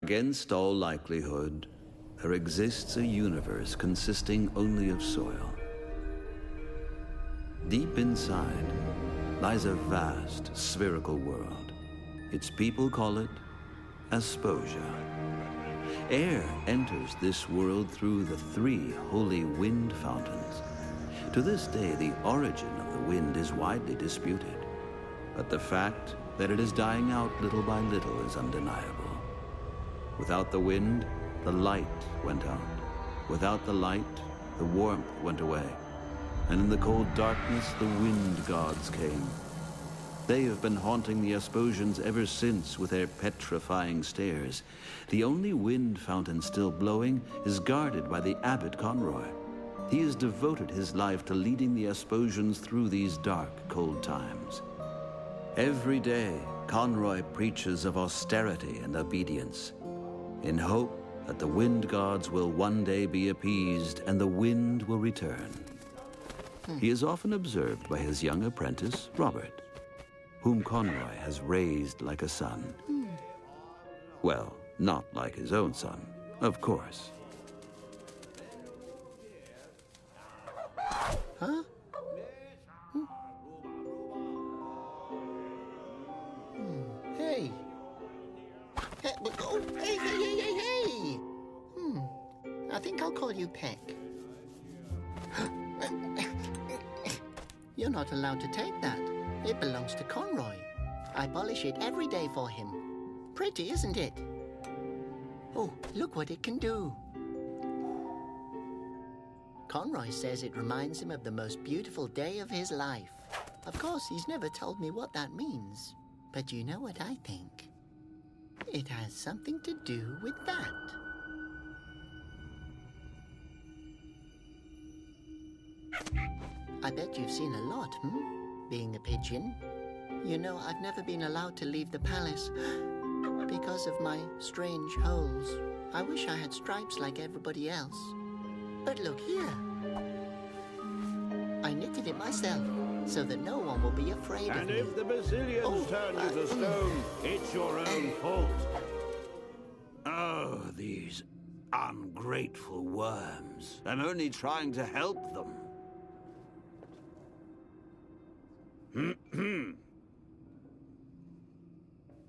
Against all likelihood, there exists a universe consisting only of soil. Deep inside lies a vast spherical world. Its people call it Asposia. Air enters this world through the 3 holy wind fountains. To this day, the origin of the wind is widely disputed, but the fact that it is dying out little by little is undeniable. Without the wind, the light went out. Without the light, the warmth went away. And in the cold darkness, the wind gods came. They have been haunting the Asposians ever since with their petrifying stares. The only wind fountain still blowing is guarded by the abbot Conroy. He has devoted his life to leading the Asposians through these dark, cold times. Every day, Conroy preaches of austerity and obedience, in hope that the wind gods will one day be appeased and the wind will return. He is often observed by his young apprentice, Robert, whom Conroy has raised like a son. Well, not like his own son, of course. Huh? Hey. Hey, oh, hey. I think I'll call you Peck. You're not allowed to take that. It belongs to Conroy. I polish it every day for him. Pretty, isn't it? Oh, look what it can do. Conroy says it reminds him of the most beautiful day of his life. Of course, he's never told me what that means. But you know what I think? It has something to do with that. I bet you've seen a lot, being a pigeon. You know, I've never been allowed to leave the palace because of my strange holes. I wish I had stripes like everybody else. But look here. I knitted it myself so that no one will be afraid of me. And if the Basilians turn you to stone, it's your own fault. Oh, these ungrateful worms. I'm only trying to help them.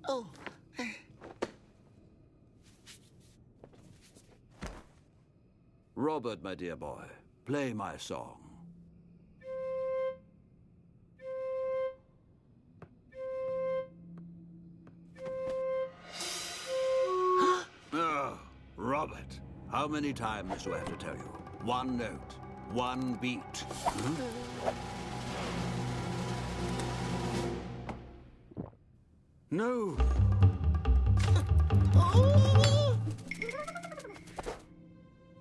Oh. Robert, my dear boy, play my song. Oh, Robert, how many times do I have to tell you? One note, one beat. No!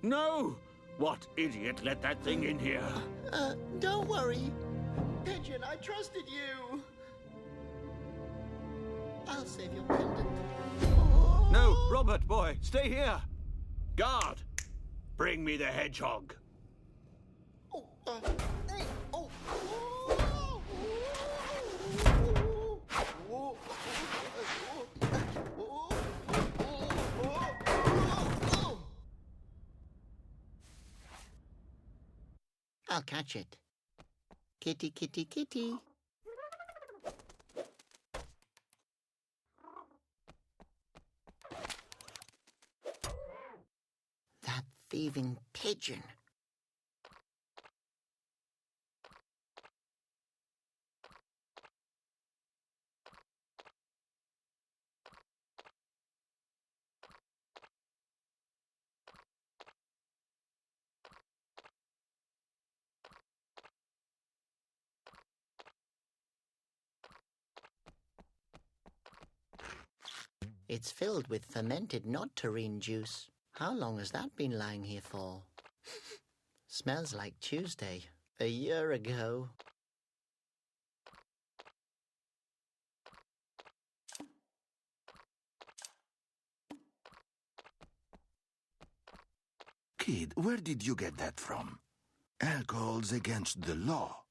No! What idiot let that thing in here? Don't worry. Pigeon, I trusted you. I'll save your pendant. No, Robert, boy, stay here. Guard! Bring me the hedgehog. I'll catch it. Kitty, kitty, kitty. That thieving pigeon. It's filled with fermented nectarine juice. How long has that been lying here for? Smells like Tuesday, a year ago. Kid, where did you get that from? Alcohol's against the law.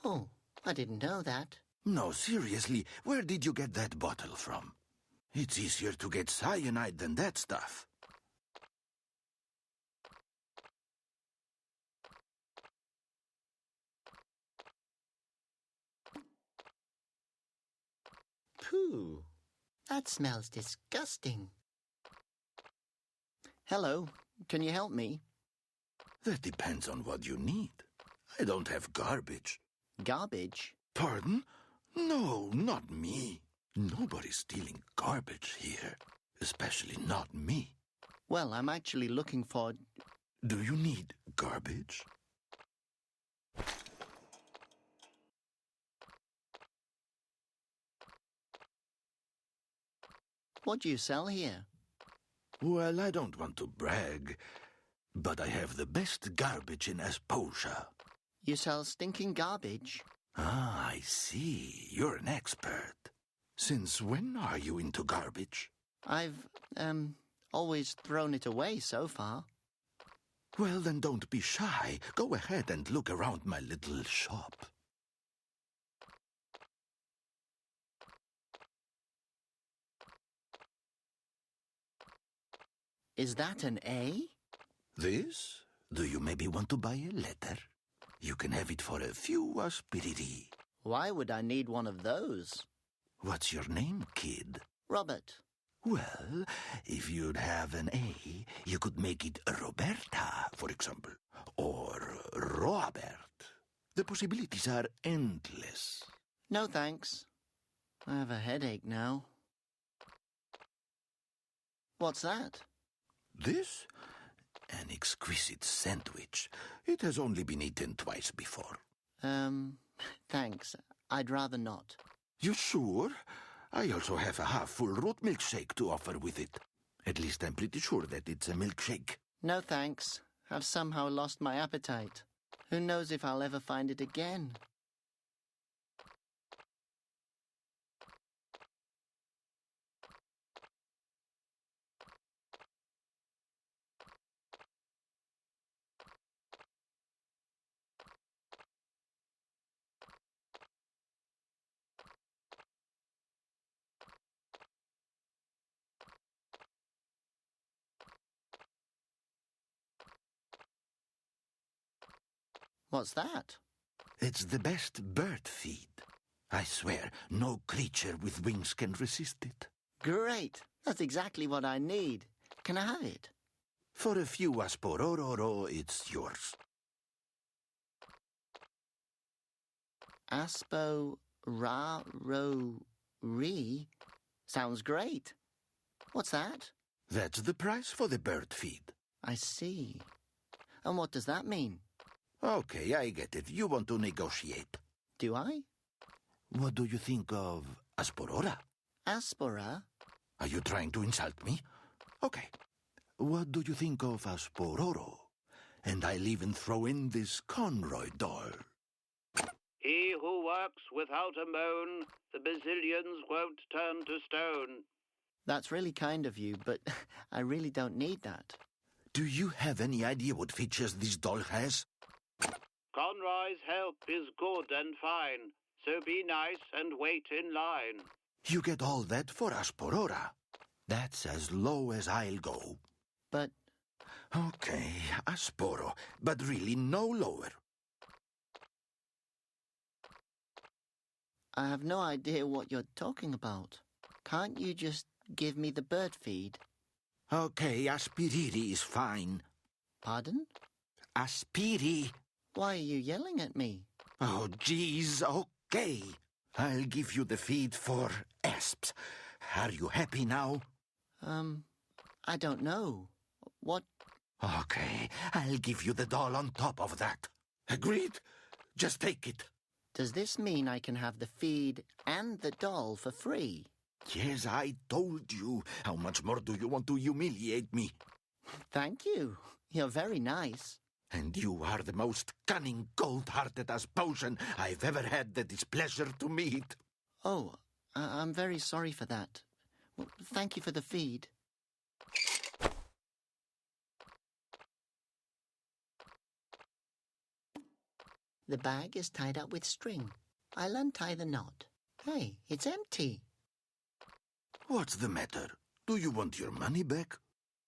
Oh, I didn't know that. No, seriously, where did you get that bottle from? It's easier to get cyanide than that stuff. Pooh. That smells disgusting. Hello. Can you help me? That depends on what you need. I don't have garbage. Garbage? Pardon? No, not me. Nobody's stealing garbage here. Especially not me. Well, I'm actually looking for... Do you need garbage? What do you sell here? Well, I don't want to brag, but I have the best garbage in Asposia. You sell stinking garbage? Ah, I see. You're an expert. Since when are you into garbage? I've, always thrown it away so far. Well, then don't be shy. Go ahead and look around my little shop. Is that an A? This? Do you maybe want to buy a letter? You can have it for a few aspiriti. Why would I need one of those? What's your name, kid? Robert. Well, if you'd have an A, you could make it Roberta, for example, or Robert. The possibilities are endless. No thanks. I have a headache now. What's that? This? An exquisite sandwich. It has only been eaten twice before. Thanks. I'd rather not. You sure? I also have a half-full root milkshake to offer with it. At least I'm pretty sure that it's a milkshake. No thanks. I've somehow lost my appetite. Who knows if I'll ever find it again? What's that? It's the best bird feed. I swear, no creature with wings can resist it. Great! That's exactly what I need. Can I have it? For a few aspororo, it's yours. Aspo-ra-ro-re? Sounds great. What's that? That's the price for the bird feed. I see. And what does that mean? Okay, I get it. You want to negotiate. Do I? What do you think of asporora? Aspora? Are you trying to insult me? Okay. What do you think of aspororo? And I'll even throw in this Conroy doll. He who works without a moan, the Basilians won't turn to stone. That's really kind of you, but I really don't need that. Do you have any idea what features this doll has? Conroy's help is good and fine, so be nice and wait in line. You get all that for asporora. That's as low as I'll go. But... Okay, asporo, but really no lower. I have no idea what you're talking about. Can't you just give me the bird feed? Okay, aspiriri is fine. Pardon? Aspiri. Why are you yelling at me? Oh, geez, okay. I'll give you the feed for asps. Are you happy now? I don't know. What? Okay, I'll give you the doll on top of that. Agreed? Just take it. Does this mean I can have the feed and the doll for free? Yes, I told you. How much more do you want to humiliate me? Thank you. You're very nice. And you are the most cunning, cold-hearted Asposian I've ever had the displeasure to meet. Oh, I'm very sorry for that. Well, thank you for the feed. The bag is tied up with string. I'll untie the knot. Hey, it's empty. What's the matter? Do you want your money back?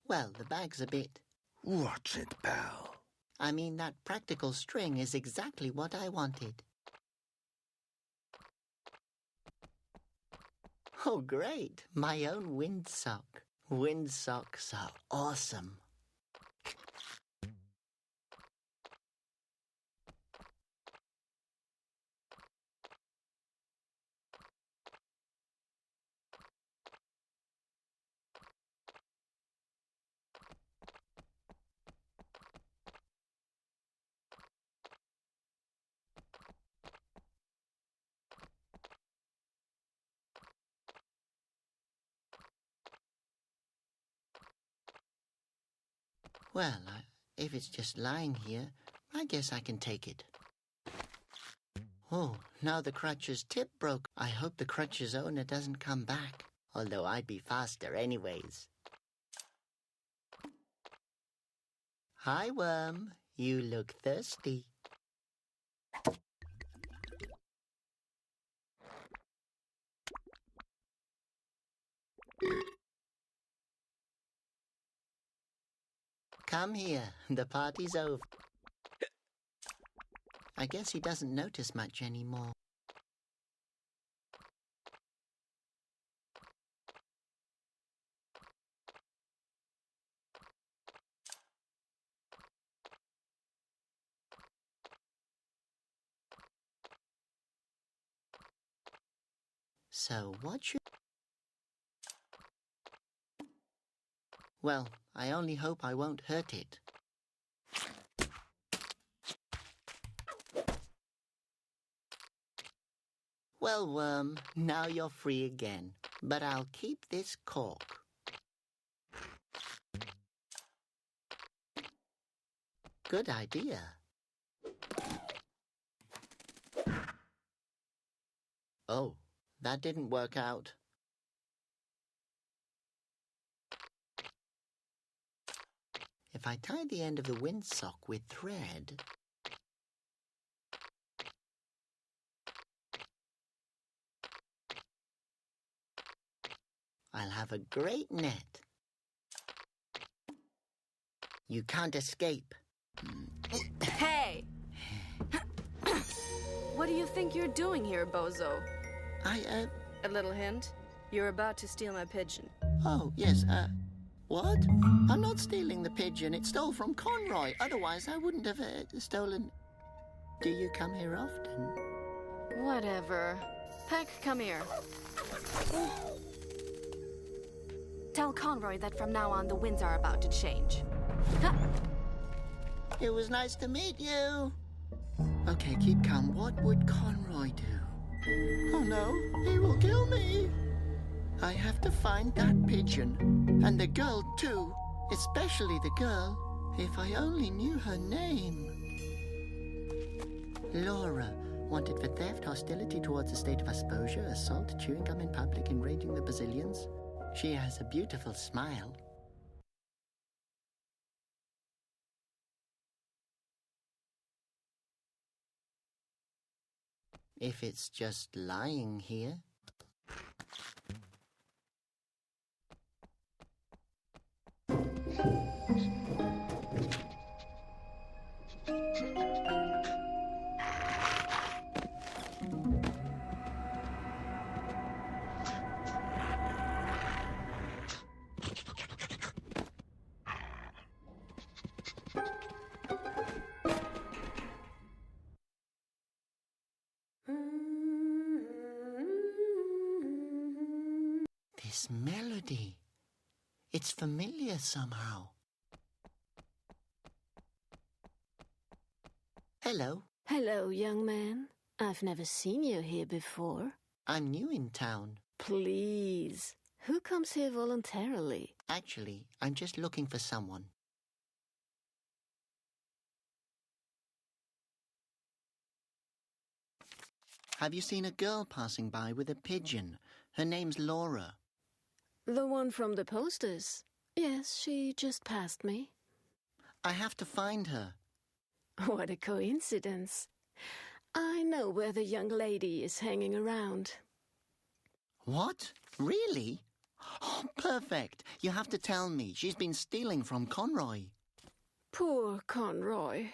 Well, the bag's a bit... Watch it, pal. I mean, that practical string is exactly what I wanted. Oh, great. My own windsock. Windsocks are awesome. Well, if it's just lying here, I guess I can take it. Oh, now the crutch's tip broke. I hope the crutch's owner doesn't come back, although I'd be faster anyways. Hi, Worm. You look thirsty. Come here. The party's over. I guess he doesn't notice much anymore. So what should... Well, I only hope I won't hurt it. Well, Worm, now you're free again, but I'll keep this cork. Good idea. Oh, that didn't work out. If I tie the end of the windsock with thread... I'll have a great net. You can't escape. Hey! What do you think you're doing here, bozo? A little hint? You're about to steal my pigeon. Oh, yes, what? I'm not stealing the pigeon. It stole from Conroy. Otherwise, I wouldn't have stolen... Do you come here often? Whatever. Peck, come here. Tell Conroy that from now on the winds are about to change. Ha! It was nice to meet you. Okay, keep calm. What would Conroy do? Oh no, he will kill me. I have to find that pigeon. And the girl too. Especially the girl. If I only knew her name. Laura, wanted for theft, hostility towards the state of Asposia, assault, chewing gum in public, enraging the Brazilians. She has a beautiful smile. If it's just lying here. This melody. It's familiar somehow. Hello. Hello, young man. I've never seen you here before. I'm new in town. Please. Who comes here voluntarily? Actually, I'm just looking for someone. Have you seen a girl passing by with a pigeon? Her name's Laura. The one from the posters. Yes, she just passed me. I have to find her. What a coincidence. I know where the young lady is hanging around. What? Really? Oh, perfect. You have to tell me. She's been stealing from Conroy. Poor Conroy.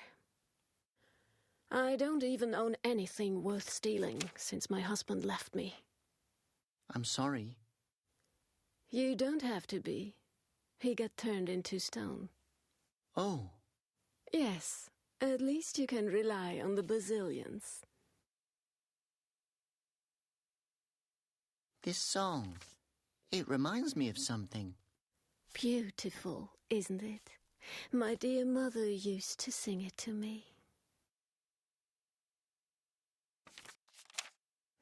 I don't even own anything worth stealing since my husband left me. I'm sorry. You don't have to be. He got turned into stone. Oh. Yes, at least you can rely on the Basilians. This song, it reminds me of something. Beautiful, isn't it? My dear mother used to sing it to me.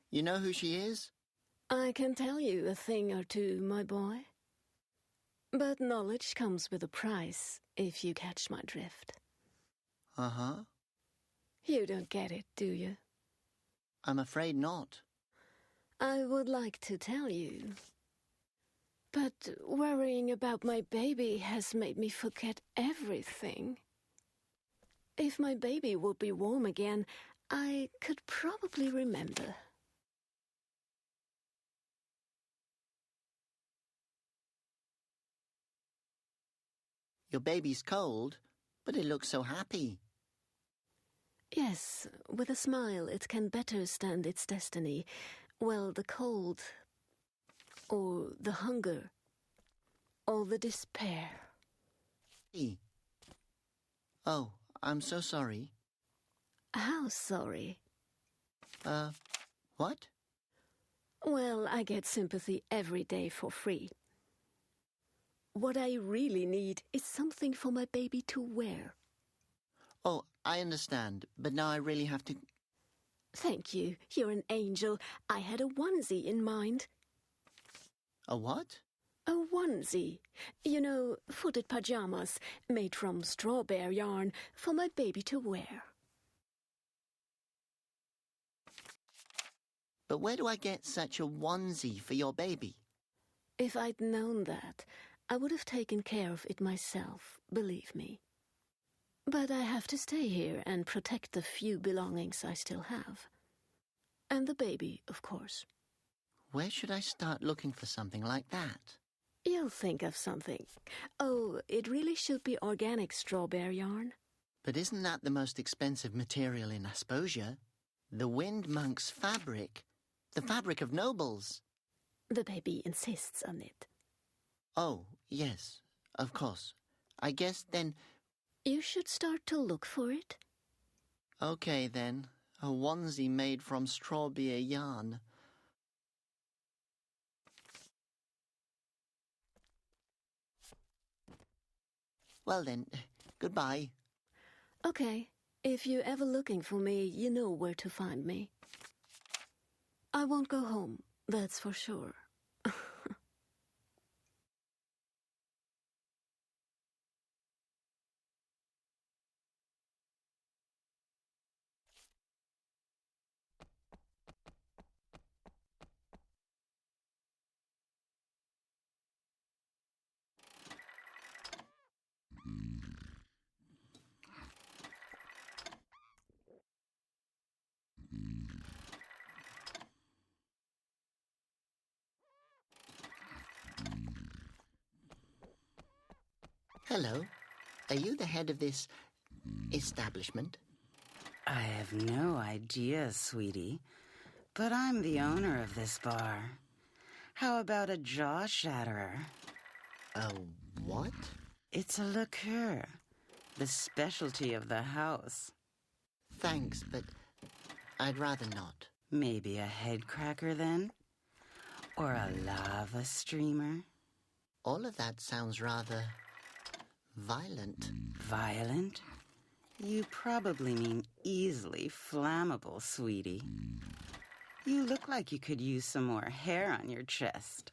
You know who she is? I can tell you a thing or two, my boy. But knowledge comes with a price, if you catch my drift. Uh-huh. You don't get it, do you? I'm afraid not. I would like to tell you. But worrying about my baby has made me forget everything. If my baby would be warm again, I could probably remember. Your baby's cold, but it looks so happy. Yes, with a smile it can better stand its destiny. Well, the cold, or the hunger, or the despair. Oh, I'm so sorry. How sorry? What? Well, I get sympathy every day for free. What I really need is something for my baby to wear. Oh, I understand, but now I really have to... Thank you. You're an angel. I had a onesie in mind. A what? A onesie. You know, footed pajamas made from strawberry yarn for my baby to wear. But where do I get such a onesie for your baby? If I'd known that, I would have taken care of it myself, believe me. But I have to stay here and protect the few belongings I still have. And the baby, of course. Where should I start looking for something like that? You'll think of something. Oh, it really should be organic strawberry yarn. But isn't that the most expensive material in Asposia? The Wind Monk's fabric. The fabric of nobles. The baby insists on it. Oh, yes, of course. I guess then... You should start to look for it. Okay, then. A onesie made from strawberry yarn. Well then, goodbye. Okay. If you're ever looking for me, you know where to find me. I won't go home, that's for sure. Hello. Are you the head of this establishment? I have no idea, sweetie, but I'm the owner of this bar. How about a jaw shatterer? A what? It's a liqueur, the specialty of the house. Thanks, but I'd rather not. Maybe a head cracker, then? Or a lava streamer? All of that sounds rather... violent. Violent? You probably mean easily flammable, sweetie. You look like you could use some more hair on your chest.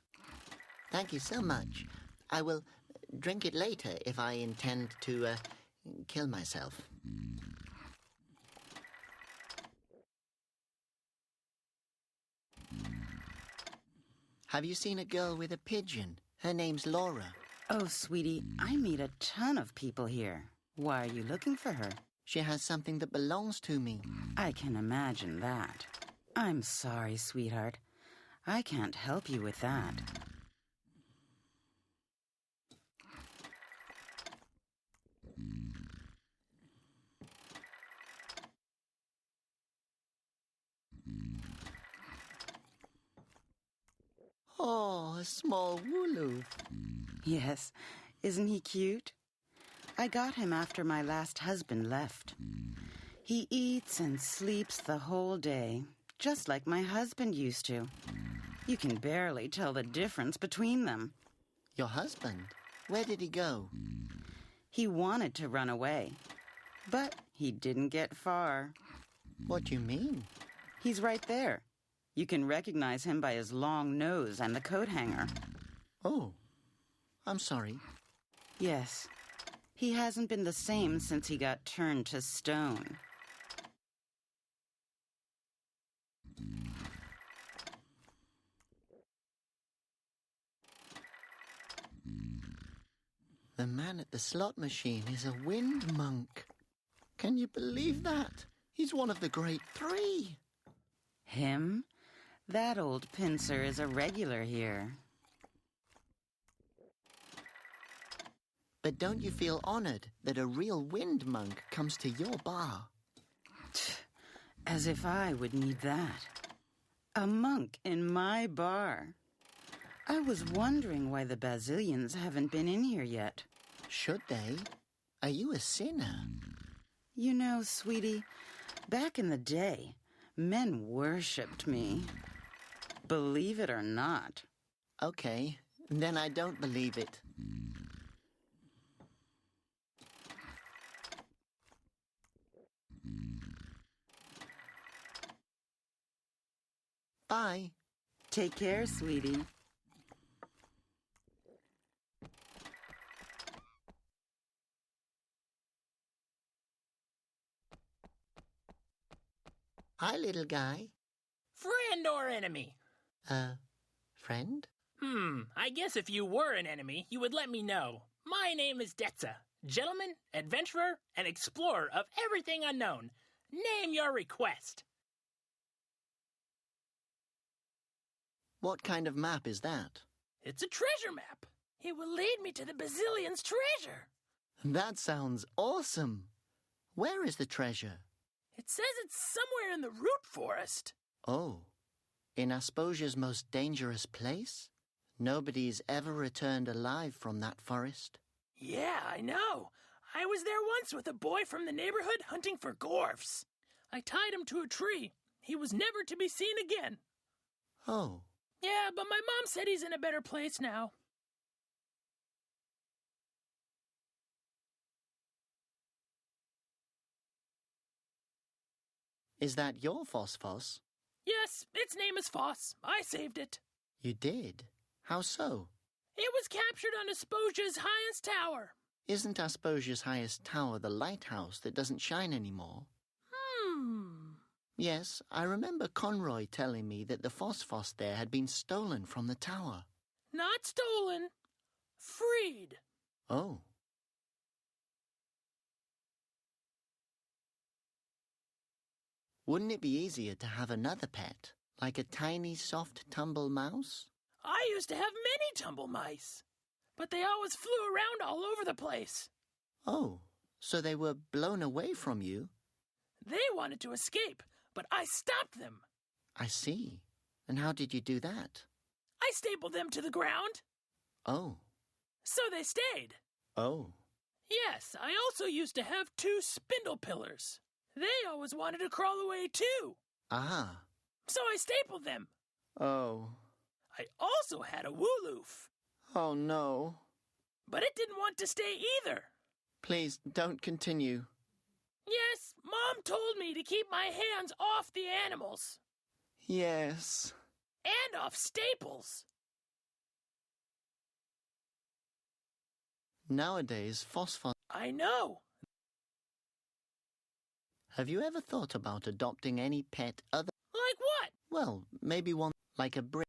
Thank you so much. I will drink it later if I intend to kill myself. Have you seen a girl with a pigeon? Her name's Laura. Oh, sweetie, I meet a ton of people here. Why are you looking for her? She has something that belongs to me. I can imagine that. I'm sorry, sweetheart. I can't help you with that. Oh, a small wooloo. Yes, isn't he cute? I got him after my last husband left. He eats and sleeps the whole day, just like my husband used to. You can barely tell the difference between them. Your husband? Where did he go? He wanted to run away, but he didn't get far. What do you mean? He's right there. You can recognize him by his long nose and the coat hanger. Oh, I'm sorry. Yes, he hasn't been the same since he got turned to stone. The man at the slot machine is a wind monk. Can you believe that? He's one of the great three. Him? That old pincer is a regular here. But don't you feel honored that a real wind monk comes to your bar? As if I would need that. A monk in my bar. I was wondering why the Basilians haven't been in here yet. Should they? Are you a sinner? You know, sweetie, back in the day, men worshipped me. Believe it or not. Okay, then I don't believe it. Bye. Take care, sweetie. Hi, little guy. Friend or enemy? Friend? I guess if you were an enemy, you would let me know. My name is Detza, gentleman, adventurer, and explorer of everything unknown. Name your request. What kind of map is that? It's a treasure map. It will lead me to the Basilian's treasure. That sounds awesome. Where is the treasure? It says it's somewhere in the root forest. Oh, in Asposia's most dangerous place? Nobody's ever returned alive from that forest. Yeah, I know. I was there once with a boy from the neighborhood hunting for gorfs. I tied him to a tree. He was never to be seen again. Oh. Yeah, but my mom said he's in a better place now. Is that your Phosphos? Yes, its name is Foss. I saved it. You did? How so? It was captured on Asposia's highest tower. Isn't Asposia's highest tower the lighthouse that doesn't shine anymore? Yes, I remember Conroy telling me that the Phosphos there had been stolen from the tower. Not stolen. Freed. Oh. Wouldn't it be easier to have another pet, like a tiny, soft tumble mouse? I used to have many tumble mice, but they always flew around all over the place. Oh, so they were blown away from you? They wanted to escape, but I stopped them. I see. And how did you do that? I stapled them to the ground. Oh. So they stayed. Oh. Yes, I also used to have 2 spindle pillars. They always wanted to crawl away too. Ah. So I stapled them. Oh. I also had a wooloof. Oh, no. But it didn't want to stay either. Please, don't continue. Yes, Mom told me to keep my hands off the animals. Yes. And off staples. Nowadays, phosphor... I know. Have you ever thought about adopting any pet other... Like what? Well, maybe one like a brick.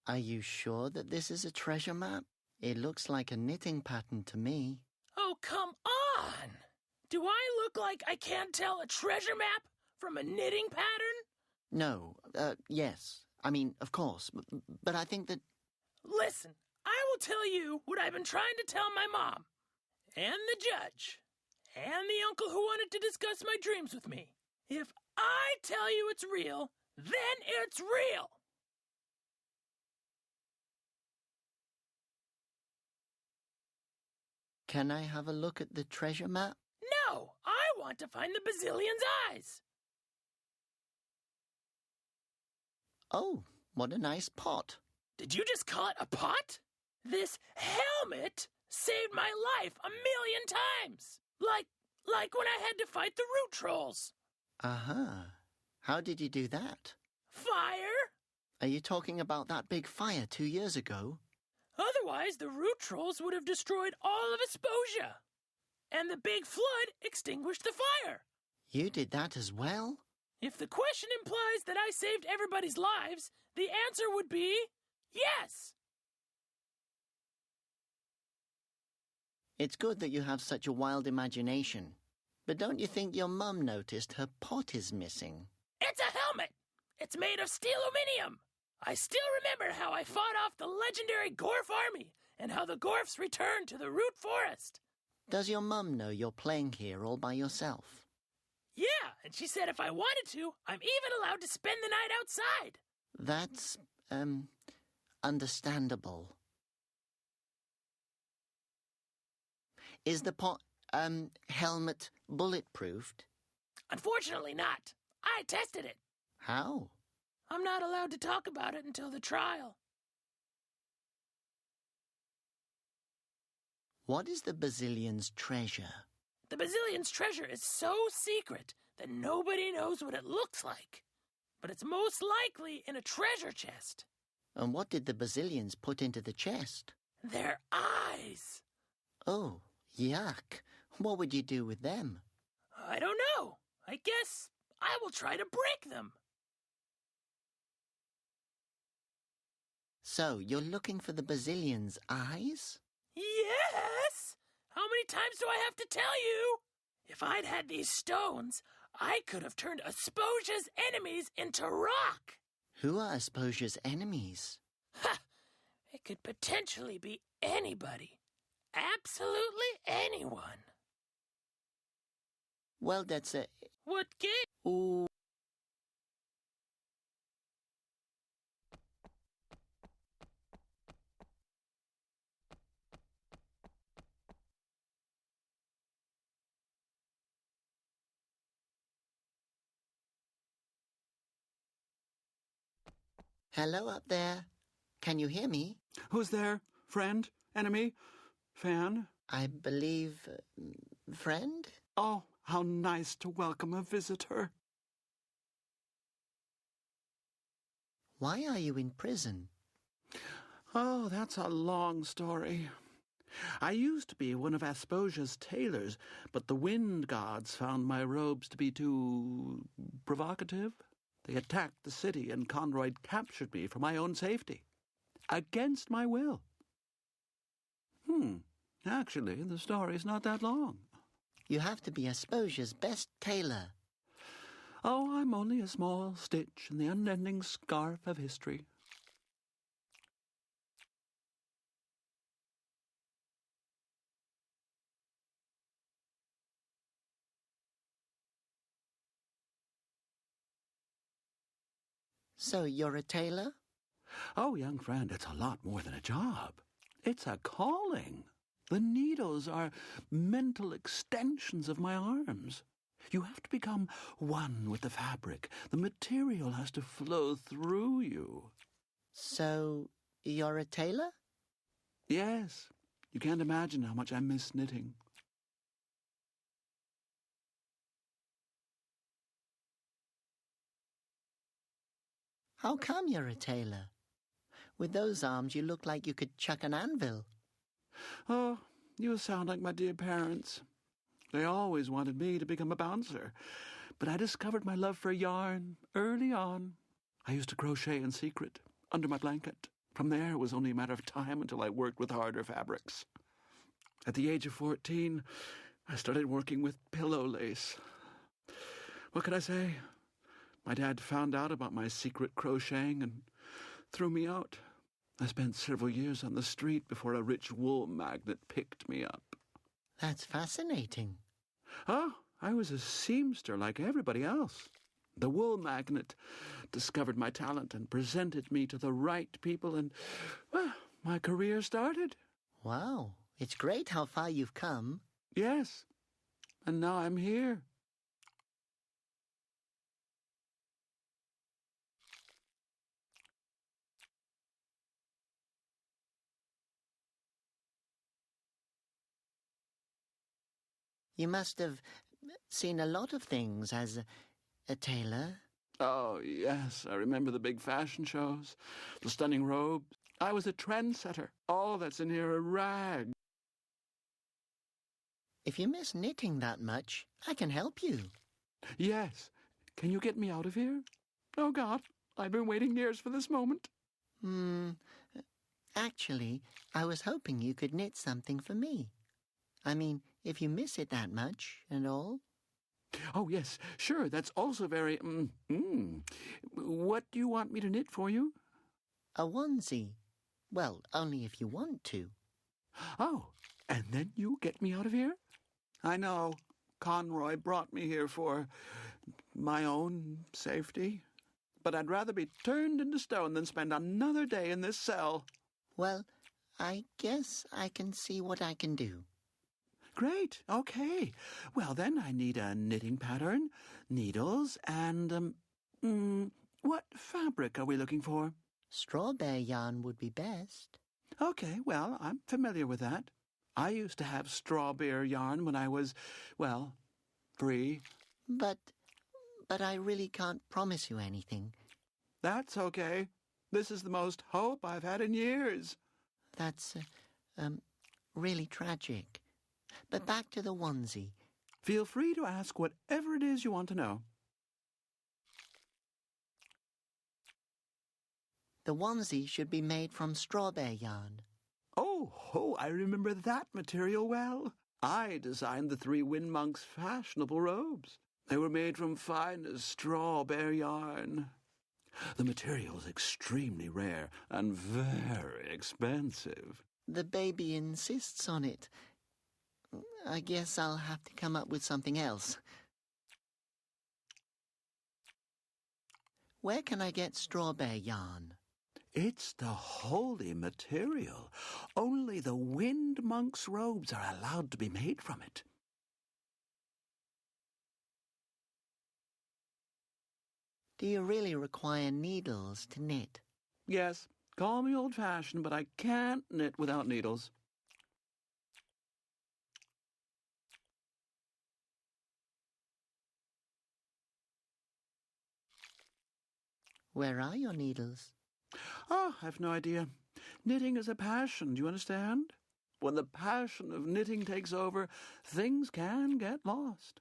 Are you sure that this is a treasure map? It looks like a knitting pattern to me. Oh, come on! Do I look like I can't tell a treasure map from a knitting pattern? No, yes. I mean, of course. But I think that... Listen, I will tell you what I've been trying to tell my mom, and the judge, and the uncle who wanted to discuss my dreams with me. If I tell you it's real, then it's real. Can I have a look at the treasure map? No, I want to find the Basilion's eyes. Oh, what a nice pot. Did you just call it a pot? This helmet saved my life 1,000,000 times. Like when I had to fight the root trolls. Uh-huh. How did you do that? Fire? Are you talking about that big fire 2 years ago? Otherwise, the root trolls would have destroyed all of Asposia. And the big flood extinguished the fire. You did that as well? If the question implies that I saved everybody's lives, the answer would be yes. It's good that you have such a wild imagination. But don't you think your mum noticed her pot is missing? It's a helmet. It's made of steel aluminium. I still remember how I fought off the legendary Gorf army and how the Gorfs returned to the root forest. Does your mum know you're playing here all by yourself? Yeah, and she said if I wanted to, I'm even allowed to spend the night outside. That's, understandable. Is the helmet bulletproofed? Unfortunately not. I tested it. How? I'm not allowed to talk about it until the trial. What is the Basilion's treasure? The Basilion's treasure is so secret that nobody knows what it looks like. But it's most likely in a treasure chest. And what did the Basilians put into the chest? Their eyes. Oh, yuck. What would you do with them? I don't know. I guess I will try to break them. So, you're looking for the Basilians' eyes? Yes! How many times do I have to tell you? If I'd had these stones, I could have turned Asposia's enemies into rock. Who are Asposia's enemies? Ha! It could potentially be anybody. Absolutely anyone. Well, that's a... What game? Ooh. Hello up there. Can you hear me? Who's there? Friend? Enemy? Fan? I believe... friend? Oh, how nice to welcome a visitor. Why are you in prison? Oh, that's a long story. I used to be one of Asposia's tailors, but the wind gods found my robes to be too provocative. They attacked the city, and Conroy captured me for my own safety. Against my will. Actually, the story's not that long. You have to be Asposia's best tailor. Oh, I'm only a small stitch in the unending scarf of history. So you're a tailor? Oh, young friend, it's a lot more than a job. It's a calling. The needles are mental extensions of my arms. You have to become one with the fabric. The material has to flow through you. So you're a tailor? Yes. You can't imagine how much I miss knitting. How come you're a tailor? With those arms, you look like you could chuck an anvil. Oh, you sound like my dear parents. They always wanted me to become a bouncer, but I discovered my love for yarn early on. I used to crochet in secret, under my blanket. From there, it was only a matter of time until I worked with harder fabrics. At the age of 14, I started working with pillow lace. What could I say? My dad found out about my secret crocheting and threw me out. I spent several years on the street before a rich wool magnate picked me up. That's fascinating. Oh, I was a seamster like everybody else. The wool magnate discovered my talent and presented me to the right people, and, well, my career started. Wow, It's great how far you've come. Yes, and now I'm here. You must have seen a lot of things as a tailor. Oh, yes, I remember the big fashion shows, the stunning robes. I was a trendsetter. All that's in here are rags. If you miss knitting that much, I can help you. Yes. Can you get me out of here? Oh, God, I've been waiting years for this moment. Actually, I was hoping you could knit something for me. I mean, if you miss it that much and all. Oh, yes, sure, that's also very, What do you want me to knit for you? A onesie. Well, only if you want to. Oh, and then you get me out of here? I know. Conroy brought me here for my own safety. But I'd rather be turned into stone than spend another day in this cell. Well, I guess I can see what I can do. Great, okay. Well, then I need a knitting pattern, needles, and, what fabric are we looking for? Strawberry yarn would be best. Okay, well, I'm familiar with that. I used to have strawberry yarn when I was, well, free. But I really can't promise you anything. That's okay. This is the most hope I've had in years. That's, really tragic. But back to the onesie. Feel free to ask whatever it is you want to know. The onesie should be made from strawberry yarn. Oh, I remember that material well. I designed the 3 Wind Monks' fashionable robes. They were made from finest strawberry yarn. The material is extremely rare and very expensive. The baby insists on it. I guess I'll have to come up with something else. Where can I get strawberry yarn? It's the holy material. Only the Wind Monks' robes are allowed to be made from it. Do you really require needles to knit? Yes, call me old-fashioned, but I can't knit without needles. Where are your needles? Oh, I've no idea. Knitting is a passion, do you understand? When the passion of knitting takes over, things can get lost.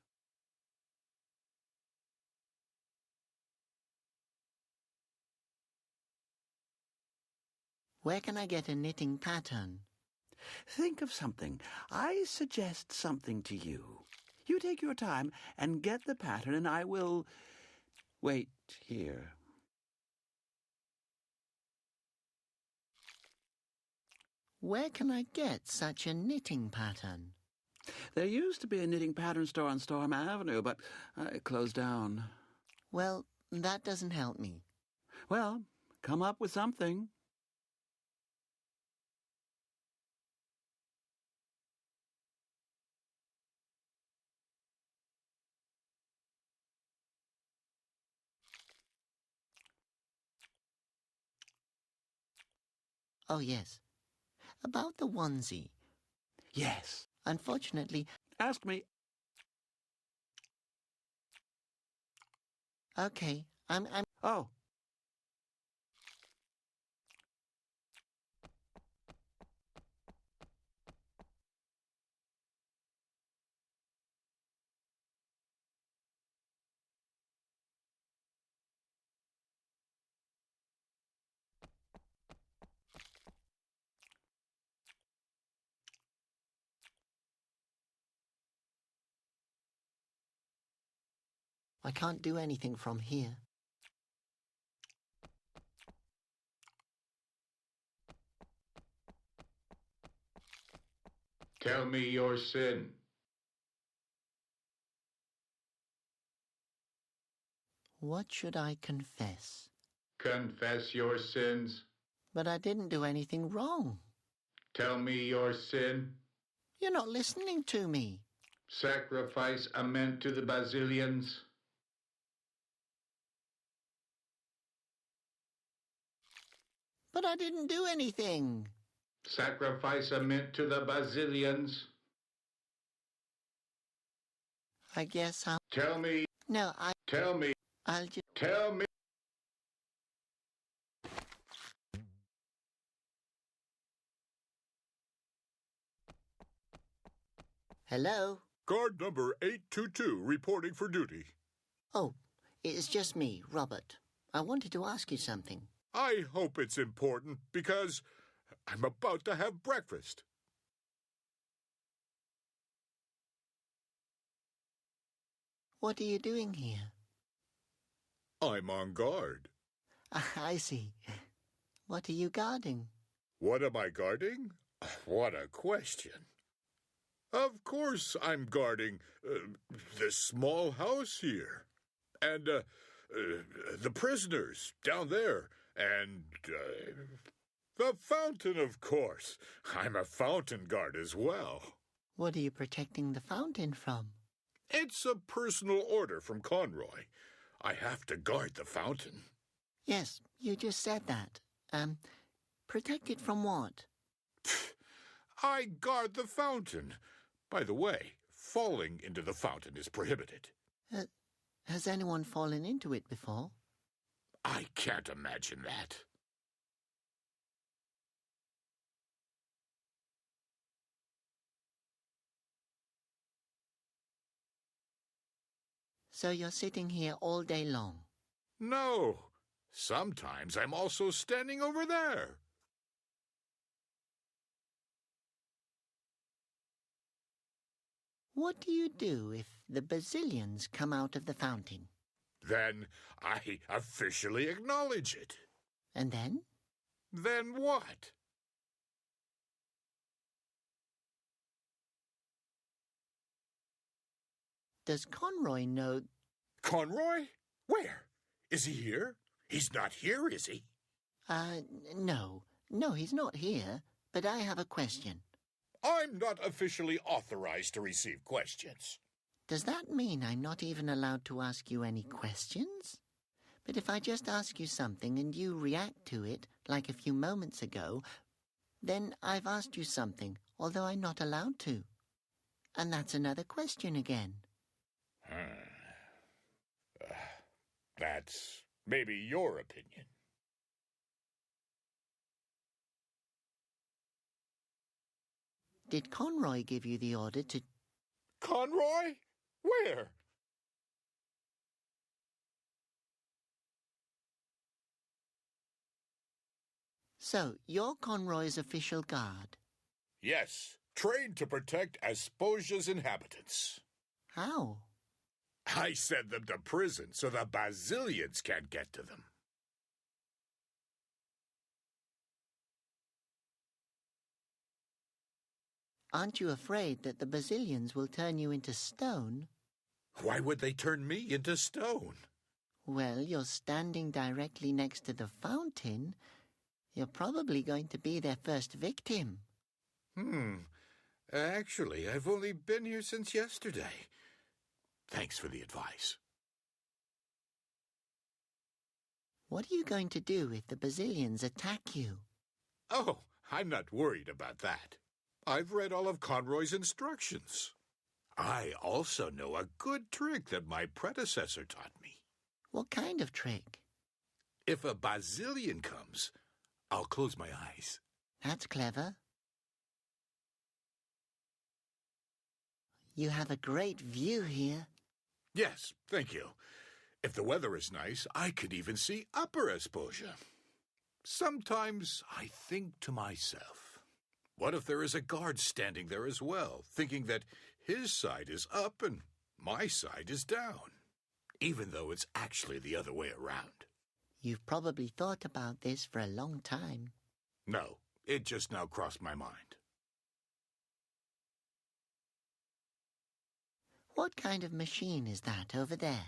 Where can I get a knitting pattern? Think of something. I suggest something to you. You take your time and get the pattern, and I will wait here. Where can I get such a knitting pattern? There used to be a knitting pattern store on Storm Avenue, but it closed down. Well, that doesn't help me. Well, come up with something. Oh, yes. About the onesie. Yes. Unfortunately... Ask me. Okay, I'm... Oh. I can't do anything from here. Tell me your sin. What should I confess? Confess your sins. But I didn't do anything wrong. Tell me your sin. You're not listening to me. Sacrifice a mint to the Basilians. But I didn't do anything. Sacrifice a mint to the Basilians. I guess I'll... Tell me. No, Tell me. I'll just... Tell me. Hello? Guard number 822 reporting for duty. Oh, it's just me, Robert. I wanted to ask you something. I hope it's important because I'm about to have breakfast. What are you doing here? I'm on guard. I see. What are you guarding? What am I guarding? What a question. Of course I'm guarding this small house here. And the prisoners down there. And the fountain, of course. I'm a fountain guard as well. What are you protecting the fountain from? It's a personal order from Conroy. I have to guard the fountain. Yes, you just said that. Protect it from what? I guard the fountain. By the way, falling into the fountain is prohibited. Has anyone fallen into it before? I can't imagine that. So you're sitting here all day long? No. Sometimes I'm also standing over there. What do you do if the Basilians come out of the fountain? Then I officially acknowledge it. And then? Then what? Does Conroy know... Conroy? Where? Is he here? He's not here, is he? No. No, he's not here. But I have a question. I'm not officially authorized to receive questions. Does that mean I'm not even allowed to ask you any questions? But if I just ask you something and you react to it, like a few moments ago, then I've asked you something, although I'm not allowed to. And that's another question again. That's maybe your opinion. Did Conroy give you the order to... Conroy? Where? So, you're Conroy's official guard? Yes, trained to protect Asposia's inhabitants. How? I send them to prison so the Basilians can't get to them. Aren't you afraid that the Basilians will turn you into stone? Why would they turn me into stone? Well, you're standing directly next to the fountain. You're probably going to be their first victim. Actually, I've only been here since yesterday. Thanks for the advice. What are you going to do if the Basilians attack you? Oh, I'm not worried about that. I've read all of Conroy's instructions. I also know a good trick that my predecessor taught me. What kind of trick? If a Basilian comes, I'll close my eyes. That's clever. You have a great view here. Yes, thank you. If the weather is nice, I could even see Upper Asposia. Sometimes I think to myself, what if there is a guard standing there as well, thinking that his side is up and my side is down, even though it's actually the other way around? You've probably thought about this for a long time. No, it just now crossed my mind. What kind of machine is that over there?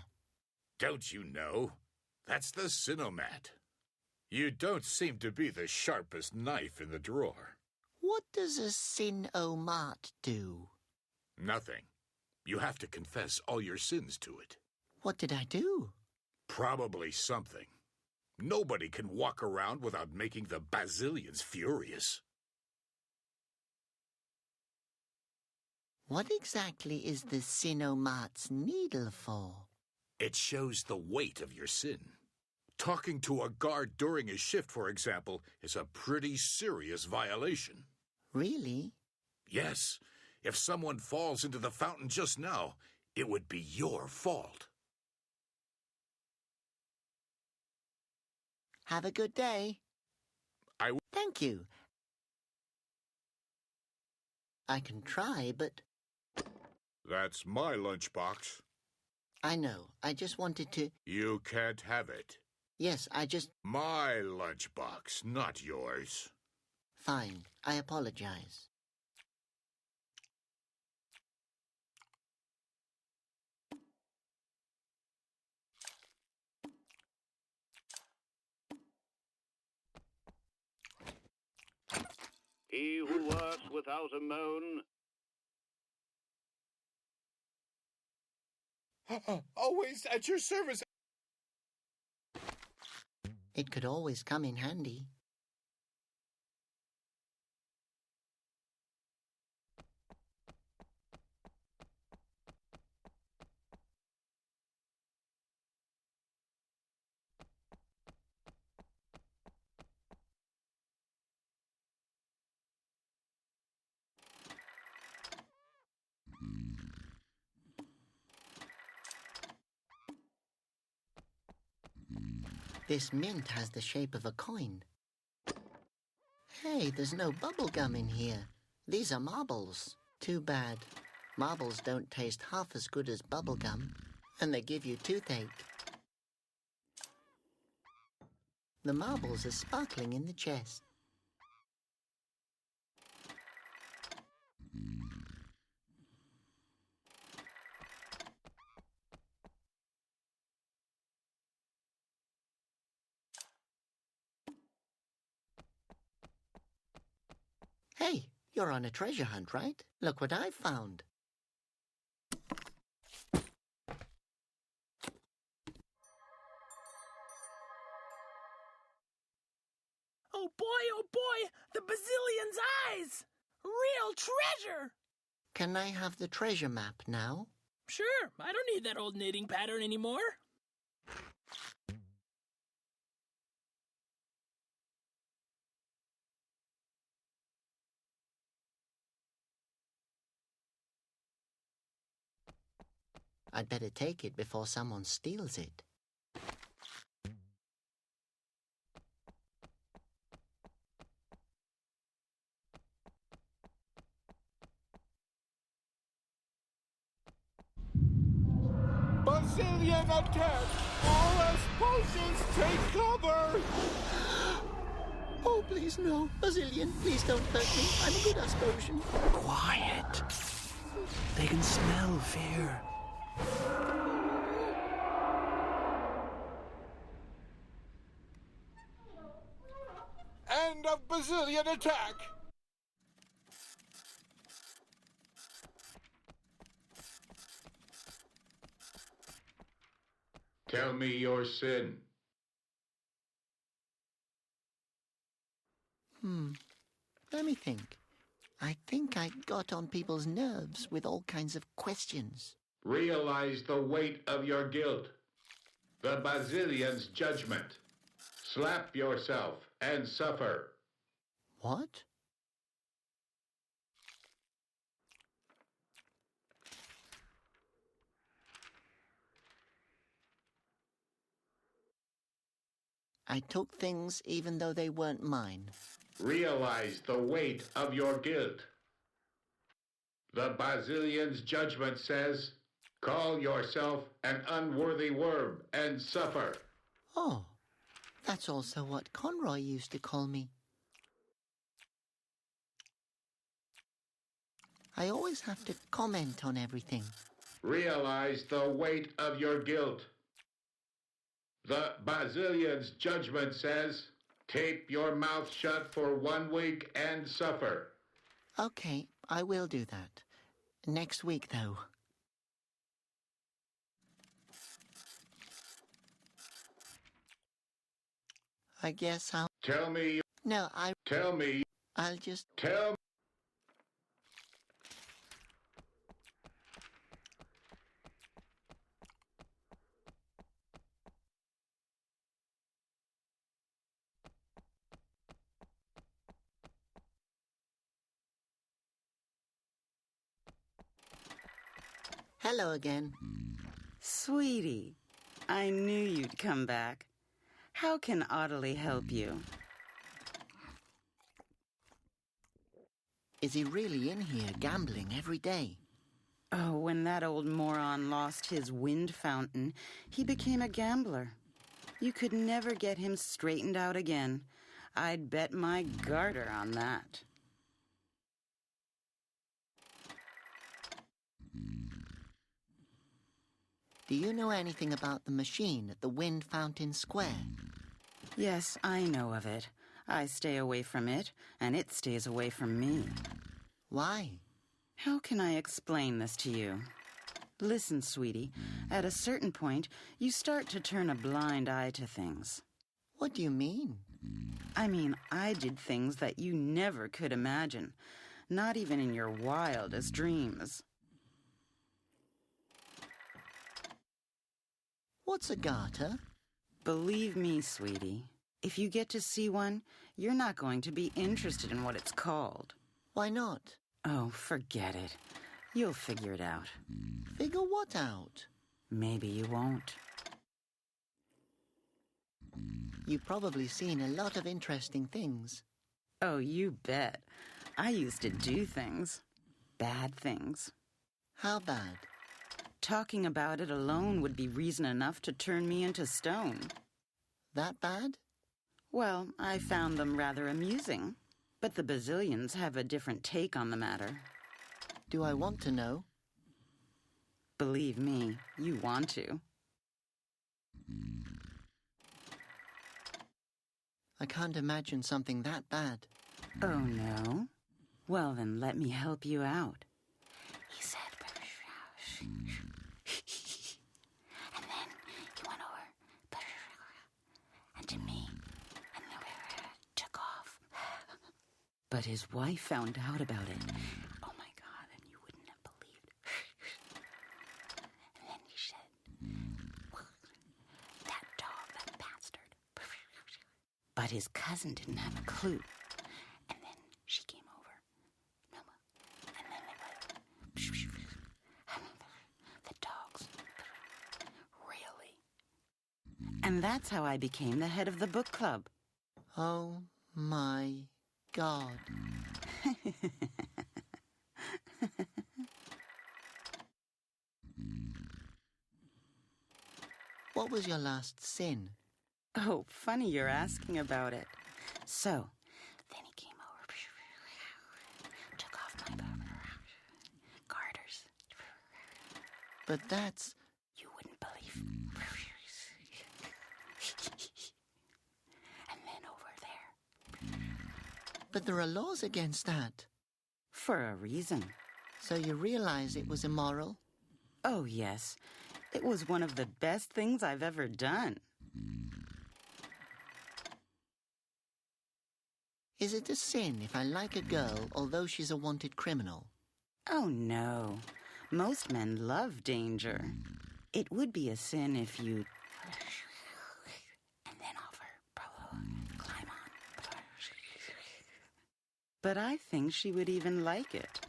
Don't you know? That's the Sinomat. You don't seem to be the sharpest knife in the drawer. What does a sin-o-mat do? Nothing. You have to confess all your sins to it. What did I do? Probably something. Nobody can walk around without making the Basilians furious. What exactly is the sin-o-mat's needle for? It shows the weight of your sin. Talking to a guard during his shift, for example, is a pretty serious violation. Really? Yes. If someone falls into the fountain just now, it would be your fault. Have a good day. Thank you. I can try, but... That's my lunchbox. I know. I just wanted to... You can't have it. Yes, I just... My lunchbox, not yours. Fine. I apologize. He who works without a moan. Always at your service. It could always come in handy. This mint has the shape of a coin. Hey, there's no bubble gum in here. These are marbles. Too bad. Marbles don't taste half as good as bubble gum, and they give you toothache. The marbles are sparkling in the chest. Hey, you're on a treasure hunt, right? Look what I've found. Oh boy, the Basilian's eyes! Real treasure! Can I have the treasure map now? Sure, I don't need that old knitting pattern anymore. I'd better take it before someone steals it. Basilian attack! All Asposians take cover! Oh, please no. Basilian, please don't hurt me. I'm a good Asposian. Quiet. They can smell fear. End of Basilian attack! Tell me your sin. Let me think. I think I got on people's nerves with all kinds of questions. Realize the weight of your guilt. The Basilian's judgment. Slap yourself and suffer. What? I took things even though they weren't mine. Realize the weight of your guilt. The Basilian's judgment says, call yourself an unworthy worm and suffer. Oh, that's also what Conroy used to call me. I always have to comment on everything. Realize the weight of your guilt. The Basilian's judgment says, tape your mouth shut for 1 week and suffer. Okay, I will do that. Next week, though. I guess I'll... Tell me. No, Tell me. I'll just... Tell. Hello again. Sweetie, I knew you'd come back. How can Ottilie help you? Is he really in here gambling every day? Oh, when that old moron lost his wind fountain, he became a gambler. You could never get him straightened out again. I'd bet my garter on that. Do you know anything about the machine at the Wind Fountain Square? Yes, I know of it. I stay away from it, and it stays away from me. Why? How can I explain this to you? Listen, sweetie, at a certain point, you start to turn a blind eye to things. What do you mean? I mean, I did things that you never could imagine, not even in your wildest dreams. What's a garter? Believe me, sweetie, if you get to see one, you're not going to be interested in what it's called. Why not? Oh, forget it. You'll figure it out. Figure what out? Maybe you won't. You've probably seen a lot of interesting things. Oh, you bet. I used to do things. Bad things. How bad? Talking about it alone would be reason enough to turn me into stone. That bad? Well, I found them rather amusing. But the Basilians have a different take on the matter. Do I want to know? Believe me, you want to. I can't imagine something that bad. Oh, no? Well, then let me help you out. He said... and then he went over... and to me... and then took off. But his wife found out about it. Oh, my God, and you wouldn't have believed. And then he said... that dog, that bastard. But his cousin didn't have a clue. And then she came over. And then they went... the dogs. Really. And that's how I became the head of the book club. Oh, my God. What was your last sin? Oh, funny you're asking about it. So, then he came over, took off my garters. But that's... You wouldn't believe. And then over there. But there are laws against that. For a reason. So you realize it was immoral? Oh, yes. It was one of the best things I've ever done. Is it a sin if I like a girl, although she's a wanted criminal? Oh, no. Most men love danger. It would be a sin if you... and then climb on. But I think she would even like it.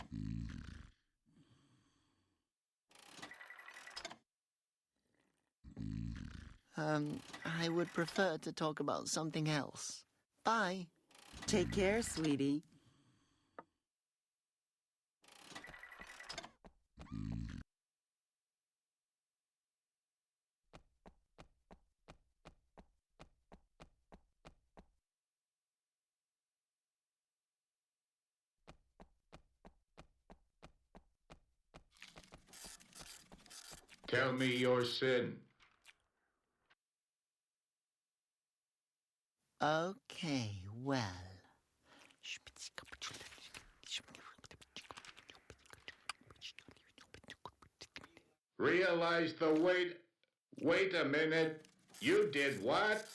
I would prefer to talk about something else. Bye. Take care, sweetie. Tell me your sin. Okay, well. Realize the weight. Wait a minute. You did what?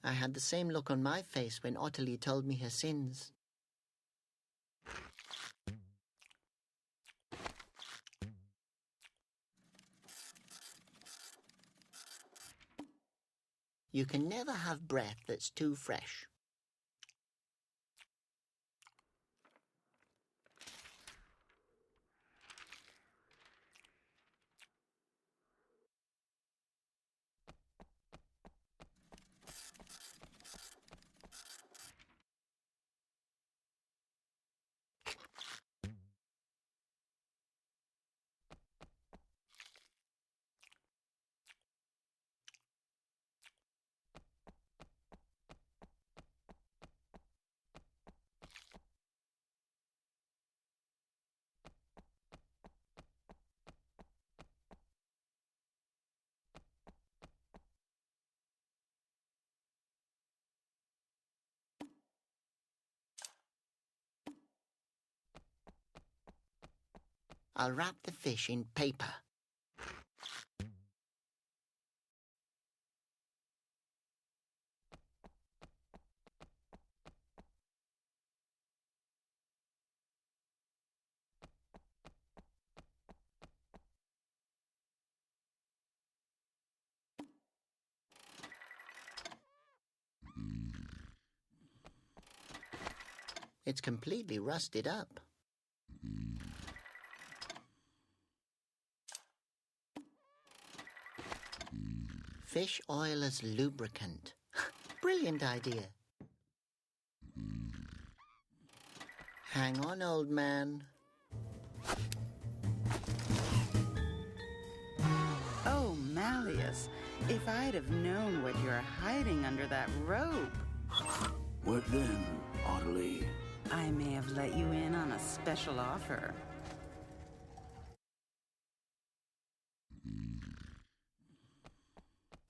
I had the same look on my face when Ottilie told me her sins. You can never have breath that's too fresh. I'll wrap the fish in paper. It's completely rusted up. Fish oil as lubricant. Brilliant idea. Hang on, old man. Oh, Malleus, if I'd have known what you're hiding under that robe. What then, Ottilie? I may have let you in on a special offer.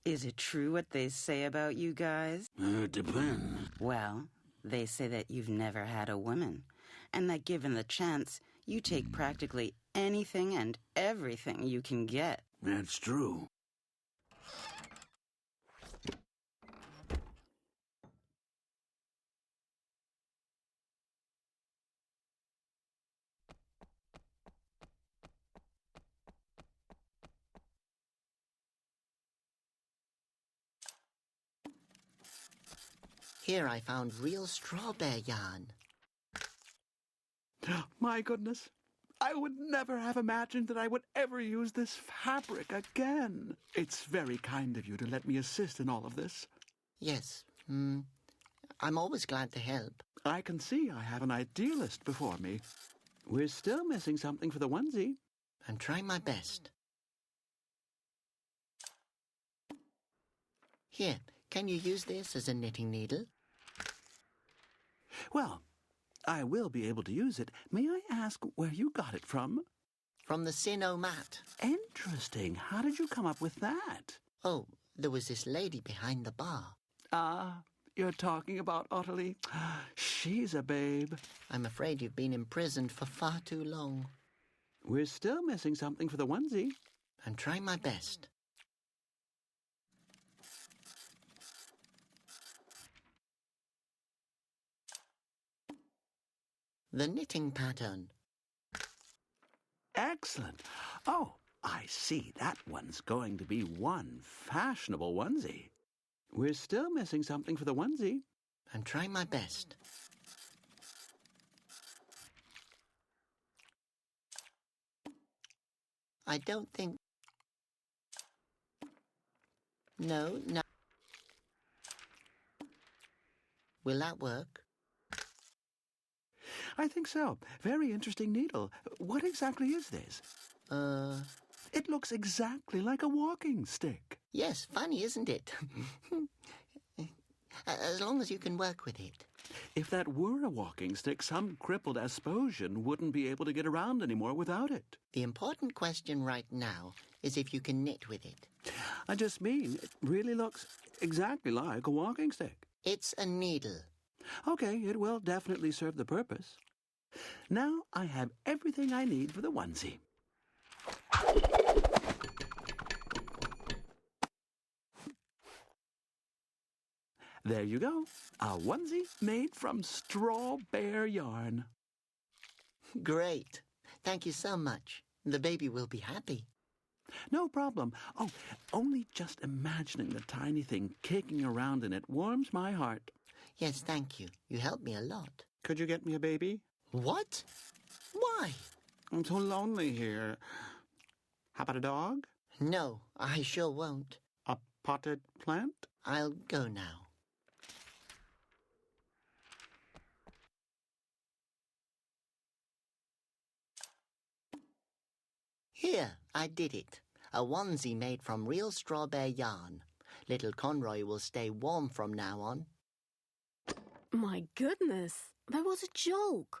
Is it true what they say about you guys? It depends. Well, they say that you've never had a woman, and that given the chance, you take practically anything and everything you can get. That's true. Here I found real straw bear yarn. My goodness. I would never have imagined that I would ever use this fabric again. It's very kind of you to let me assist in all of this. Yes, I'm always glad to help. I can see I have an idealist before me. We're still missing something for the onesie. I'm trying my best. Here, can you use this as a knitting needle? Well, I will be able to use it. May I ask where you got it from? From the Sino mat. Interesting. How did you come up with that? Oh, there was this lady behind the bar. Ah, you're talking about Ottilie. She's a babe. I'm afraid you've been imprisoned for far too long. We're still missing something for the onesie. I'm trying my best. The knitting pattern. Excellent. Oh, I see. That one's going to be one fashionable onesie. We're still missing something for the onesie. I'm trying my best. I don't think... No. Will that work? I think so. Very interesting needle. What exactly is this? It looks exactly like a walking stick. Yes, funny, isn't it? As long as you can work with it. If that were a walking stick, some crippled Asposian wouldn't be able to get around anymore without it. The important question right now is if you can knit with it. I just mean, it really looks exactly like a walking stick. It's a needle. Okay, it will definitely serve the purpose. Now I have everything I need for the onesie. There you go, a onesie made from straw bear yarn. Great. Thank you so much. The baby will be happy. No problem. Oh, only just imagining the tiny thing kicking around in it warms my heart. Yes, thank you. You helped me a lot. Could you get me a baby? What? Why? I'm so lonely here. How about a dog? No, I sure won't. A potted plant? I'll go now. Here, I did it. A onesie made from real straw bear yarn. Little Conroy will stay warm from now on. My goodness, that was a joke.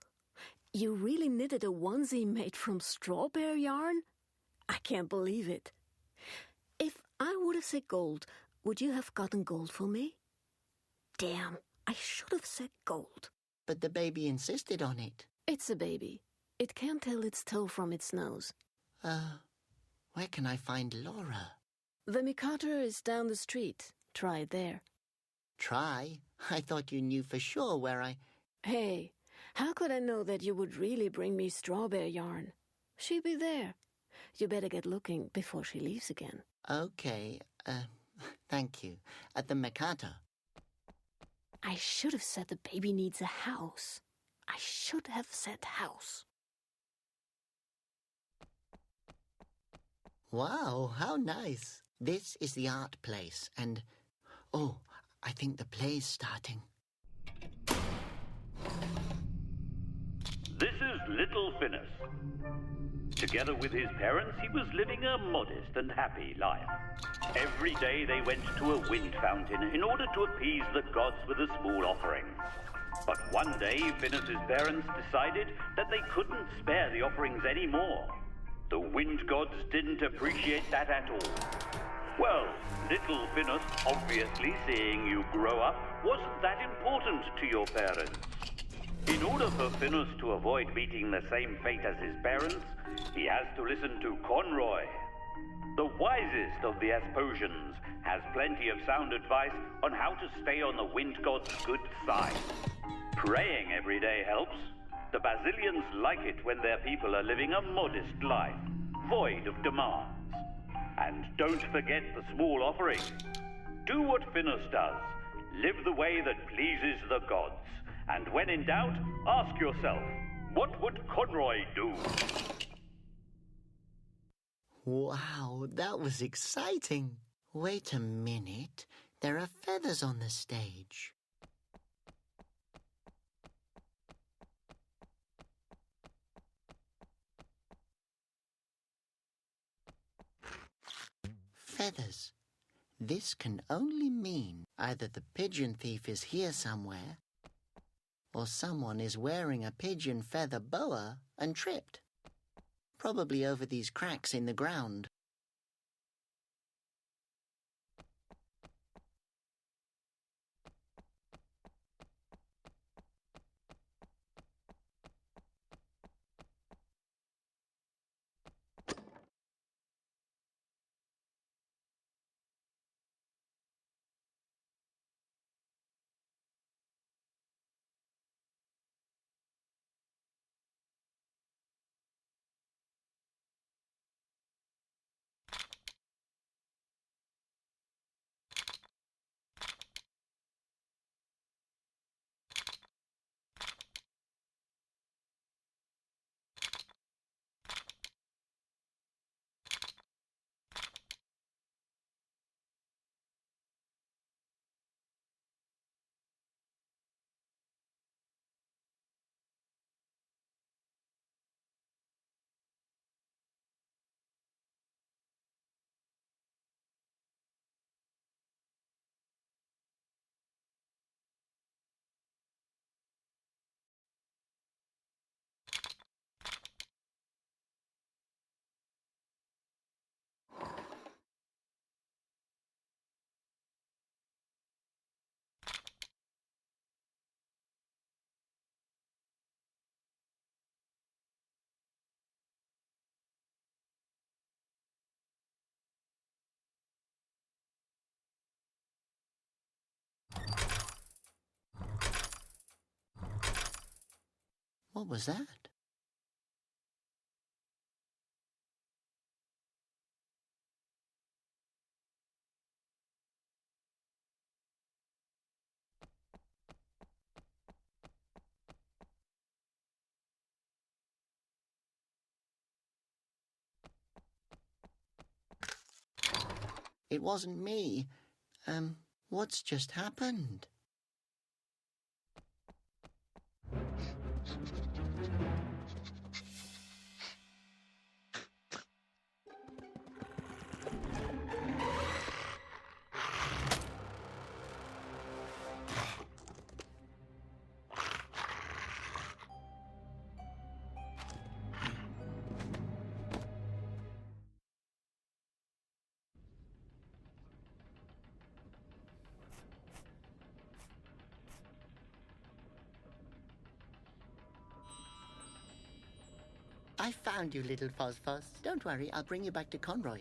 You really knitted a onesie made from straw bear yarn? I can't believe it. If I would have said gold, would you have gotten gold for me? Damn, I should have said gold. But the baby insisted on it. It's a baby. It can't tell its toe from its nose. Where can I find Laura? The Mikado is down the street. Try it there. Try? I thought you knew for sure where I... Hey, how could I know that you would really bring me straw bear yarn? She'd be there. You better get looking before she leaves again. Okay, thank you. At the Mikado. I should have said the baby needs a house. I should have said house. Wow, how nice. This is the art place, and... Oh, I think the play's starting. This is little Phineas. Together with his parents, he was living a modest and happy life. Every day they went to a wind fountain in order to appease the gods with a small offering. But one day, Phineas's parents decided that they couldn't spare the offerings anymore. The wind gods didn't appreciate that at all. Well, little Phineas, obviously seeing you grow up, wasn't that important to your parents. In order for Phineas to avoid meeting the same fate as his parents, he has to listen to Conroy. The wisest of the Asposians has plenty of sound advice on how to stay on the wind god's good side. Praying every day helps. The Basilians like it when their people are living a modest life, void of demands. And don't forget the small offering. Do what Phineas does. Live the way that pleases the gods. And when in doubt, ask yourself, what would Conroy do? Wow, that was exciting. Wait a minute. There are feathers on the stage. Feathers. This can only mean either the pigeon thief is here somewhere, or someone is wearing a pigeon feather boa and tripped. Probably over these cracks in the ground. What was that? It wasn't me. What's just happened? I found you, little Fosfos. Don't worry, I'll bring you back to Conroy.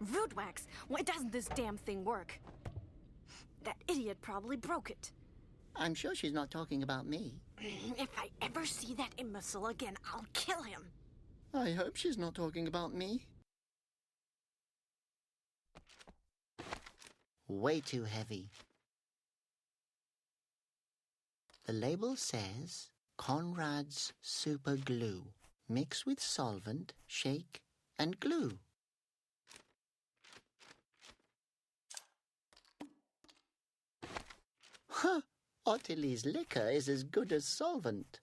Rootwax, why doesn't this damn thing work? That idiot probably broke it. I'm sure she's not talking about me. If I ever see that imbecile again, I'll kill him. I hope she's not talking about me. Way too heavy. The label says Conrad's Super Glue. Mix with solvent, shake, and glue. Huh! Ottilie's liquor is as good as solvent.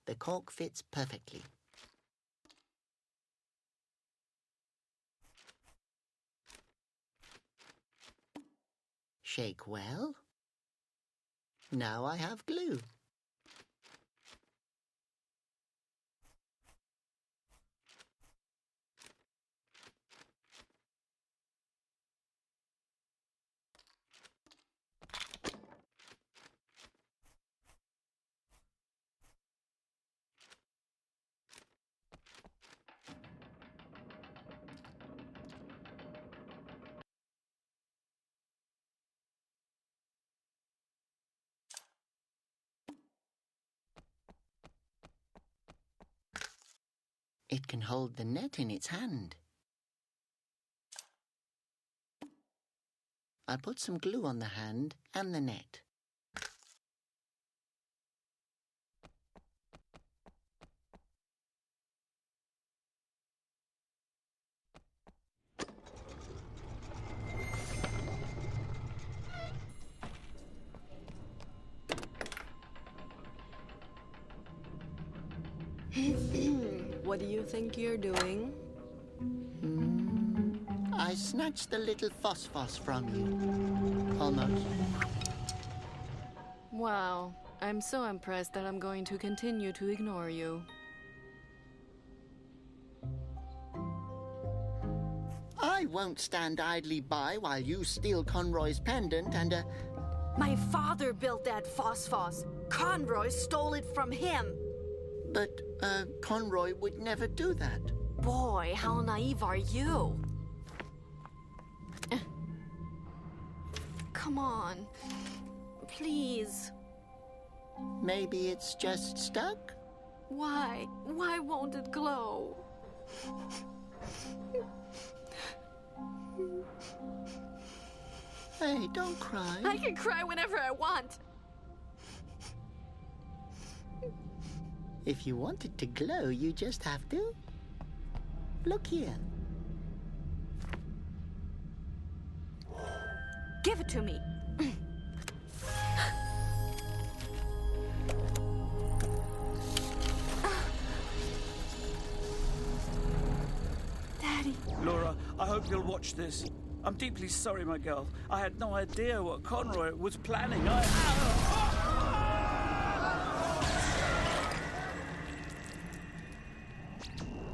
The cork fits perfectly. Shake well. Now I have glue. It can hold the net in its hand. I'll put some glue on the hand and the net. What do you think you're doing? I snatched the little Phosphos from you. Almost. Wow, I'm so impressed that I'm going to continue to ignore you. I won't stand idly by while you steal Conroy's pendant and My father built that Phosphos. Conroy stole it from him. But, Conroy would never do that. Boy, how naive are you? Come on. Please. Maybe it's just stuck? Why? Why won't it glow? Hey, don't cry. I can cry whenever I want. If you want it to glow, you just have to. Look here. Give it to me. Daddy. Laura, I hope you'll watch this. I'm deeply sorry, my girl. I had no idea what Conroy was planning.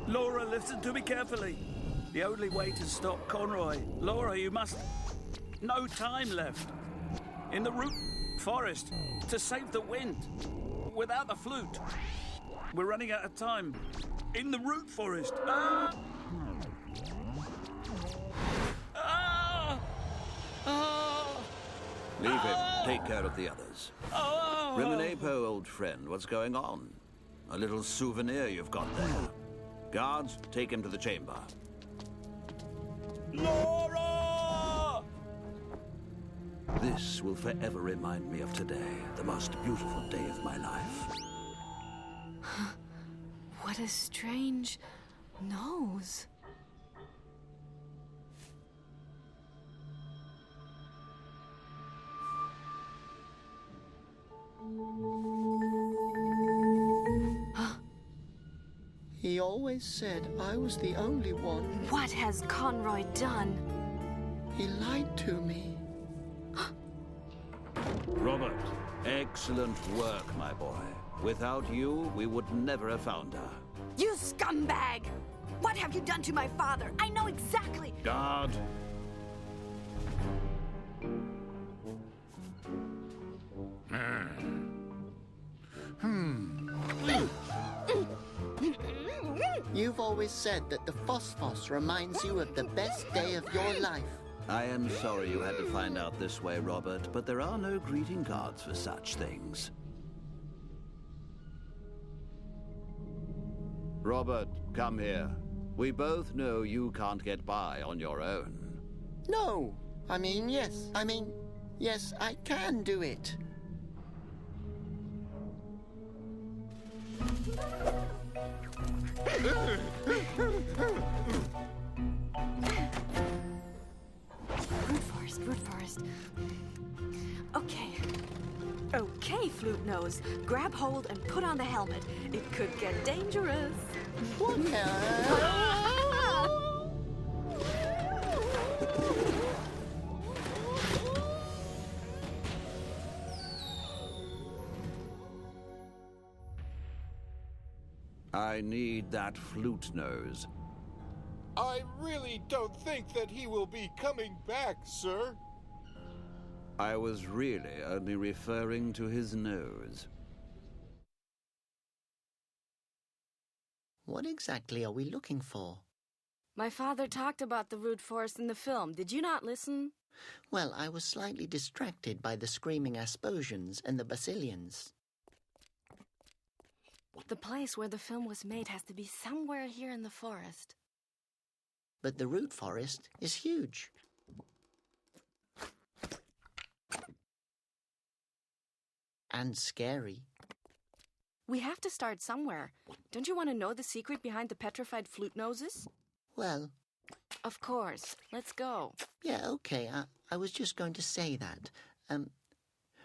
Laura, listen to me carefully. The only way to stop Conroy... Laura, you must... No time left. In the root forest. To save the wind. Without the flute. We're running out of time. In the root forest. Ah! Ah! Ah! Leave him. Take care of the others. Rimenepo, old friend, what's going on? A little souvenir you've got there. Guards, take him to the chamber. Laura! This will forever remind me of today, the most beautiful day of my life. What a strange nose. He always said I was the only one. What has Conroy done? He lied to me. Robert, excellent work, my boy. Without you, we would never have found her. You scumbag! What have you done to my father? I know exactly. Guard. You've always said that the phosphos reminds you of the best day of your life. I am sorry you had to find out this way, Robert, but there are no greeting cards for such things. Robert, come here. We both know you can't get by on your own. No. Yes, I can do it. Root forest. Okay, Flute Nose. Grab hold and put on the helmet. It could get dangerous. What I need that flute nose. I really don't think that he will be coming back, sir. I was really only referring to his nose. What exactly are we looking for? My father talked about the root forest in the film. Did you not listen? Well, I was slightly distracted by the screaming Asposians and the Basilians. The place where the film was made has to be somewhere here in the forest. But the root forest is huge. And scary. We have to start somewhere. Don't you want to know the secret behind the petrified flute noses? Well... Of course. Let's go. Yeah, okay. I was just going to say that.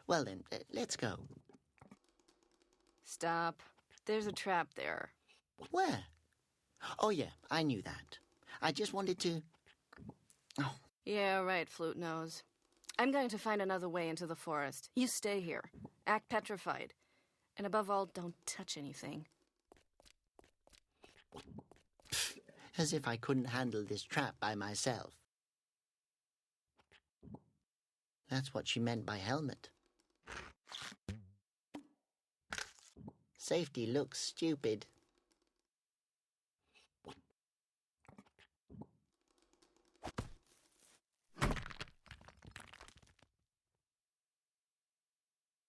Well then, let's go. Stop. There's a trap there. Where? Oh, yeah, I knew that. I just wanted to... Oh. Yeah, right, Flute Nose. I'm going to find another way into the forest. You stay here. Act petrified. And above all, don't touch anything. As if I couldn't handle this trap by myself. That's what she meant by helmet. Safety looks stupid.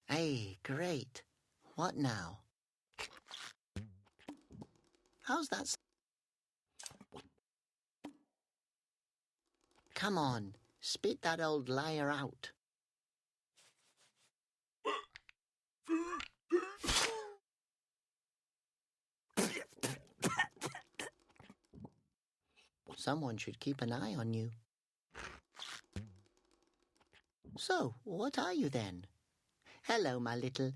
Hey, great. What now? How's that? Come on, spit that old liar out. Someone should keep an eye on you. So, what are you then? Hello, my little...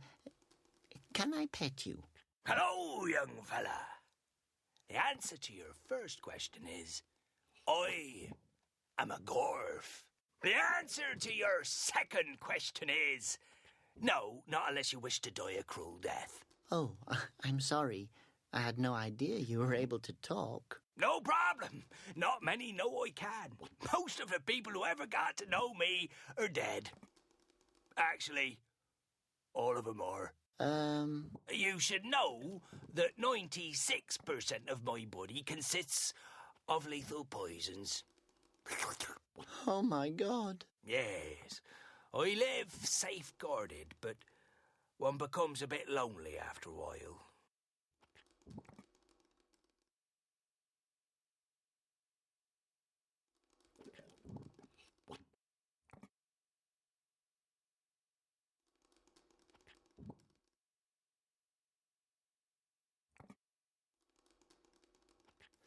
Can I pet you? Hello, young fella. The answer to your first question is... I am a Gorf. The answer to your second question is... No, not unless you wish to die a cruel death. Oh, I'm sorry. I had no idea you were able to talk. No problem. Not many know I can. Most of the people who ever got to know me are dead. Actually, all of them are. You should know that 96% of my body consists of lethal poisons. Oh, my God. Yes. I live safeguarded, but one becomes a bit lonely after a while.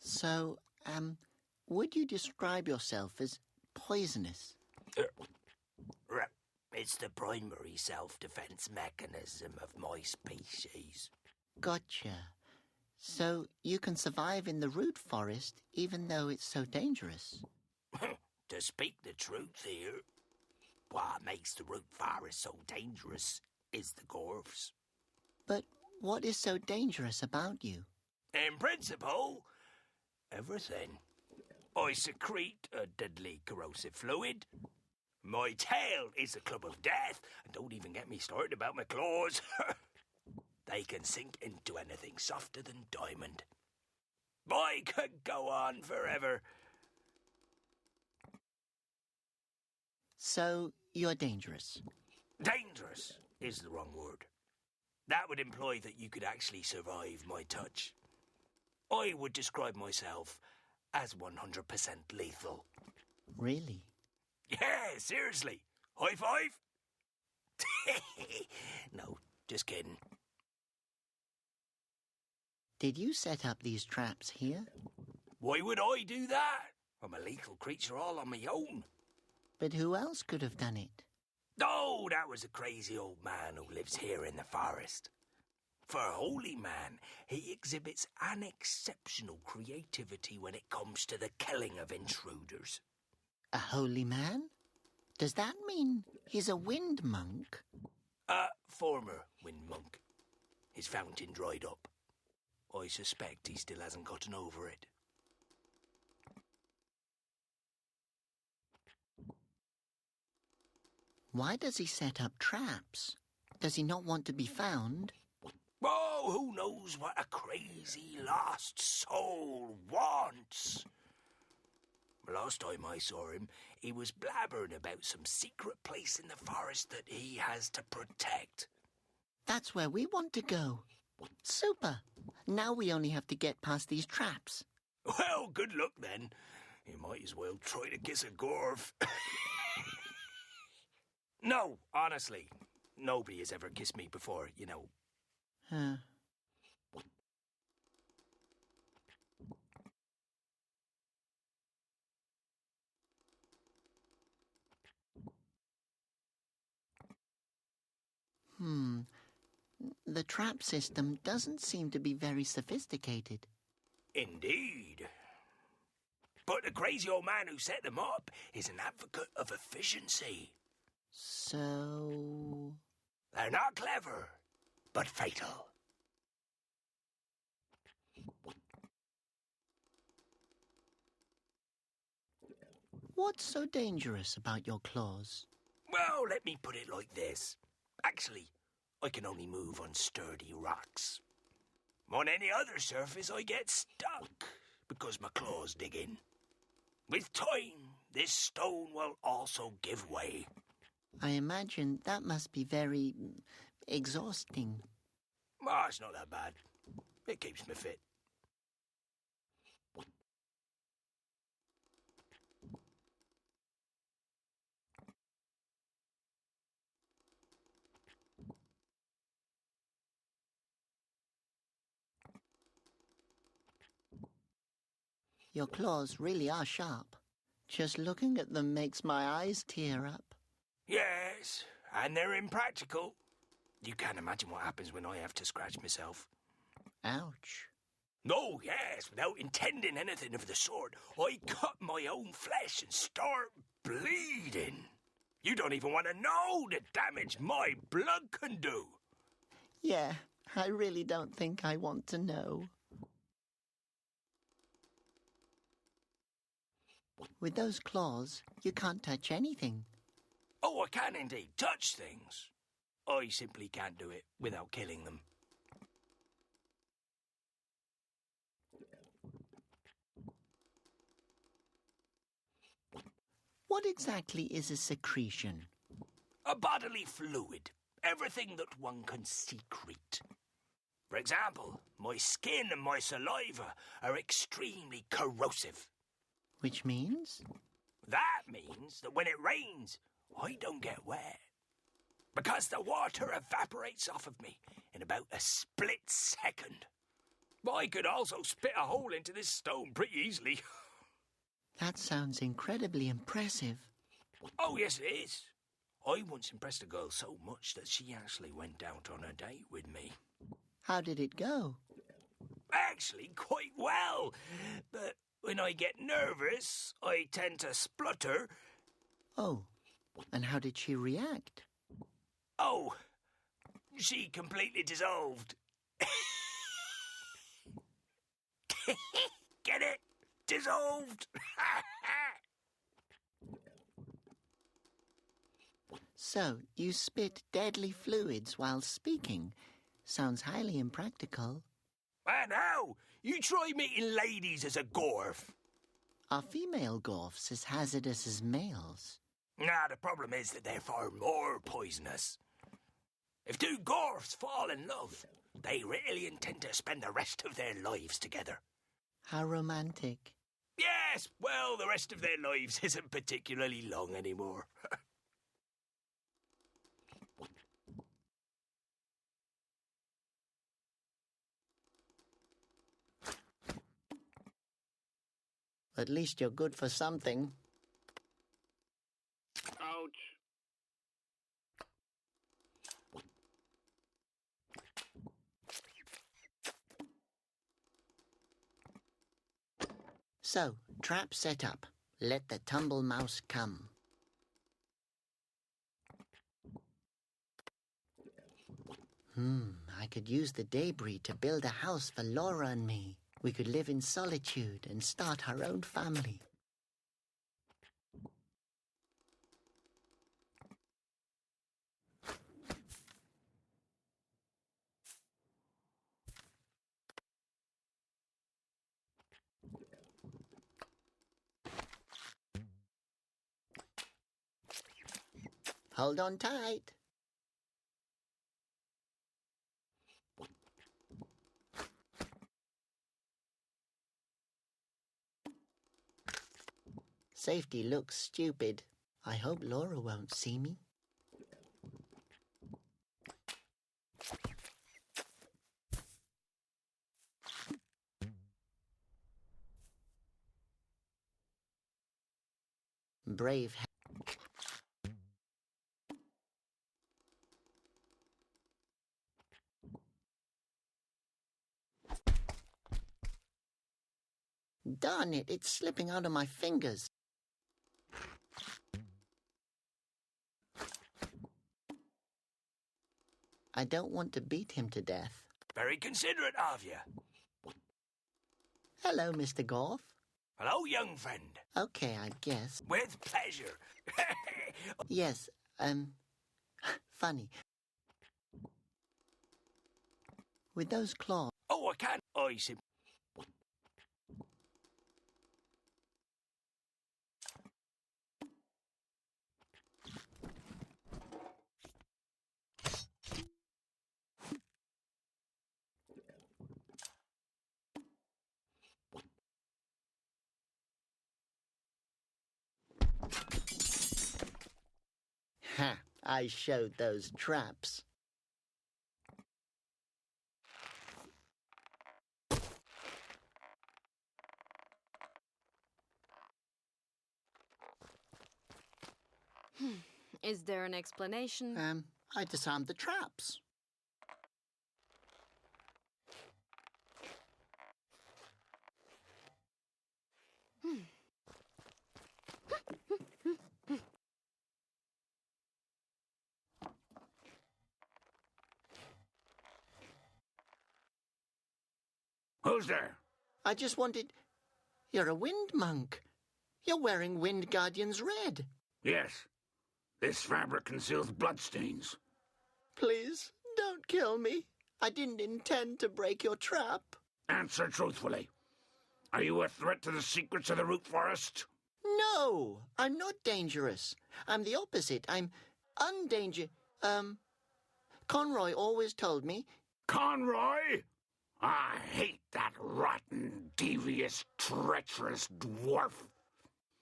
So, would you describe yourself as poisonous? It's the primary self-defense mechanism of my species. Gotcha. So you can survive in the root forest even though it's so dangerous? To speak the truth here, what makes the root forest so dangerous is the gorfs. But what is so dangerous about you? In principle, everything. I secrete a deadly corrosive fluid. My tail is a club of death, and don't even get me started about my claws. They can sink into anything softer than diamond. I could go on forever. So you're dangerous? Dangerous is the wrong word. That would imply that you could actually survive my touch. I would describe myself as 100% lethal. Really? Yeah, seriously. High five? No, just kidding. Did you set up these traps here? Why would I do that? I'm a lethal creature all on my own. But who else could have done it? Oh, that was a crazy old man who lives here in the forest. For a holy man, he exhibits an exceptional creativity when it comes to the killing of intruders. A holy man? Does that mean he's a wind monk? A former wind monk. His fountain dried up. I suspect he still hasn't gotten over it. Why does he set up traps? Does he not want to be found? Oh, who knows what a crazy lost soul wants? Last time I saw him, he was blabbering about some secret place in the forest that he has to protect. That's where we want to go. Super. Now we only have to get past these traps. Well, good luck then. You might as well try to kiss a gorf. No, honestly. Nobody has ever kissed me before, you know. Huh. The trap system doesn't seem to be very sophisticated. Indeed. But the crazy old man who set them up is an advocate of efficiency. So... They're not clever, but fatal. What's so dangerous about your claws? Well, let me put it like this. Actually, I can only move on sturdy rocks. On any other surface, I get stuck because my claws dig in. With time, this stone will also give way. I imagine that must be very exhausting. Oh, it's not that bad. It keeps me fit. Your claws really are sharp. Just looking at them makes my eyes tear up. Yes, and they're impractical. You can't imagine what happens when I have to scratch myself. Ouch. No, yes, without intending anything of the sort, I cut my own flesh and start bleeding. You don't even want to know the damage my blood can do. Yeah, I really don't think I want to know. With those claws, you can't touch anything. Oh, I can indeed touch things. I simply can't do it without killing them. What exactly is a secretion? A bodily fluid. Everything that one can secrete. For example, my skin and my saliva are extremely corrosive. Which means? That means that when it rains, I don't get wet. Because the water evaporates off of me in about a split second. But I could also spit a hole into this stone pretty easily. That sounds incredibly impressive. Oh, yes, it is. I once impressed a girl so much that she actually went out on a date with me. How did it go? Actually, quite well. But when I get nervous, I tend to splutter. Oh, and how did she react? Oh, she completely dissolved. Get it? Dissolved. So, you spit deadly fluids while speaking. Sounds highly impractical. And now, you try meeting ladies as a gorf. Are female gorfs as hazardous as males? Nah, the problem is that they're far more poisonous. If two gorfs fall in love, they really intend to spend the rest of their lives together. How romantic. Yes, well, the rest of their lives isn't particularly long anymore. At least you're good for something. Ouch. So, trap set up. Let the tumble mouse come. I could use the debris to build a house for Laura and me. We could live in solitude and start our own family. Hold on tight. Safety looks stupid. I hope Laura won't see me. Brave. Darn it, it's slipping out of my fingers. I don't want to beat him to death. Very considerate of you. Hello, Mr. Golf. Hello, young friend. Okay, I guess. With pleasure. Yes, funny. With those claws. Oh, I can't. I see. Ha! I showed those traps. Is there an explanation? I disarmed the traps. Who's there? I just wanted... You're a wind monk. You're wearing Wind Guardian's red. Yes. This fabric conceals bloodstains. Please, don't kill me. I didn't intend to break your trap. Answer truthfully. Are you a threat to the secrets of the root forest? No, I'm not dangerous. I'm the opposite. I'm Undanger. Conroy always told me. Conroy? I hate that rotten, devious, treacherous dwarf.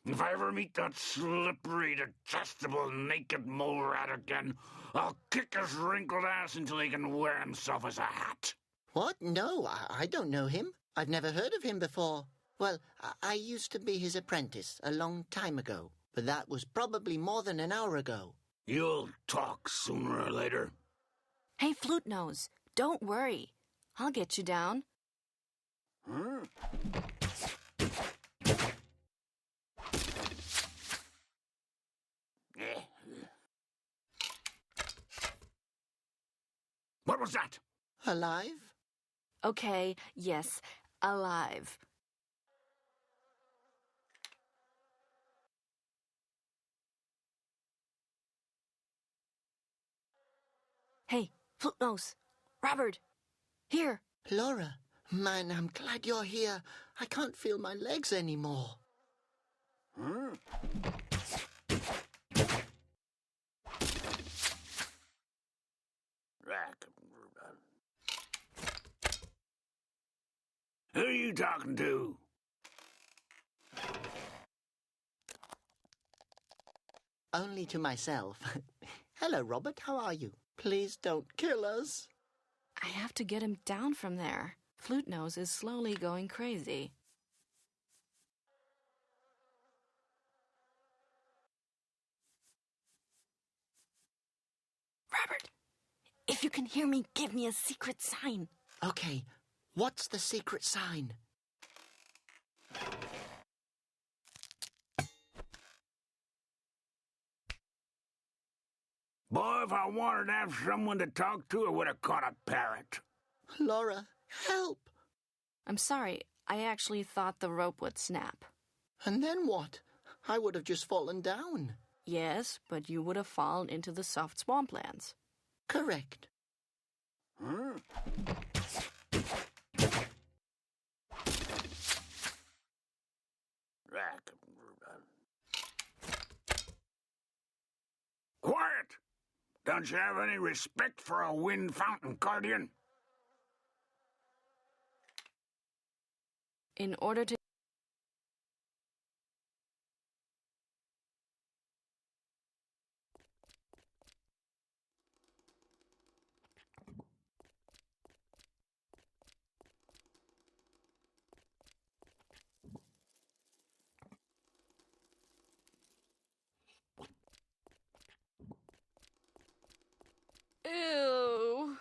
If I ever meet that slippery, detestable, naked mole rat again, I'll kick his wrinkled ass until he can wear himself as a hat. What? No, I don't know him. I've never heard of him before. Well, I used to be his apprentice a long time ago, but that was probably more than an hour ago. You'll talk sooner or later. Hey, Flute Nose, don't worry. I'll get you down. Huh? What was that? Alive? Okay, yes, alive. Hey, Flute Nose, Robert, here. Laura, man, I'm glad you're here. I can't feel my legs anymore. Huh? Who are you talking to? Only to myself. Hello, Robert, how are you? Please don't kill us. I have to get him down from there. Flute Nose is slowly going crazy. Robert, if you can hear me, give me a secret sign. Okay, what's the secret sign? Boy, if I wanted to have someone to talk to, I would have caught a parrot. Laura, help! I'm sorry, I actually thought the rope would snap. And then what? I would have just fallen down. Yes, but you would have fallen into the soft swamplands. Correct. Huh? Quiet! Don't you have any respect for a wind fountain guardian? In order to... Ew!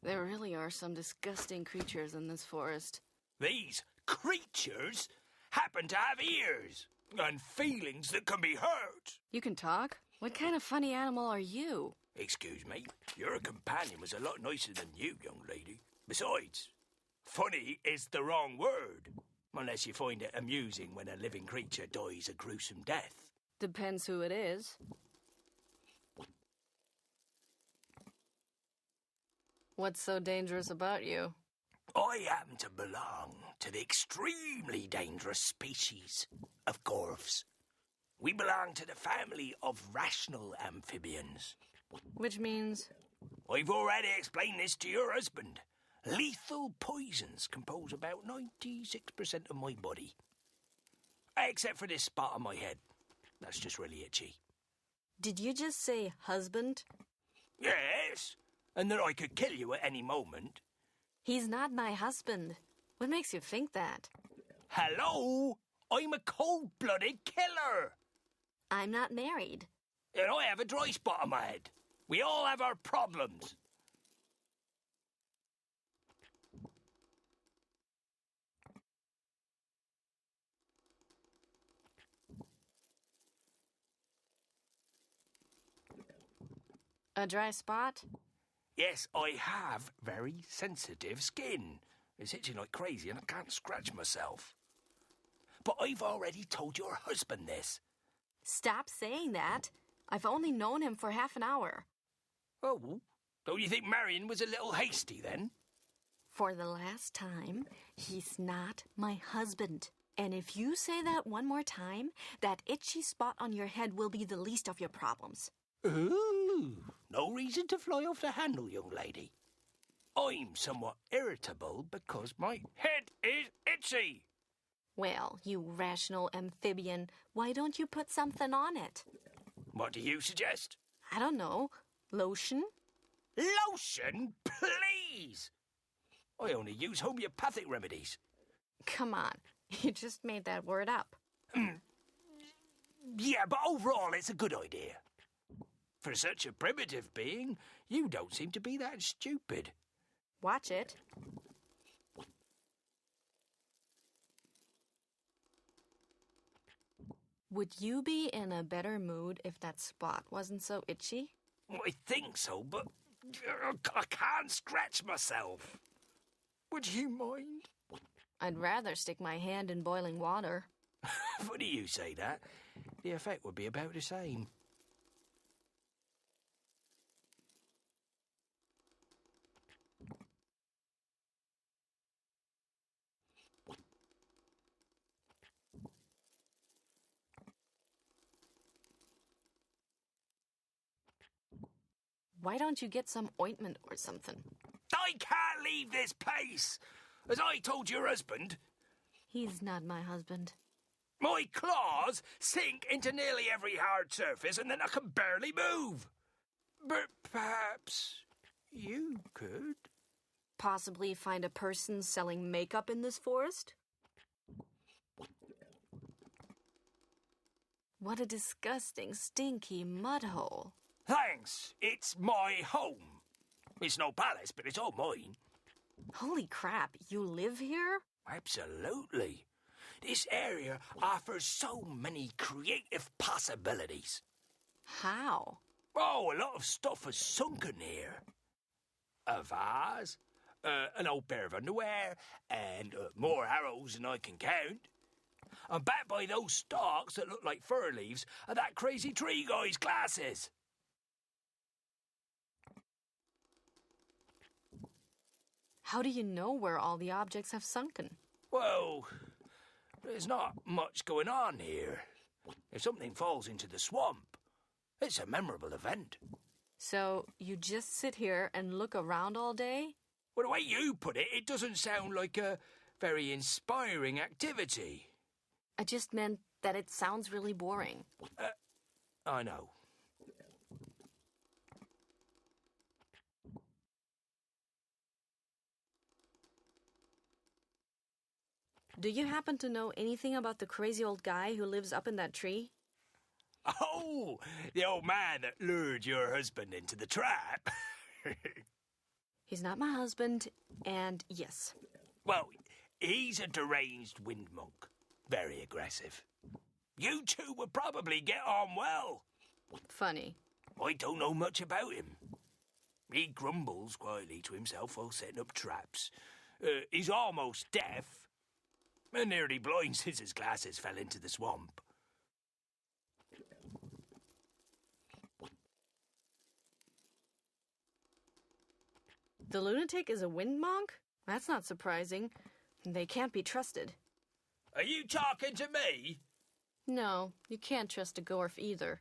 There really are some disgusting creatures in this forest. These creatures happen to have ears and feelings that can be hurt. You can talk? What kind of funny animal are you? Excuse me, your companion was a lot nicer than you, young lady. Besides, funny is the wrong word, unless you find it amusing when a living creature dies a gruesome death. Depends who it is. What's so dangerous about you? I happen to belong to the extremely dangerous species of gorfs. We belong to the family of rational amphibians. Which means? I've already explained this to your husband. Lethal poisons compose about 96% of my body. Except for this spot on my head. That's just really itchy. Did you just say husband? Yes, and that I could kill you at any moment. He's not my husband. What makes you think that? Hello? I'm a cold-blooded killer. I'm not married. And I have a dry spot on my head. We all have our problems. A dry spot? Yes, I have very sensitive skin. It's itching like crazy and I can't scratch myself. But I've already told your husband this. Stop saying that. I've only known him for half an hour. Oh, don't you think Marion was a little hasty then? For the last time, he's not my husband. And if you say that one more time, that itchy spot on your head will be the least of your problems. Ooh. No reason to fly off the handle, young lady. I'm somewhat irritable because my head is itchy. Well, you rational amphibian, why don't you put something on it? What do you suggest? I don't know. Lotion? Lotion? Please! I only use homeopathic remedies. Come on, you just made that word up. Yeah, but overall it's a good idea. For such a primitive being, you don't seem to be that stupid. Watch it. Would you be in a better mood if that spot wasn't so itchy? I think so, but I can't scratch myself. Would you mind? I'd rather stick my hand in boiling water. Funny you say that. The effect would be about the same. Why don't you get some ointment or something? I can't leave this place! As I told your husband, He's not my husband. my claws sink into nearly every hard surface and then I can barely move. But perhaps you could. Possibly find a person selling makeup in this forest? What a disgusting, stinky mud hole. Thanks, it's my home. It's no palace, but it's all mine. Holy crap, you live here? Absolutely. This area offers so many creative possibilities. How? Oh, a lot of stuff has sunken here. A vase, an old pair of underwear, and more arrows than I can count. And back by those stalks that look like fir leaves are that crazy tree guy's glasses. How do you know where all the objects have sunken? Well, there's not much going on here. If something falls into the swamp, it's a memorable event. So, you just sit here and look around all day? Well, the way you put it, it doesn't sound like a very inspiring activity. I just meant that it sounds really boring. I know. Do you happen to know anything about the crazy old guy who lives up in that tree? Oh, the old man that lured your husband into the trap. He's not my husband, and yes. Well, he's a deranged wind monk. Very aggressive. You two would probably get on well. Funny. I don't know much about him. He grumbles quietly to himself while setting up traps. He's almost deaf, and nearly blind since his glasses fell into the swamp. The lunatic is a wind monk? That's not surprising. They can't be trusted. Are you talking to me? No, you can't trust a Gorf either.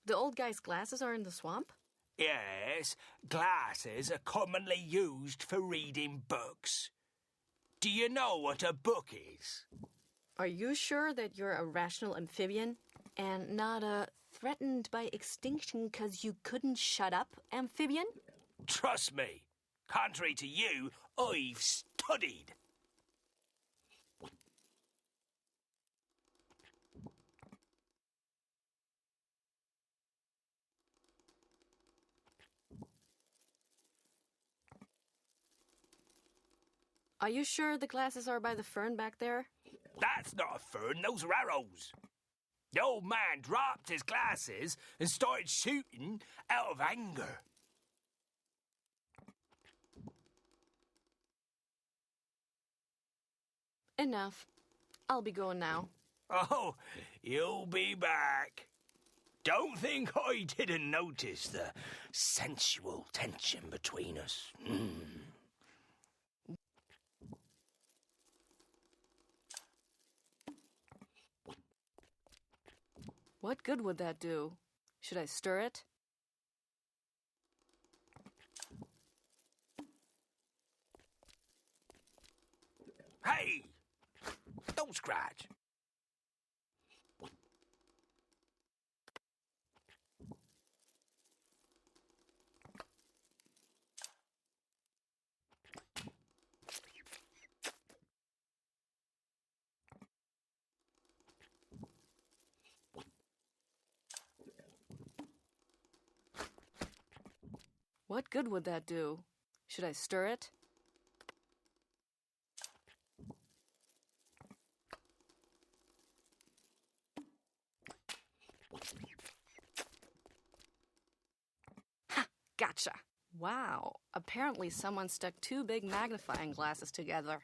The old guy's glasses are in the swamp? Yes, glasses are commonly used for reading books. Do you know what a book is? Are you sure that you're a rational amphibian and not a threatened by extinction 'cause you couldn't shut up amphibian? Trust me, contrary to you, I've studied. Are you sure the glasses are by the fern back there? That's not a fern, those are arrows. The old man dropped his glasses and started shooting out of anger. Enough. I'll be going now. Oh, you'll be back. Don't think I didn't notice the sensual tension between us. What good would that do? Should I stir it? Hey! Don't scratch. What good would that do? Should I stir it? Ha! Gotcha! Wow, apparently someone stuck 2 big magnifying glasses together.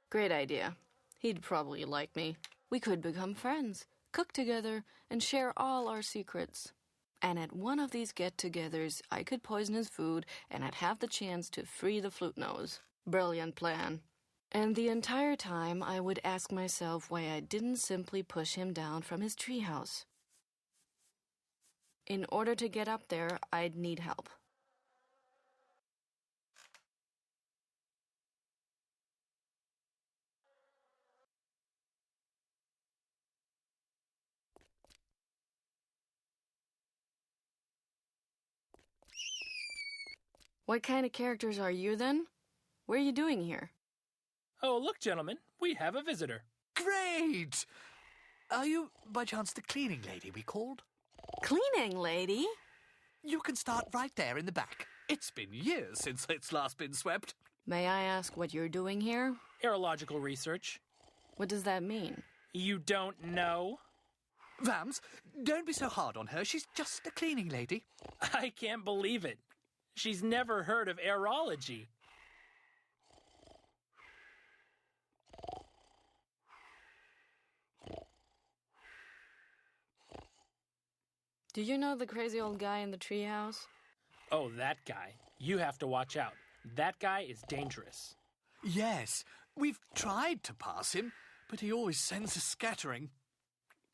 Great idea. He'd probably like me. We could become friends, cook together, and share all our secrets. And at one of these get-togethers, I could poison his food, and I'd have the chance to free the flute nose. Brilliant plan. And the entire time, I would ask myself why I didn't simply push him down from his treehouse. In order to get up there, I'd need help. What kind of characters are you, then? What are you doing here? Oh, look, gentlemen, we have a visitor. Great! Are you, by chance, the cleaning lady we called? Cleaning lady? You can start right there in the back. It's been years since it's last been swept. May I ask what you're doing here? Aerological research. What does that mean? You don't know? Vams, don't be so hard on her. She's just a cleaning lady. I can't believe it. She's never heard of aerology. Do you know the crazy old guy in the treehouse? Oh, that guy. You have to watch out. That guy is dangerous. Yes, we've tried to pass him, but he always sends us scattering.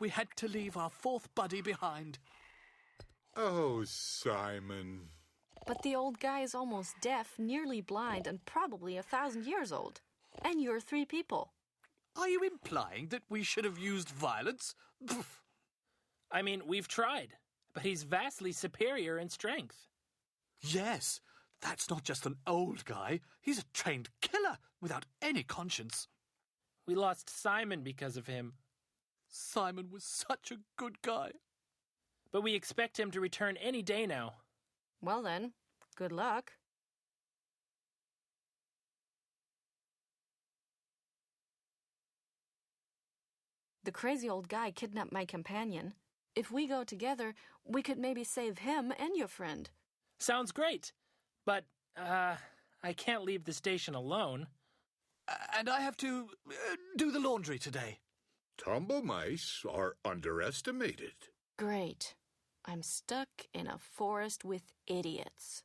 We had to leave our 4th buddy behind. Oh, Simon. But the old guy is almost deaf, nearly blind, and probably 1,000 years old. And you're 3 people. Are you implying that we should have used violence? Pfft. I mean, we've tried, but he's vastly superior in strength. Yes, that's not just an old guy. He's a trained killer without any conscience. We lost Simon because of him. Simon was such a good guy. But we expect him to return any day now. Well then, good luck. The crazy old guy kidnapped my companion. If we go together, we could maybe save him and your friend. Sounds great. But, I can't leave the station alone. And I have to do the laundry today. Tumble mice are underestimated. Great. I'm stuck in a forest with idiots.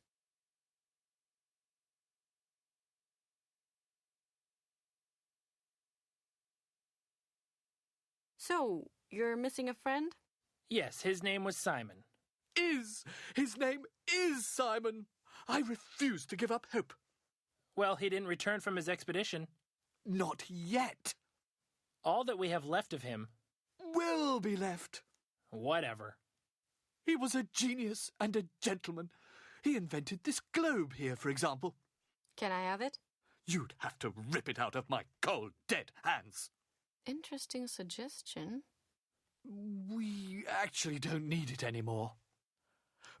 So, you're missing a friend? Yes, his name was Simon. His name is Simon. I refuse to give up hope. Well, he didn't return from his expedition. Not yet. All that we have left of him will be left. Whatever. He was a genius and a gentleman. He invented this globe here, for example. Can I have it? You'd have to rip it out of my cold, dead hands. Interesting suggestion. We actually don't need it anymore.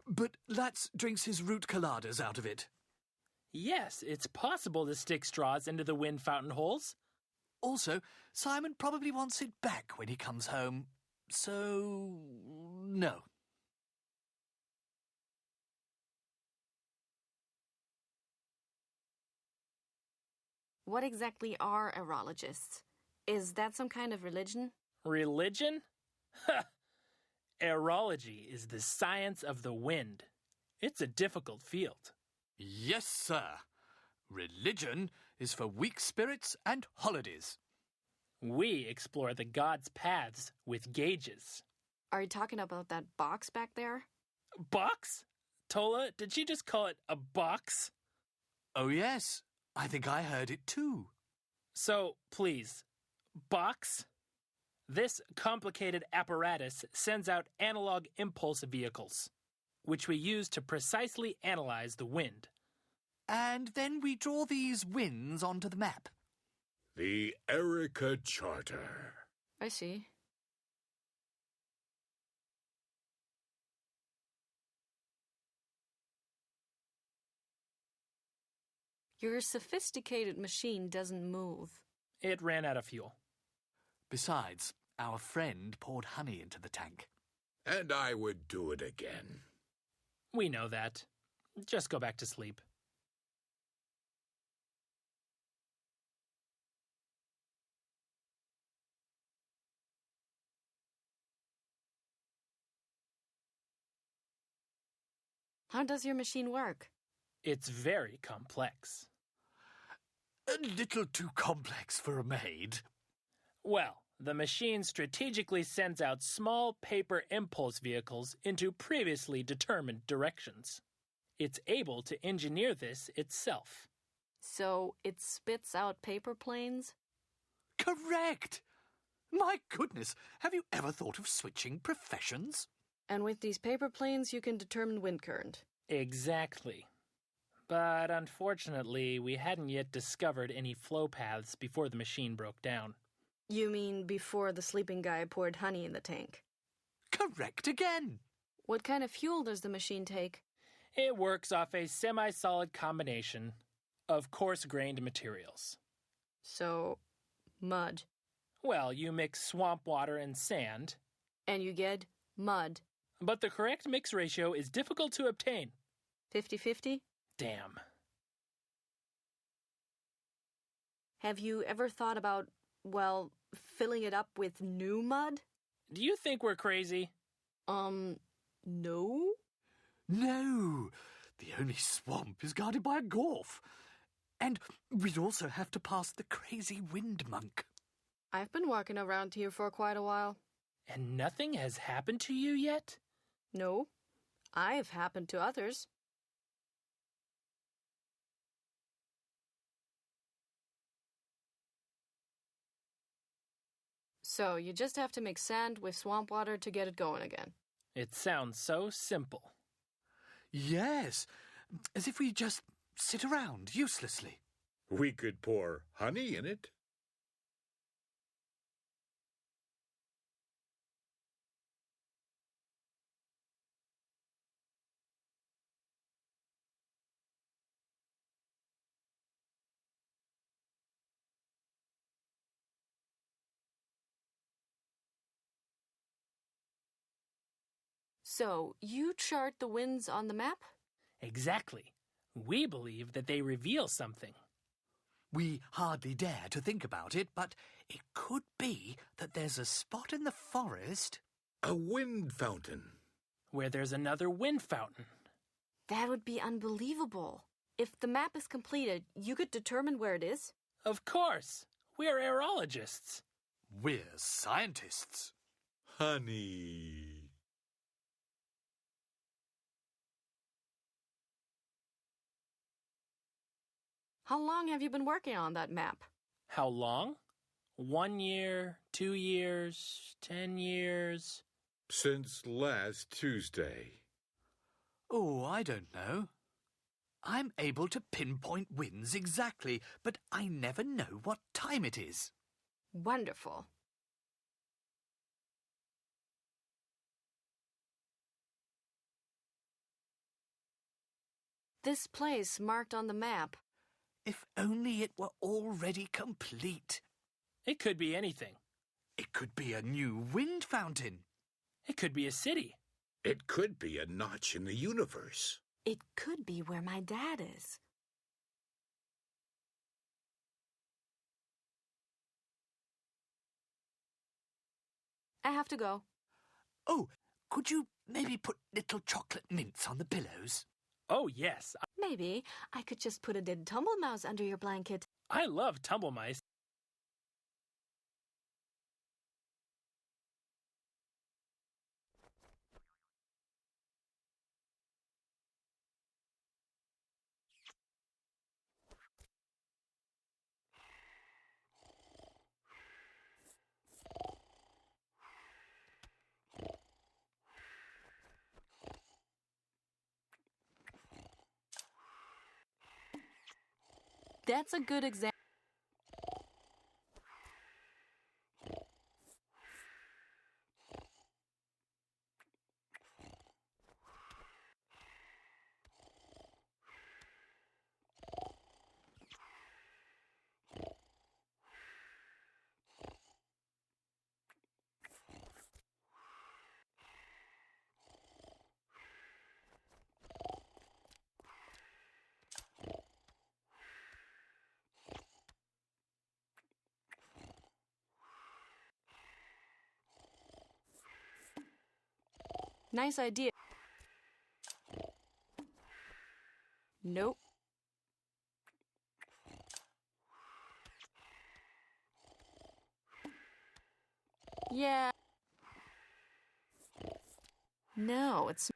But Latz drinks his root coladas out of it. Yes, it's possible to stick straws into the wind fountain holes. Also, Simon probably wants it back when he comes home. So, no. What exactly are aerologists? Is that some kind of religion? Religion? Ha! Aerology is the science of the wind. It's a difficult field. Yes, sir. Religion is for weak spirits and holidays. We explore the gods' paths with gauges. Are you talking about that box back there? Box? Tola, did she just call it a box? Oh, yes. I think I heard it too. So, please, box? This complicated apparatus sends out analog impulse vehicles, which we use to precisely analyze the wind. And then we draw these winds onto the map. The Erica Charter. I see. Your sophisticated machine doesn't move. It ran out of fuel. Besides, our friend poured honey into the tank. And I would do it again. We know that. Just go back to sleep. How does your machine work? It's very complex. A little too complex for a maid. Well, the machine strategically sends out small paper impulse vehicles into previously determined directions. It's able to engineer this itself. So it spits out paper planes? Correct! My goodness, have you ever thought of switching professions? And with these paper planes, you can determine wind current. Exactly. But unfortunately, we hadn't yet discovered any flow paths before the machine broke down. You mean before the sleeping guy poured honey in the tank? Correct again! What kind of fuel does the machine take? It works off a semi-solid combination of coarse-grained materials. So, mud. Well, you mix swamp water and sand. And you get mud. But the correct mix ratio is difficult to obtain. 50-50? Damn. Have you ever thought about, well, filling it up with new mud? Do you think we're crazy? No? No! The only swamp is guarded by a gorf. And we'd also have to pass the crazy wind monk. I've been walking around here for quite a while. And nothing has happened to you yet? No. I've happened to others. So you just have to mix sand with swamp water to get it going again. It sounds so simple. Yes, as if we just sit around uselessly. We could pour honey in it. So, you chart the winds on the map? Exactly. We believe that they reveal something. We hardly dare to think about it, but it could be that there's a spot in the forest... A wind fountain. Where there's another wind fountain. That would be unbelievable. If the map is completed, you could determine where it is? Of course. We're aerologists. We're scientists. Honey. How long have you been working on that map? How long? 1 year, 2 years, 10 years? Since last Tuesday. Oh, I don't know. I'm able to pinpoint winds exactly, but I never know what time it is. Wonderful. This place marked on the map. If only it were already complete. It could be anything. It could be a new wind fountain. It could be a city. It could be a notch in the universe. It could be where my dad is. I have to go. Oh, could you maybe put little chocolate mints on the pillows? Oh, yes. Maybe I could just put a dead tumble mouse under your blanket. I love tumble mice. That's a good example. Nice idea. Nope. Yeah. No, it's...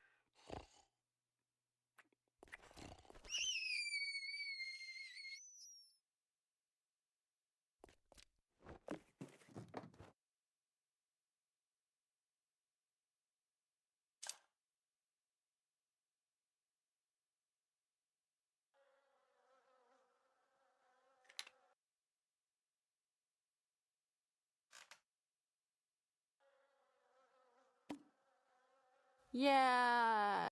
Yeah.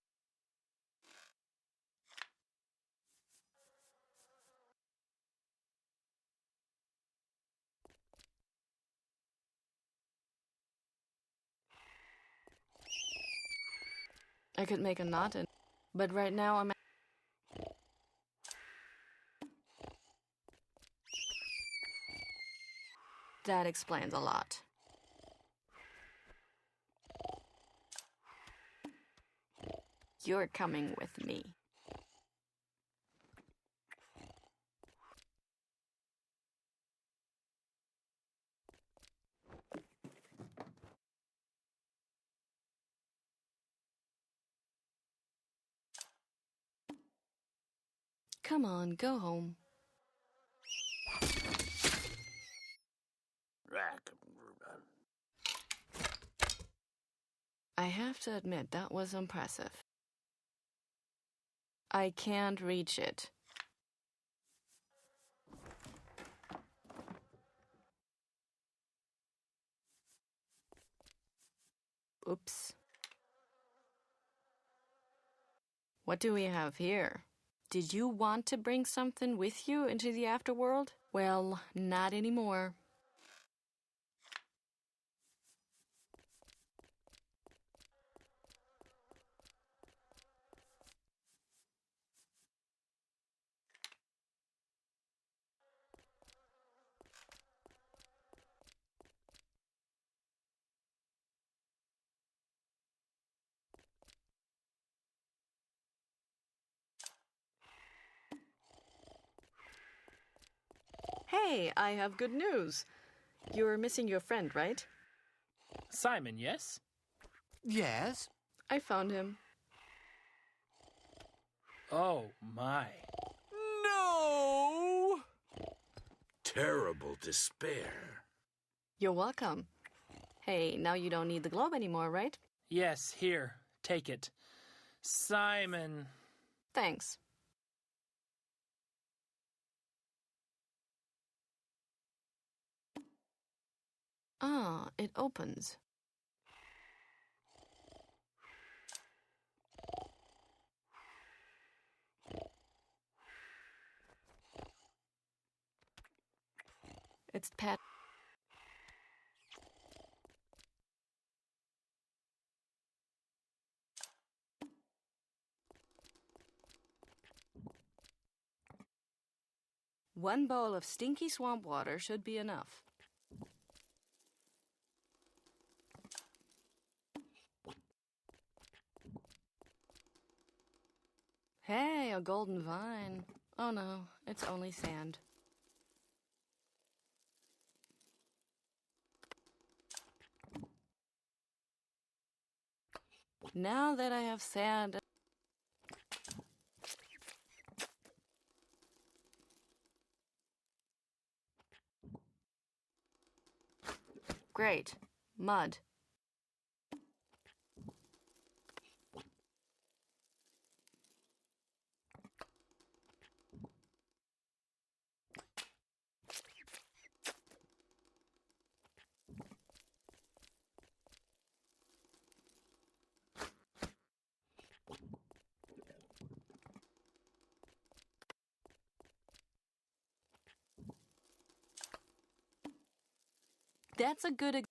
I could make a knot in, but right now I'm... That explains a lot. You're coming with me. Come on, go home. I have to admit, that was impressive. I can't reach it. Oops. What do we have here? Did you want to bring something with you into the afterworld? Well, not anymore. Hey, I have good news. You're missing your friend, right? Simon, yes? Yes? I found him. Oh, my. No! Terrible despair. You're welcome. Hey, now you don't need the globe anymore, right? Yes, here. Take it. Simon. Thanks. Ah, it opens. It's Pat. One bowl of stinky swamp water should be enough. Hey, a golden vine. Oh no, it's only sand. Now that I have sand... Great. Mud. That's a good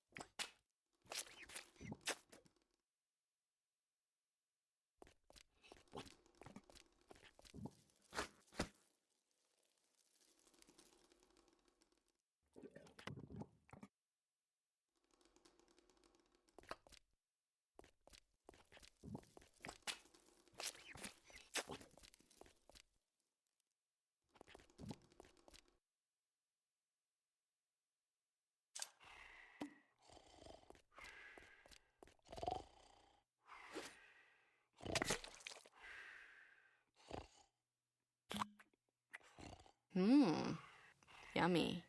Yummy.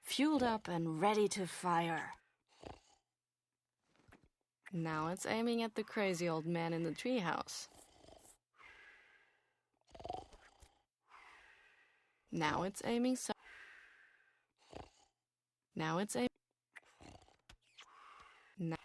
Fueled up and ready to fire. Now it's aiming at the crazy old man in the treehouse. Now it's aiming so... Now it's aiming... Now...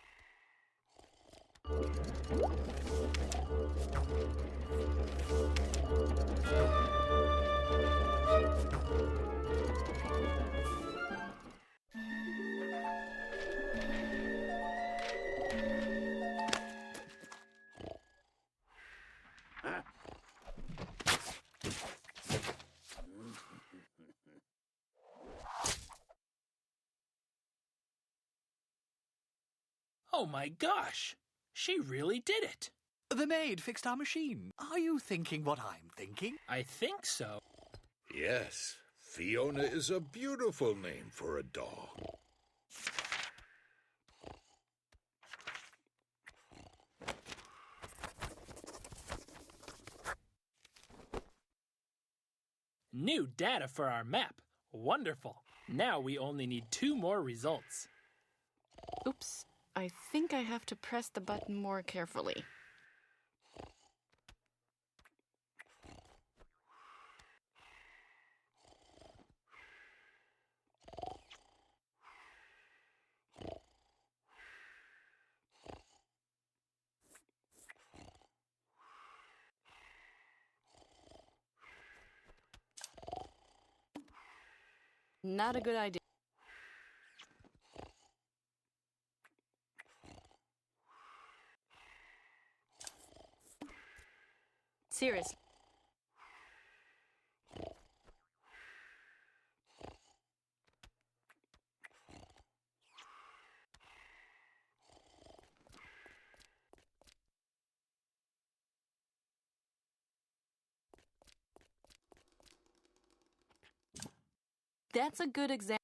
Oh my gosh! She really did it! The maid fixed our machine. Are you thinking what I'm thinking? I think so. Yes, Fiona is a beautiful name for a dog. New data for our map. Wonderful. Now we only need 2 more results. Oops. I think I have to press the button more carefully. Not a good idea. Seriously. That's a good example.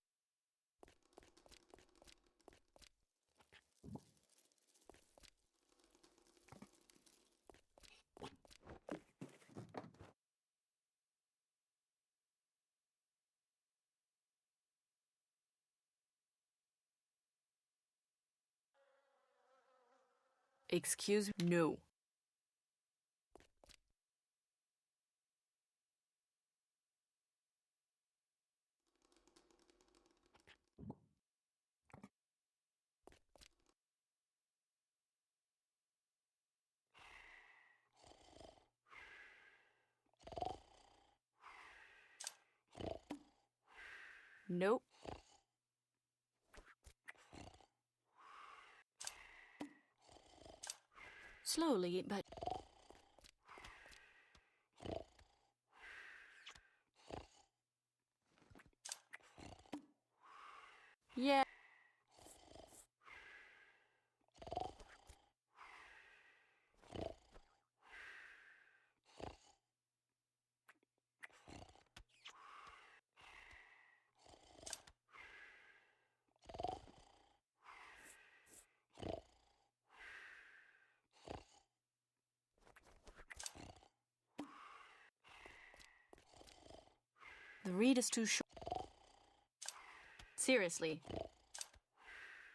Excuse me? No. Nope. Slowly, but... Yeah. The reed is too short. Seriously.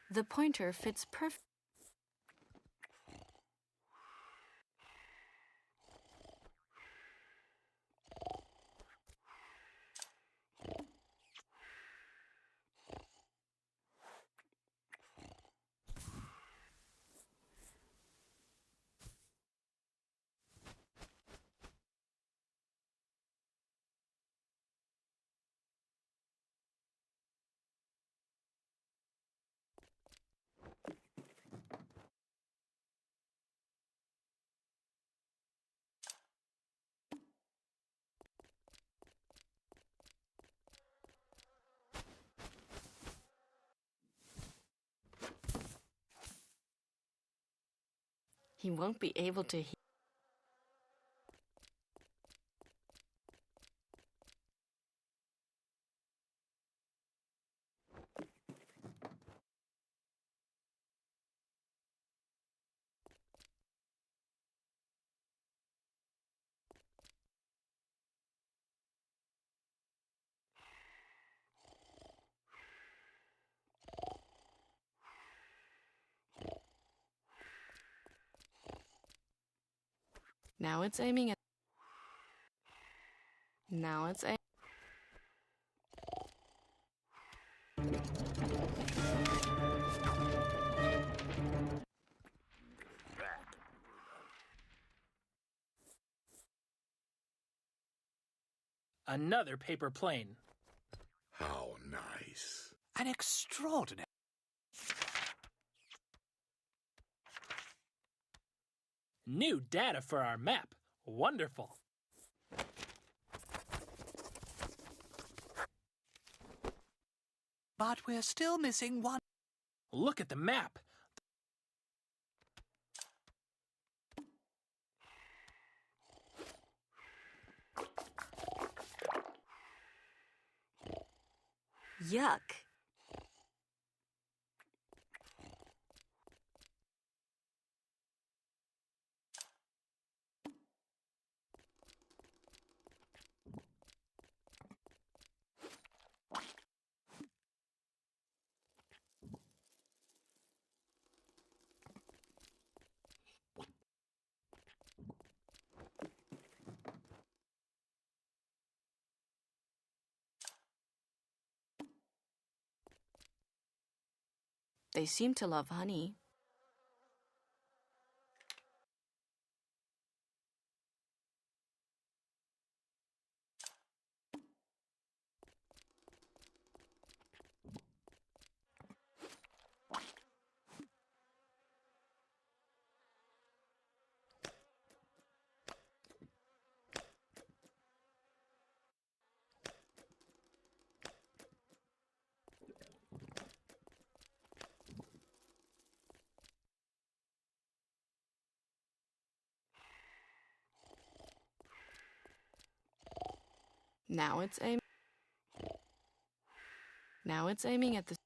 The pointer fits perfect. He won't be able to hear. Now it's aiming at... Now it's aiming... Another paper plane. How nice. An extraordinary... New data for our map. Wonderful. But we're still missing one. Look at the map. Yuck. They seem to love honey. Now it's aiming... Now it's aiming at the...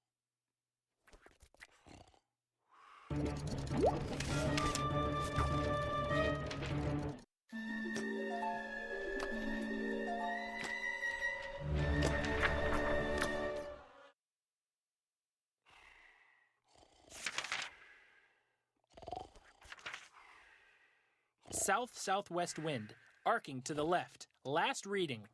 South-southwest wind, arcing to the left. Last reading.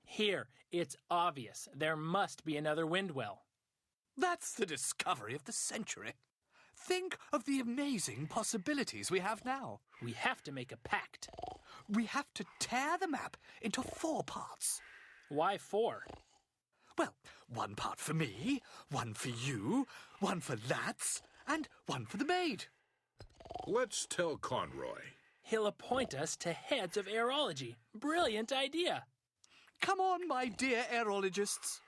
Here, it's obvious. There must be another wind well. That's the discovery of the century. Think of the amazing possibilities we have now. We have to make a pact. We have to tear the map into 4 parts. Why 4? Well, 1 part for me, 1 for you, 1 for Lats, and 1 for the maid. Let's tell Conroy. He'll appoint us to heads of aerology. Brilliant idea. Come on, my dear aerologists.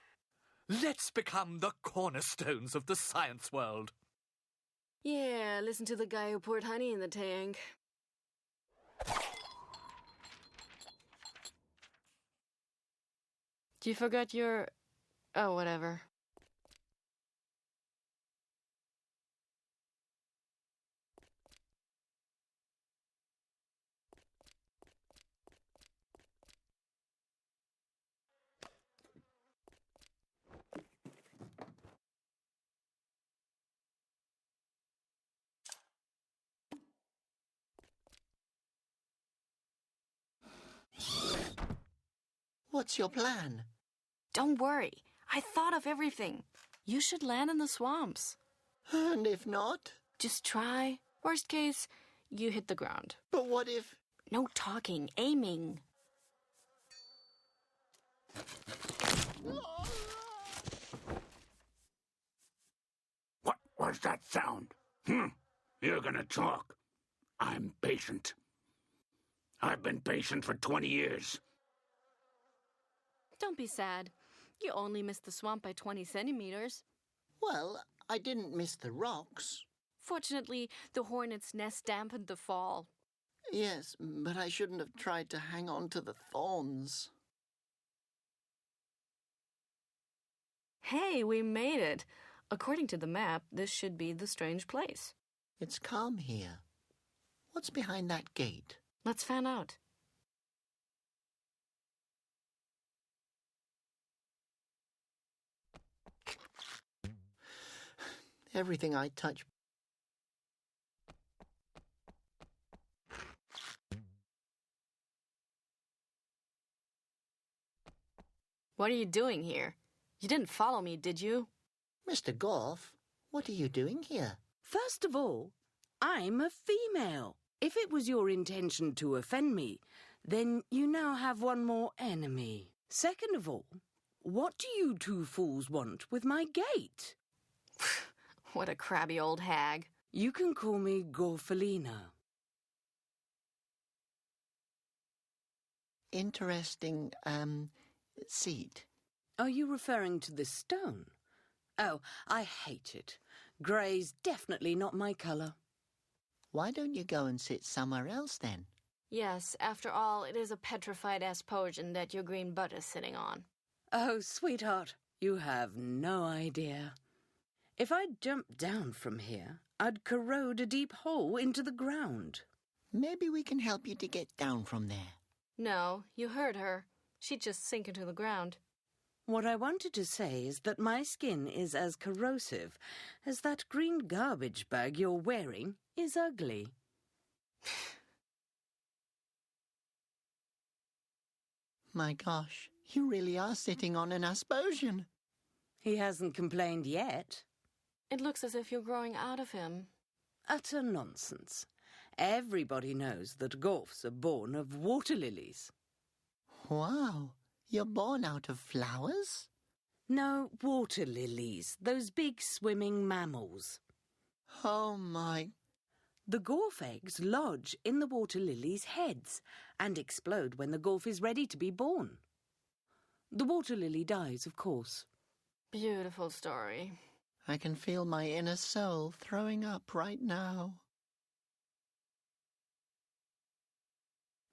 Let's become the cornerstones of the science world. Yeah, listen to the guy who poured honey in the tank. You forgot your... Oh, whatever. What's your plan? Don't worry. I thought of everything. You should land in the swamps. And if not? Just try. Worst case, you hit the ground. But what if... No talking, aiming. What was that sound? You're gonna talk. I'm patient. I've been patient for 20 years. Don't be sad. You only missed the swamp by 20 centimeters. Well, I didn't miss the rocks. Fortunately, the hornet's nest dampened the fall. Yes, but I shouldn't have tried to hang on to the thorns. Hey, we made it. According to the map, this should be the strange place. It's calm here. What's behind that gate? Let's find out. Everything I touch... What are you doing here? You didn't follow me, did you? Mr. Goff, what are you doing here? First of all, I'm a female. If it was your intention to offend me, then you now have one more enemy. Second of all, what do you 2 fools want with my gate? What a crabby old hag. You can call me Gorfalina. Interesting, seat. Are you referring to this stone? Oh, I hate it. Grey's definitely not my colour. Why don't you go and sit somewhere else, then? Yes, after all, it is a petrified Asposian that your green butt is sitting on. Oh, sweetheart, you have no idea. If I jumped down from here, I'd corrode a deep hole into the ground. Maybe we can help you to get down from there. No, you heard her. She'd just sink into the ground. What I wanted to say is that my skin is as corrosive as that green garbage bag you're wearing is ugly. My gosh, you really are sitting on an Asposian. He hasn't complained yet. It looks as if you're growing out of him. Utter nonsense. Everybody knows that Gorfs are born of water lilies. Wow, you're born out of flowers? No, water lilies, those big swimming mammals. Oh, my... The Gorf eggs lodge in the water lilies' heads and explode when the Gorf is ready to be born. The water lily dies, of course. Beautiful story. I can feel my inner soul throwing up right now.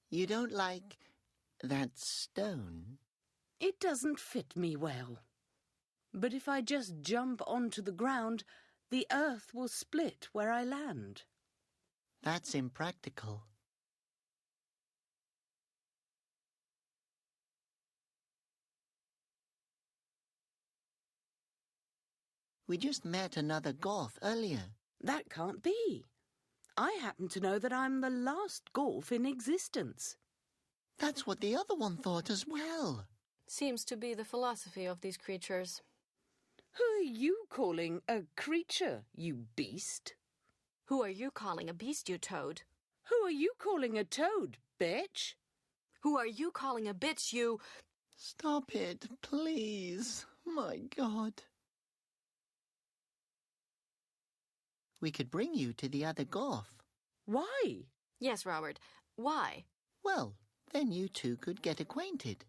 You don't like that stone? It doesn't fit me well. But if I just jump onto the ground, the earth will split where I land. That's impractical. We just met another Gorf earlier. That can't be. I happen to know that I'm the last Gorf in existence. That's what the other one thought as well. Seems to be the philosophy of these creatures. Who are you calling a creature, you beast? Who are you calling a beast, you toad? Who are you calling a toad, bitch? Who are you calling a bitch, you... Stop it, please. My God. We could bring you to the other Goth. Why? Yes, Robert. Why? Well, then you two could get acquainted.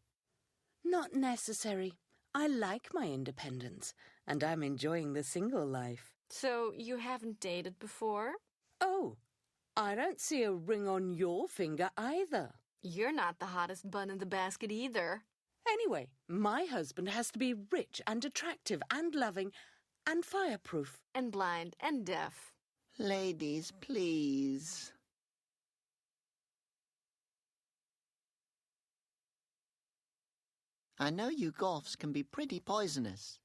Not necessary. I like my independence, and I'm enjoying the single life. So you haven't dated before? Oh, I don't see a ring on your finger either. You're not the hottest bun in the basket either. Anyway, my husband has to be rich and attractive and loving and fireproof. And blind and deaf. Ladies, please. I know you Goths can be pretty poisonous.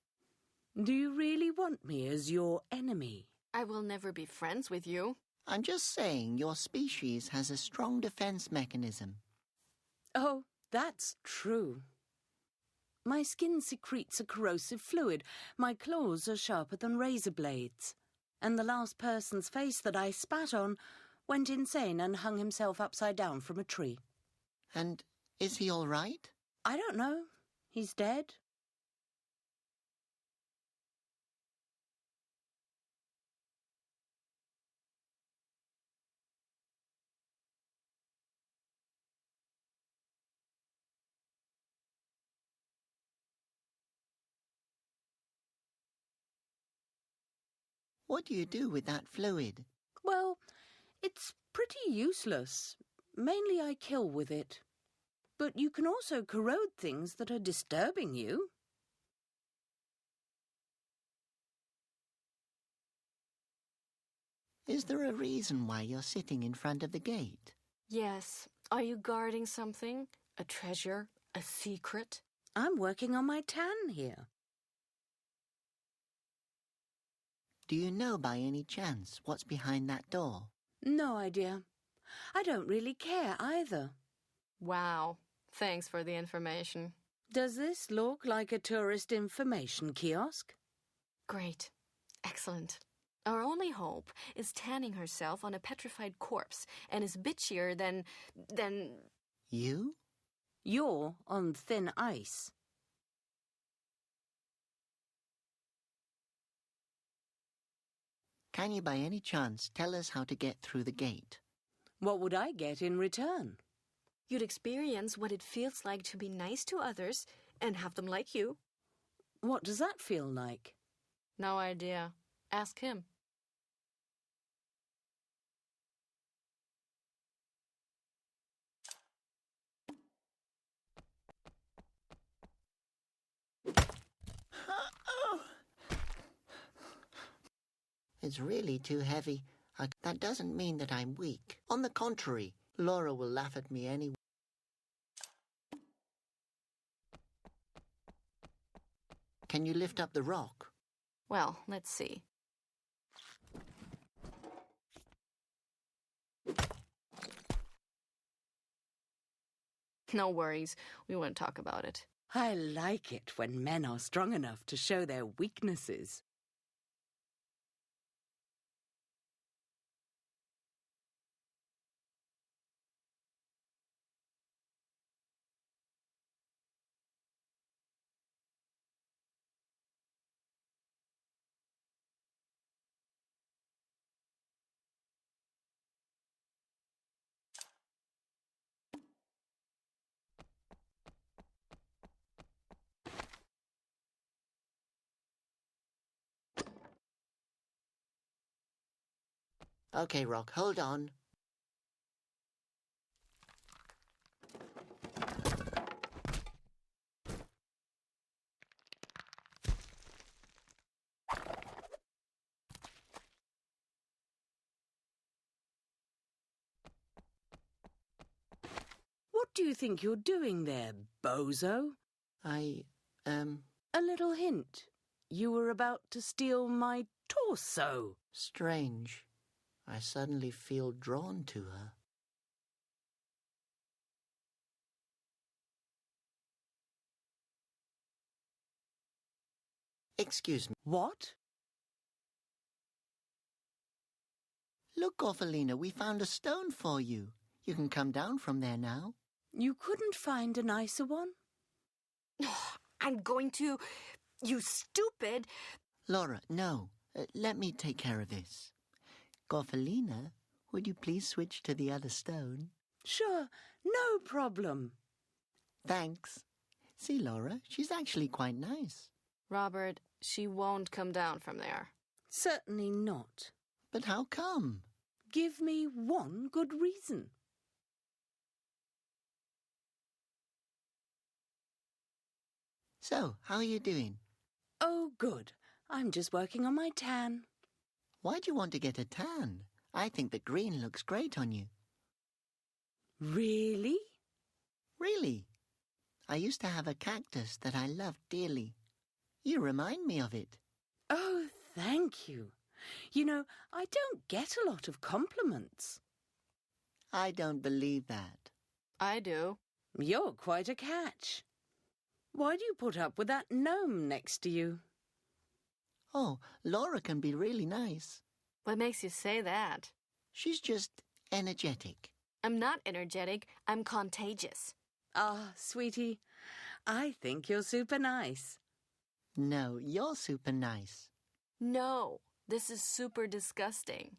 Do you really want me as your enemy? I will never be friends with you. I'm just saying your species has a strong defense mechanism. Oh, that's true. My skin secretes a corrosive fluid. My claws are sharper than razor blades. And the last person's face that I spat on went insane and hung himself upside down from a tree. And is he all right? I don't know. He's dead. What do you do with that fluid? Well, it's pretty useless. Mainly I kill with it. But you can also corrode things that are disturbing you. Is there a reason why you're sitting in front of the gate? Yes. Are you guarding something? A treasure? A secret? I'm working on my tan here. Do you know by any chance what's behind that door? No idea. I don't really care either. Wow. Thanks for the information. Does this look like a tourist information kiosk? Great. Excellent. Our only hope is tanning herself on a petrified corpse and is bitchier than... You? You're on thin ice. Can you by any chance tell us how to get through the gate? What would I get in return? You'd experience what it feels like to be nice to others and have them like you. What does that feel like? No idea. Ask him. It's really too heavy. That doesn't mean that I'm weak. On the contrary, Laura will laugh at me anyway. Can you lift up the rock? Well, let's see. No worries. We won't talk about it. I like it when men are strong enough to show their weaknesses. Okay, Rock, hold on. What do you think you're doing there, bozo? A little hint. You were about to steal my torso. Strange. I suddenly feel drawn to her. Excuse me. What? Look, Orphalina, we found a stone for you. You can come down from there now. You couldn't find a nicer one? I'm going to... You stupid... Laura, no. Let me take care of this. Gorfalina, would you please switch to the other stone? Sure, no problem. Thanks. See, Laura, she's actually quite nice. Robert, she won't come down from there. Certainly not. But how come? Give me one good reason. So, how are you doing? Oh, good. I'm just working on my tan. Why do you want to get a tan? I think the green looks great on you. Really? Really? I used to have a cactus that I loved dearly. You remind me of it. Oh, thank you. You know, I don't get a lot of compliments. I don't believe that. I do. You're quite a catch. Why do you put up with that gnome next to you? Oh, Laura can be really nice. What makes you say that? She's just energetic. I'm not energetic. I'm contagious. Ah, sweetie, I think you're super nice. No, you're super nice. No, this is super disgusting.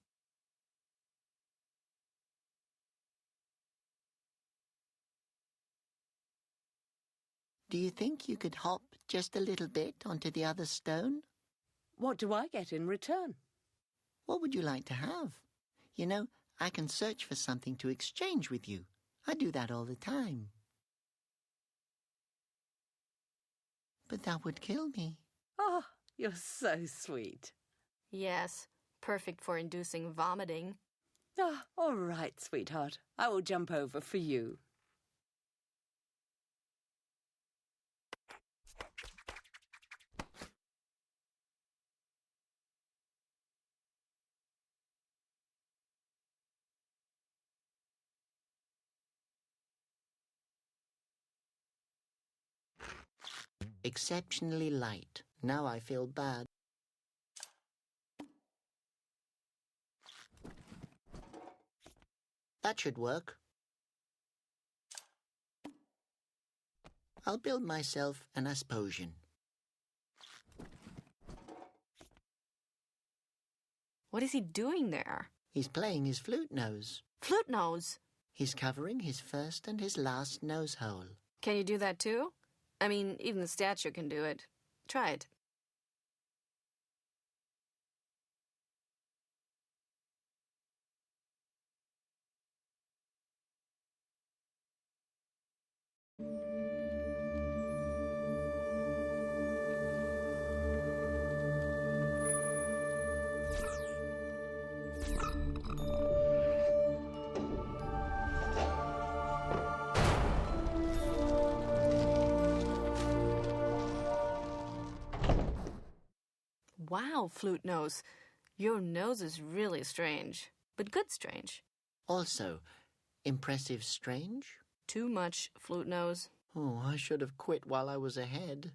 Do you think you could hop just a little bit onto the other stone? What do I get in return? What would you like to have? You know, I can search for something to exchange with you. I do that all the time. But that would kill me. Oh, you're so sweet. Yes, perfect for inducing vomiting. Ah, all right, sweetheart. I will jump over for you. Exceptionally light. Now I feel bad. That should work. I'll build myself an Asposian. What is he doing there? He's playing his flute nose. Flute nose? He's covering his first and his last nose hole. Can you do that too? I mean, even the statue can do it. Try it. Wow, Flute Nose. Your nose is really strange, but good strange. Also, impressive strange? Too much, Flute Nose. Oh, I should have quit while I was ahead.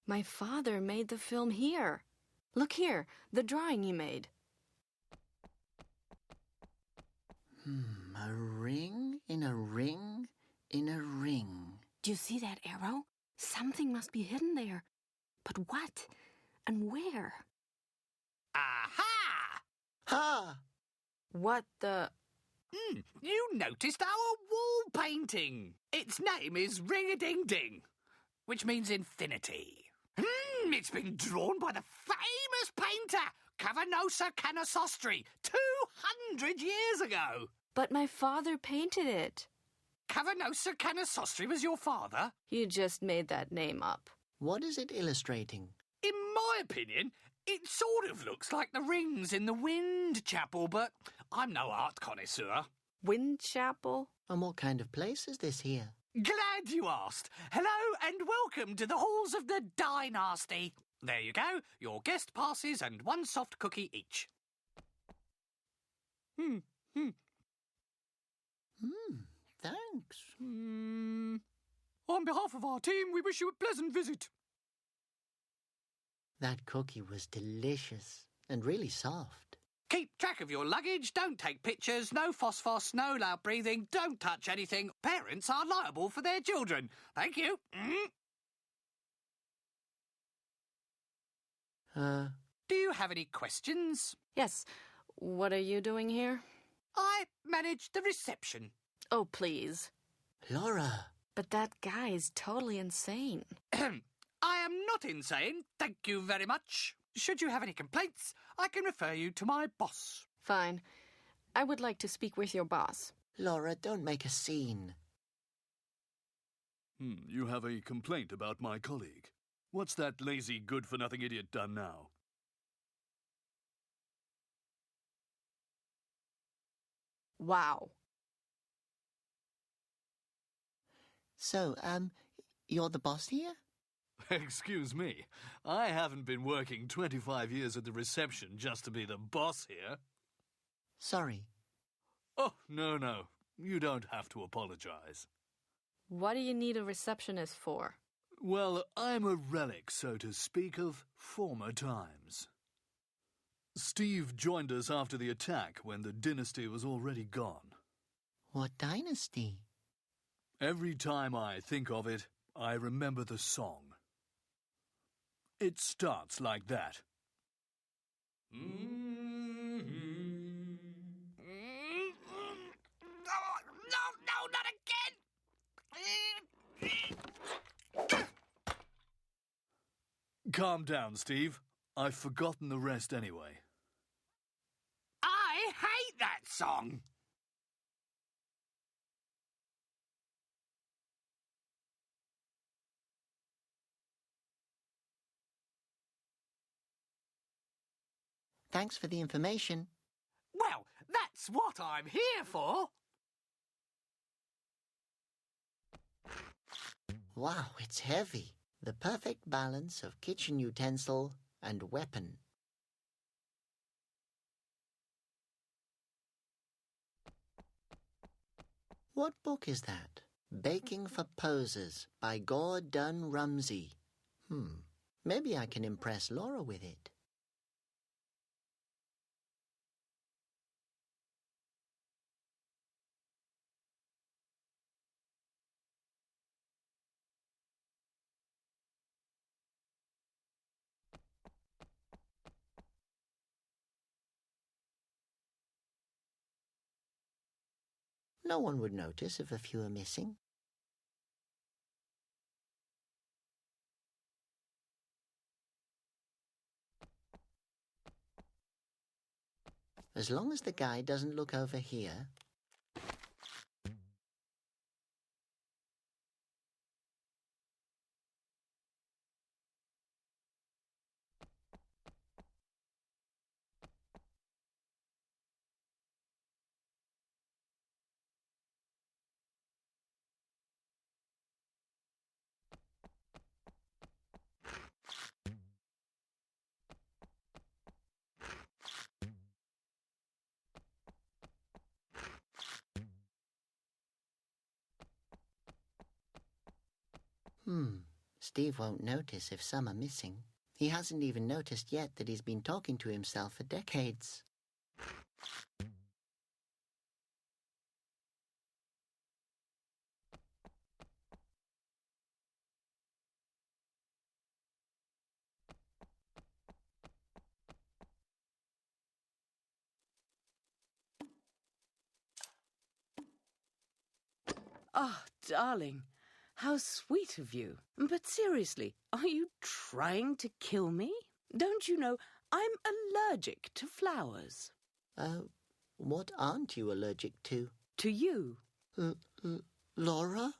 My father made the film here. Look here, the drawing he made. A ring in a ring in a ring. Do you see that arrow? Something must be hidden there. But what? And where? Aha! Ha! What the... You noticed our wall painting. Its name is Ring-a-Ding-Ding, which means infinity. It's been drawn by the famous painter, Cavanosa Canosostri, 200 years ago. But my father painted it. Cavanosa Canosostri was your father? You just made that name up. What is it illustrating? In my opinion, it sort of looks like the rings in the Wind Chapel, but I'm no art connoisseur. Wind Chapel? And what kind of place is this here? Glad you asked. Hello and welcome to the halls of the Dynasty. There you go, your guest passes and one soft cookie each. Thanks. On behalf of our team, we wish you a pleasant visit. That cookie was delicious and really soft. Keep track of your luggage, don't take pictures, no phosphos, no loud breathing, don't touch anything. Parents are liable for their children. Thank you. Do you have any questions? Yes. What are you doing here? I manage the reception. Oh, please. Laura. But that guy is totally insane. I am not insane, thank you very much. Should you have any complaints, I can refer you to my boss. Fine. I would like to speak with your boss. Laura, don't make a scene. You have a complaint about my colleague. What's that lazy, good-for-nothing idiot done now? Wow. So, you're the boss here? Excuse me. I haven't been working 25 years at the reception just to be the boss here. Sorry. Oh, no. You don't have to apologize. What do you need a receptionist for? Well, I'm a relic, so to speak, of former times. Steve joined us after the attack when the dynasty was already gone. What dynasty? Every time I think of it, I remember the song. It starts like that. No, not again! Calm down, Steve. I've forgotten the rest anyway. I hate that song! Thanks for the information. Well, that's what I'm here for. Wow, it's heavy. The perfect balance of kitchen utensil and weapon. What book is that? Baking for Posers by Gordon Rumsey. Maybe I can impress Laura with it. No one would notice if a few are missing. As long as the guy doesn't look over here. Steve won't notice if some are missing. He hasn't even noticed yet that he's been talking to himself for decades. Oh, darling, how sweet of you. But seriously, are you trying to kill me? Don't you know I'm allergic to flowers? What aren't you allergic to? To you. Laura?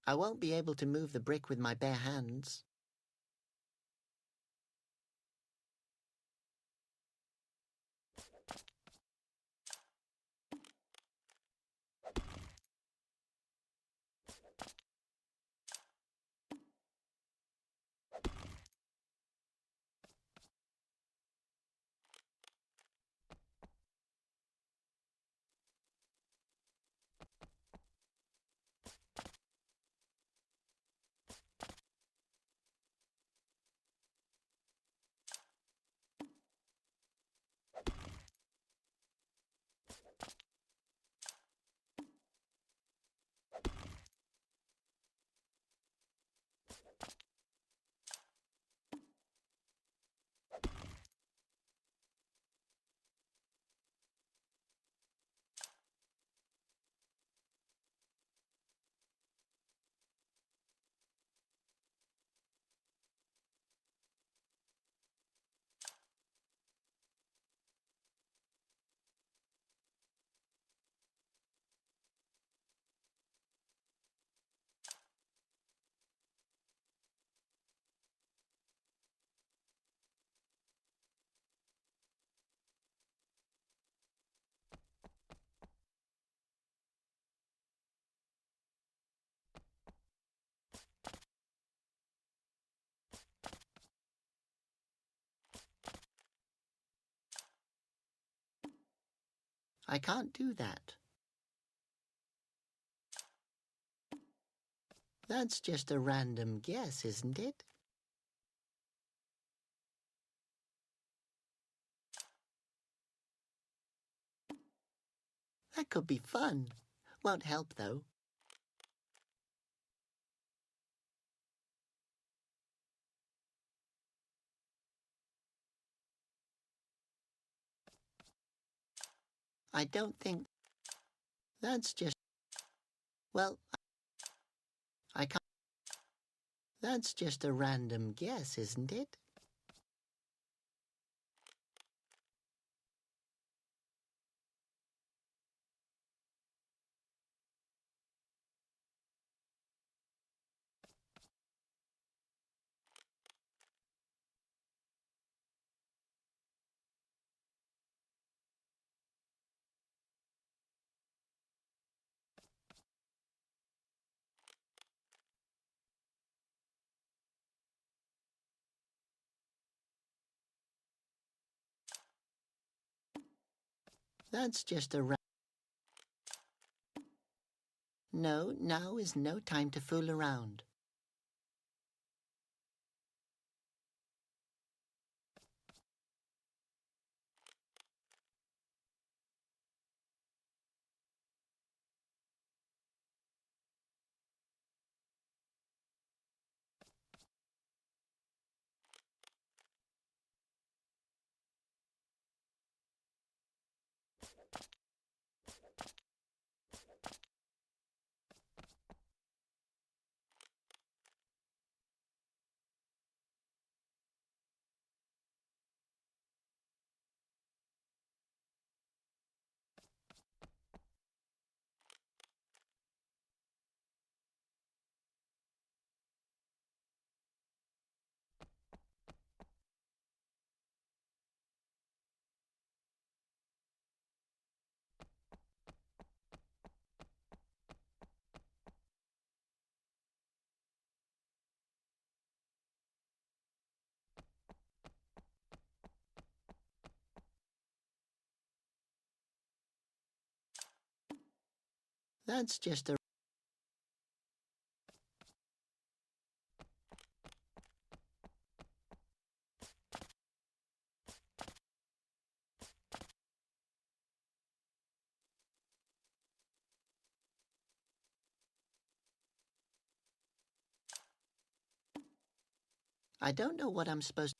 I won't be able to move the brick with my bare hands. I can't do that. That's just a random guess, isn't it? That could be fun. Won't help, though. I don't think... That's just... Well, I can't... That's just a random guess, isn't it? That's just a... No, now is no time to fool around. That's just a... I don't know what I'm supposed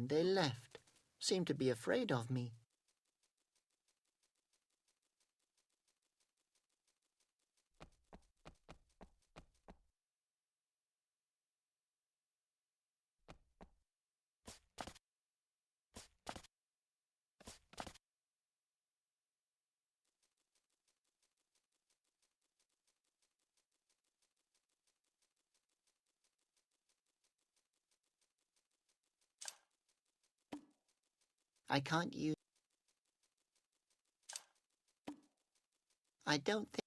they left. Seem to be afraid of me. I can't use... I don't think...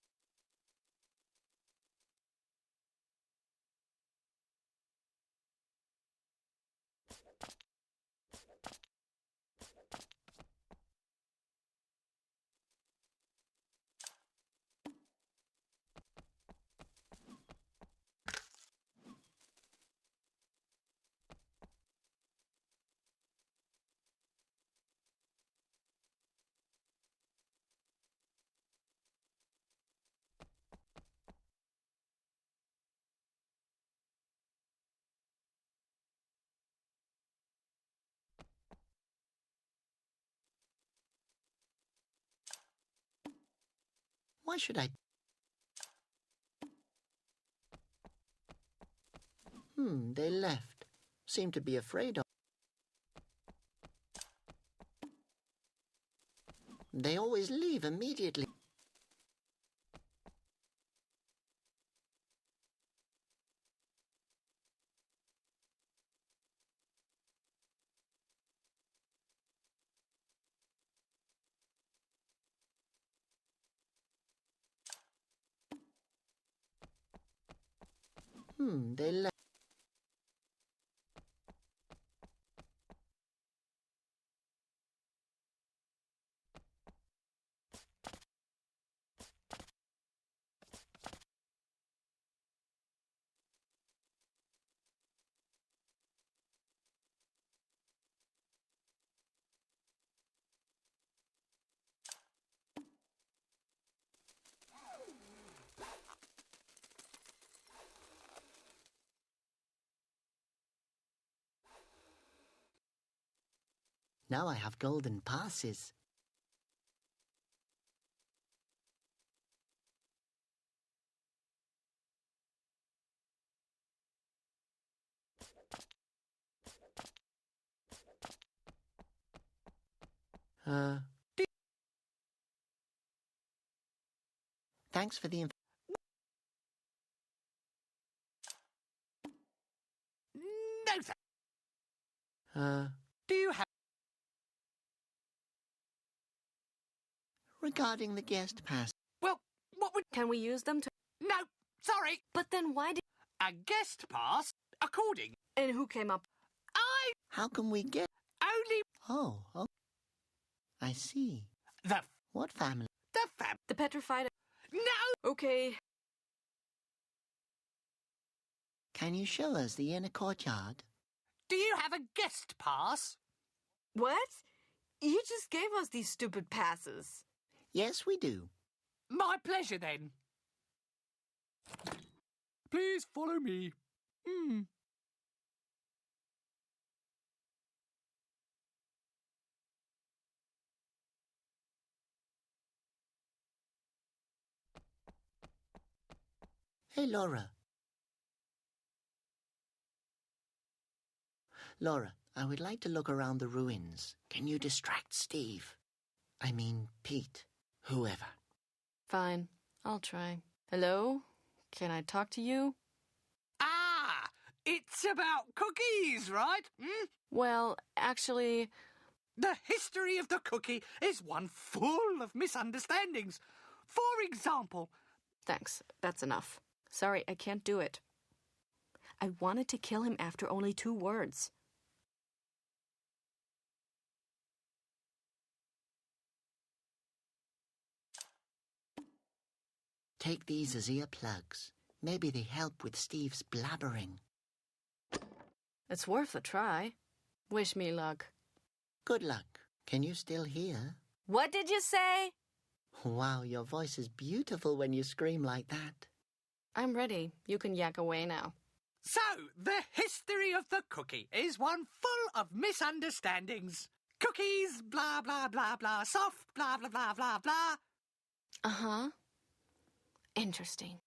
Why should I... they left. Seem to be afraid of... They always leave immediately. They left. Now I have golden passes. Thanks for the info. No, sir. Uh, Do you have... regarding the guest pass. Well, what would... Can we use them to... No, sorry. But then why did... A guest pass, according... And who came up? How can we get... Only... Oh, I see. The... What family? The petrified... No! Okay. Can you show us the inner courtyard? Do you have a guest pass? What? You just gave us these stupid passes. Yes, we do. My pleasure, then. Please follow me. Hey, Laura. Laura, I would like to look around the ruins. Can you distract Steve? I mean, Pete. Whoever. Fine. I'll try. Hello? Can I talk to you? Ah! It's about cookies, right? Well, actually... The history of the cookie is one full of misunderstandings. For example... Thanks. That's enough. Sorry, I can't do it. I wanted to kill him after only 2 words. Take these as earplugs. Maybe they help with Steve's blabbering. It's worth a try. Wish me luck. Good luck. Can you still hear? What did you say? Wow, your voice is beautiful when you scream like that. I'm ready. You can yak away now. So, the history of the cookie is one full of misunderstandings. Cookies, blah, blah, blah, blah, soft, blah, blah, blah, blah, blah. Uh-huh. Interesting.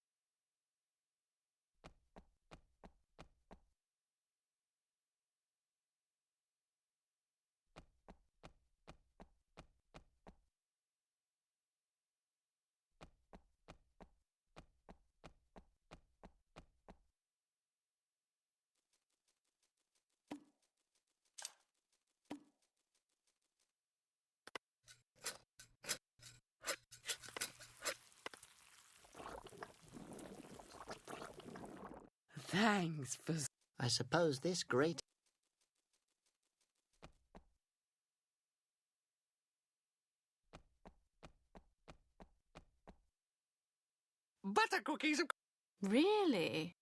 Thanks for... I suppose this great... Butter cookies... Really?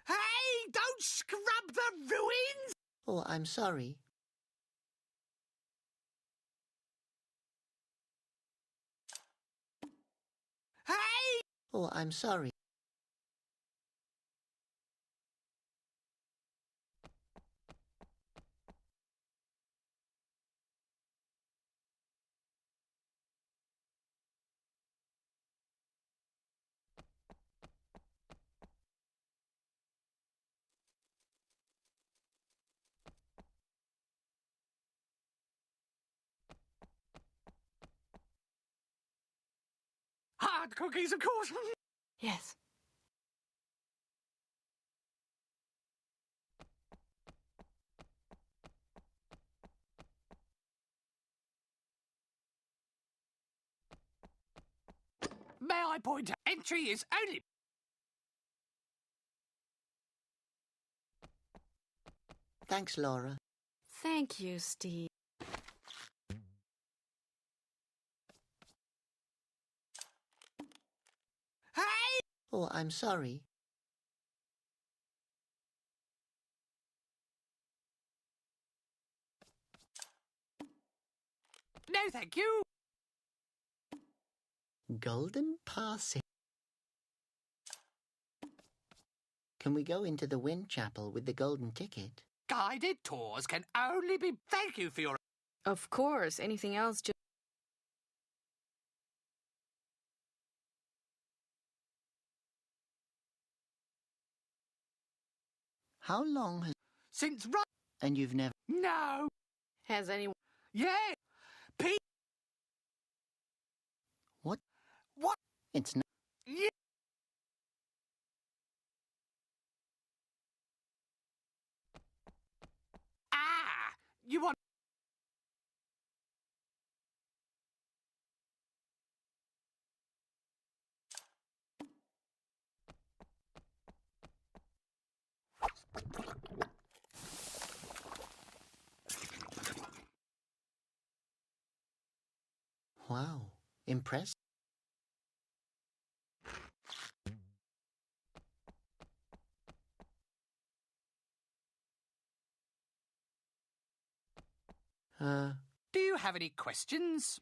Hey, don't scrub the ruins! Oh, I'm sorry. Hey! Oh, I'm sorry. Hard cookies, of course. Yes. May I point out, entry is only... Thanks, Laura. Thank you, Steve. Hey! Oh, I'm sorry. No, thank you. Golden passing. Can we go into the Wind Chapel with the golden ticket? Guided tours can only be... Thank you for your... Of course, anything else just... How long has... Since... Right... And you've never... No! Has anyone... Yeah! Pete! What? What? It's not... Yeah! Ah! You want... Wow. Impressed? Do you have any questions?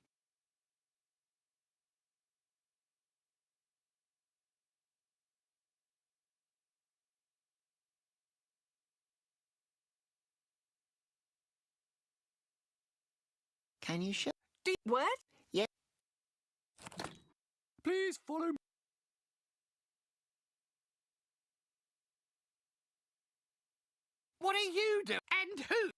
Can you show... What? Yeah. Please follow me. What are you doing? And who?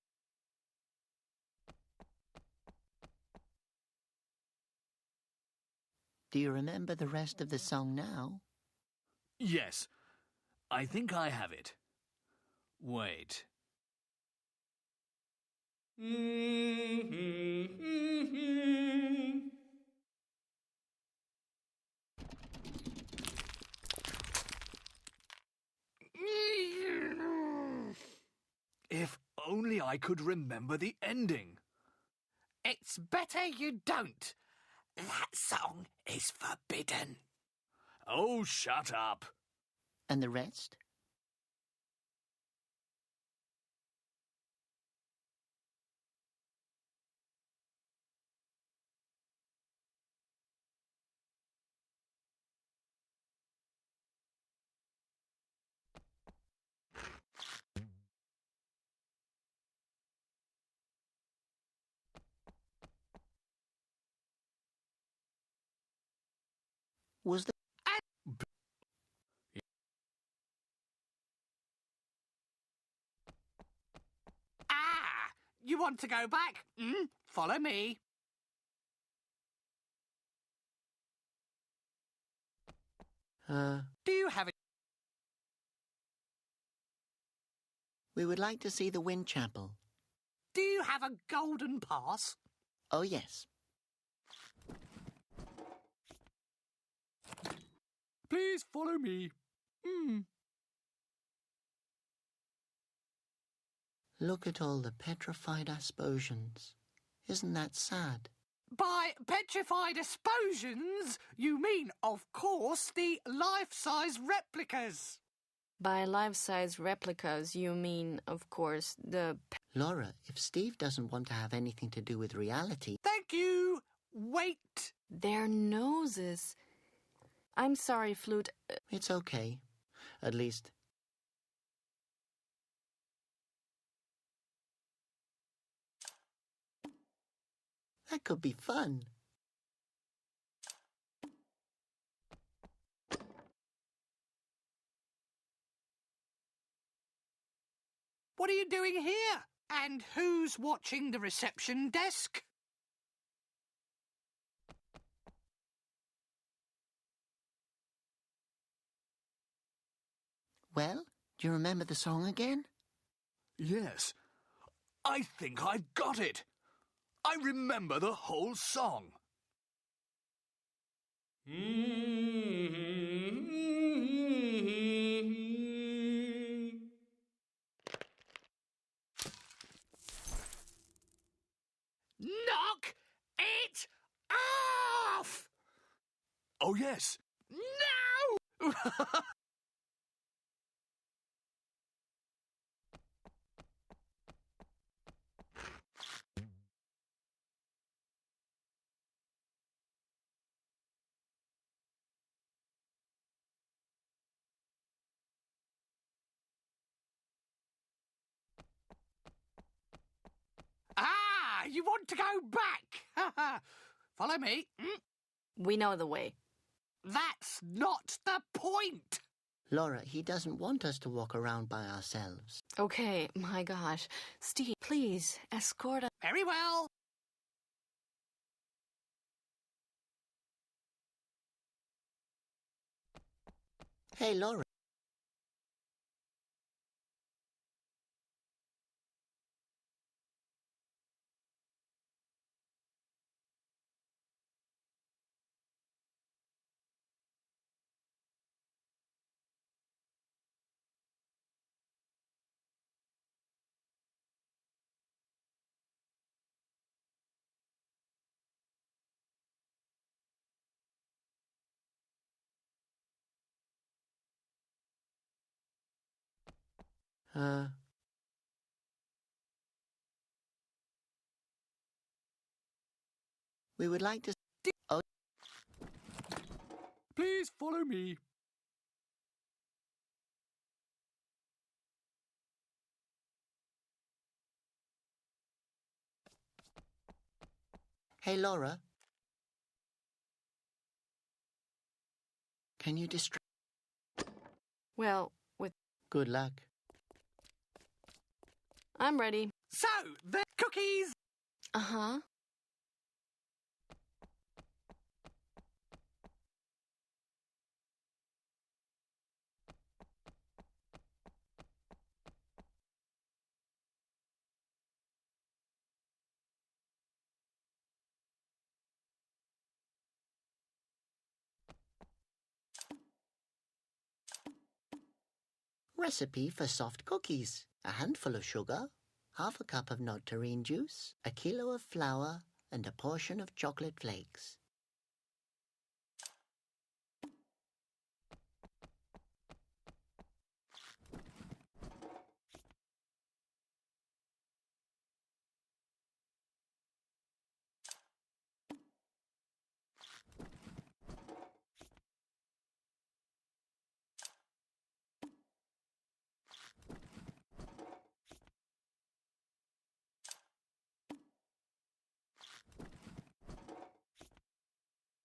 Do you remember the rest of the song now? Yes. I think I have it. Wait. If only I could remember the ending. It's better you don't. That song is forbidden. Oh, shut up. And the rest? Was the... Ah! You want to go back? Follow me. Do you have it? We would like to see the Wind Chapel. Do you have a golden pass? Oh, yes. Please follow me. Look at all the petrified Asposians. Isn't that sad? By petrified Asposians, you mean, of course, the life-size replicas. By life-size replicas, you mean, of course, the... Laura, if Steve doesn't want to have anything to do with reality... Thank you. Wait. Their noses. I'm sorry, Flute. It's okay. At least... That could be fun. What are you doing here? And who's watching the reception desk? Well, do you remember the song again? Yes. I think I've got it. I remember the whole song. Knock it off! Oh, yes. No! Ah, you want to go back? Follow me. We know the way. That's not the point. Laura, he doesn't want us to walk around by ourselves. Okay, my gosh. Steve, please, escort us. Very well. Hey, Laura. We would like to... Oh. Please follow me. Hey, Laura. Can you distract... Well, with... Good luck. I'm ready. So, the cookies. Uh-huh. Recipe for soft cookies. A handful of sugar, half a cup of nectarine juice, a kilo of flour, and a portion of chocolate flakes.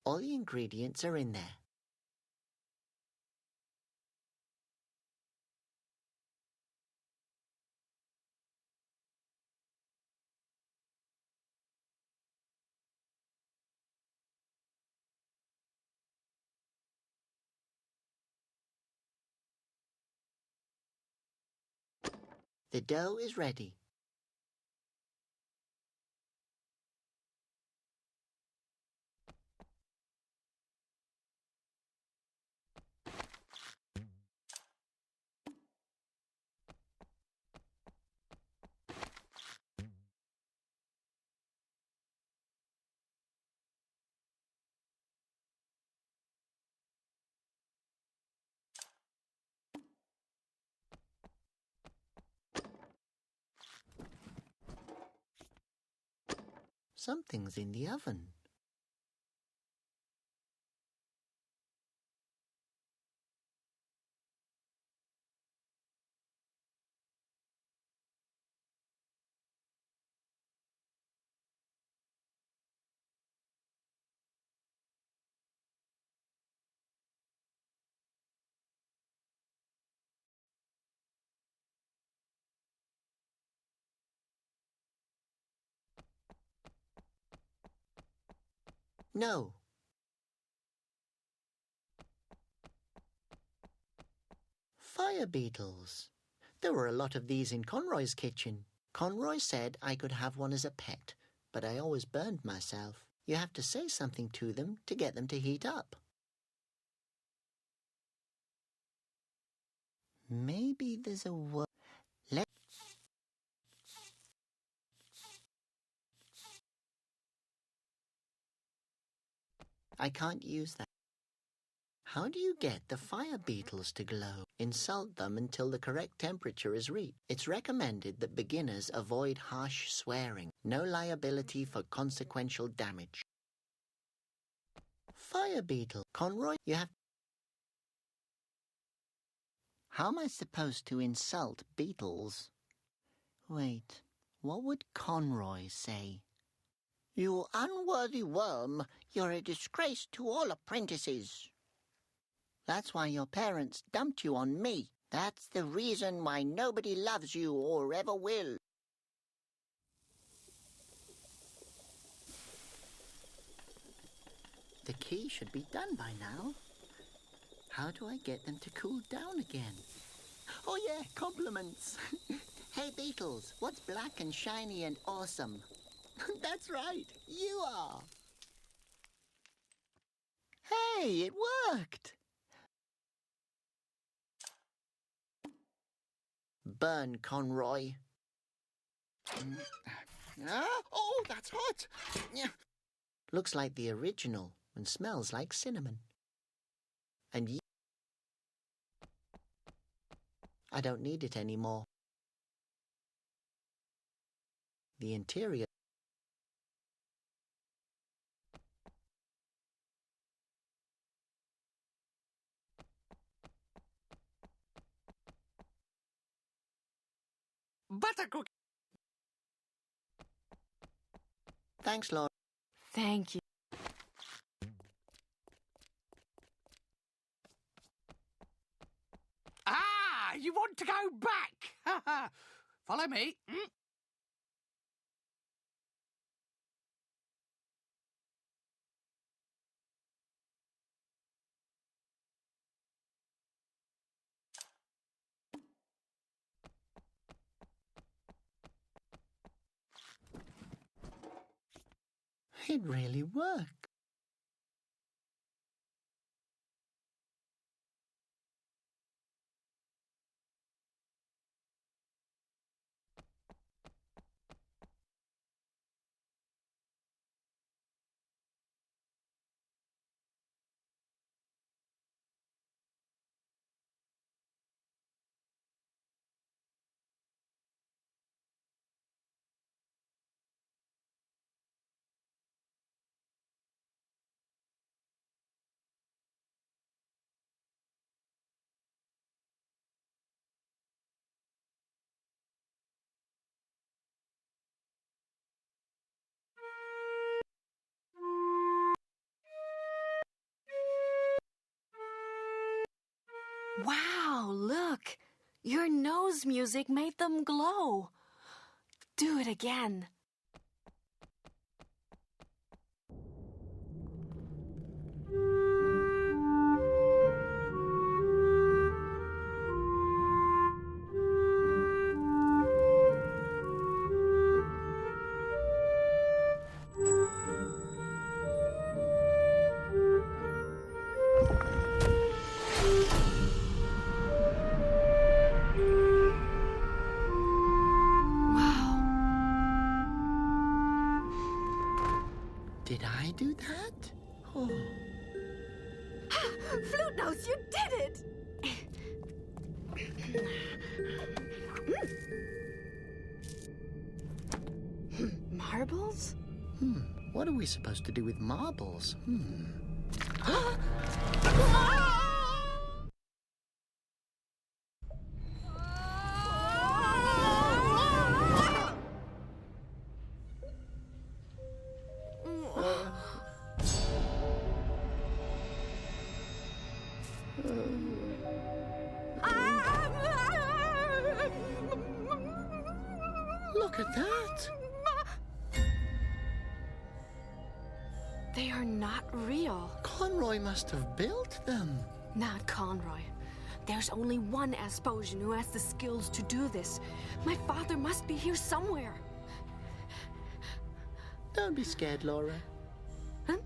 All the ingredients are in there. The dough is ready. Something's in the oven. No. Fire beetles. There were a lot of these in Conroy's kitchen. Conroy said I could have one as a pet, but I always burned myself. You have to say something to them to get them to heat up. Maybe there's a word. I can't use that. How do you get the fire beetles to glow? Insult them until the correct temperature is reached. It's recommended that beginners avoid harsh swearing. No liability for consequential damage. Fire beetle. Conroy, you have... How am I supposed to insult beetles? Wait, what would Conroy say? You unworthy worm, you're a disgrace to all apprentices. That's why your parents dumped you on me. That's the reason why nobody loves you or ever will. The key should be done by now. How do I get them to cool down again? Oh yeah, compliments. Hey beetles, what's black and shiny and awesome? That's right, you are. Hey, it worked. Burn, Conroy. Oh, that's hot. Looks like the original and smells like cinnamon. And I don't need it anymore. The interior. Buttercookie. Thanks, Laura. Thank you. Ah, you want to go back? Follow me. It really worked. Wow, look! Your nose music made them glow. Do it again. Did I do that? Oh. Flute Nose, you did it! Marbles? What are we supposed to do with marbles? Look at that! They are not real. Conroy must have built them. Not Conroy. There's only one Asposian who has the skills to do this. My father must be here somewhere. Don't be scared, Laura. Huh?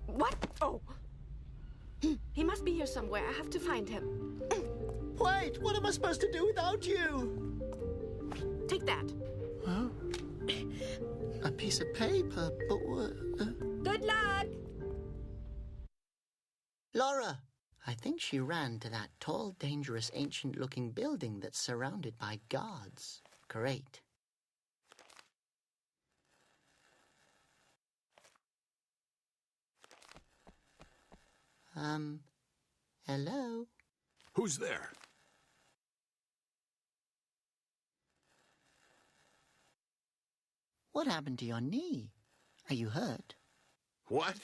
What? Oh! He must be here somewhere. I have to find him. Wait, what am I supposed to do without you? Take that. Huh? A piece of paper, but what? Good luck! Laura! I think she ran to that tall, dangerous, ancient-looking building that's surrounded by guards. Great. Hello? Who's there? What happened to your knee? Are you hurt? What?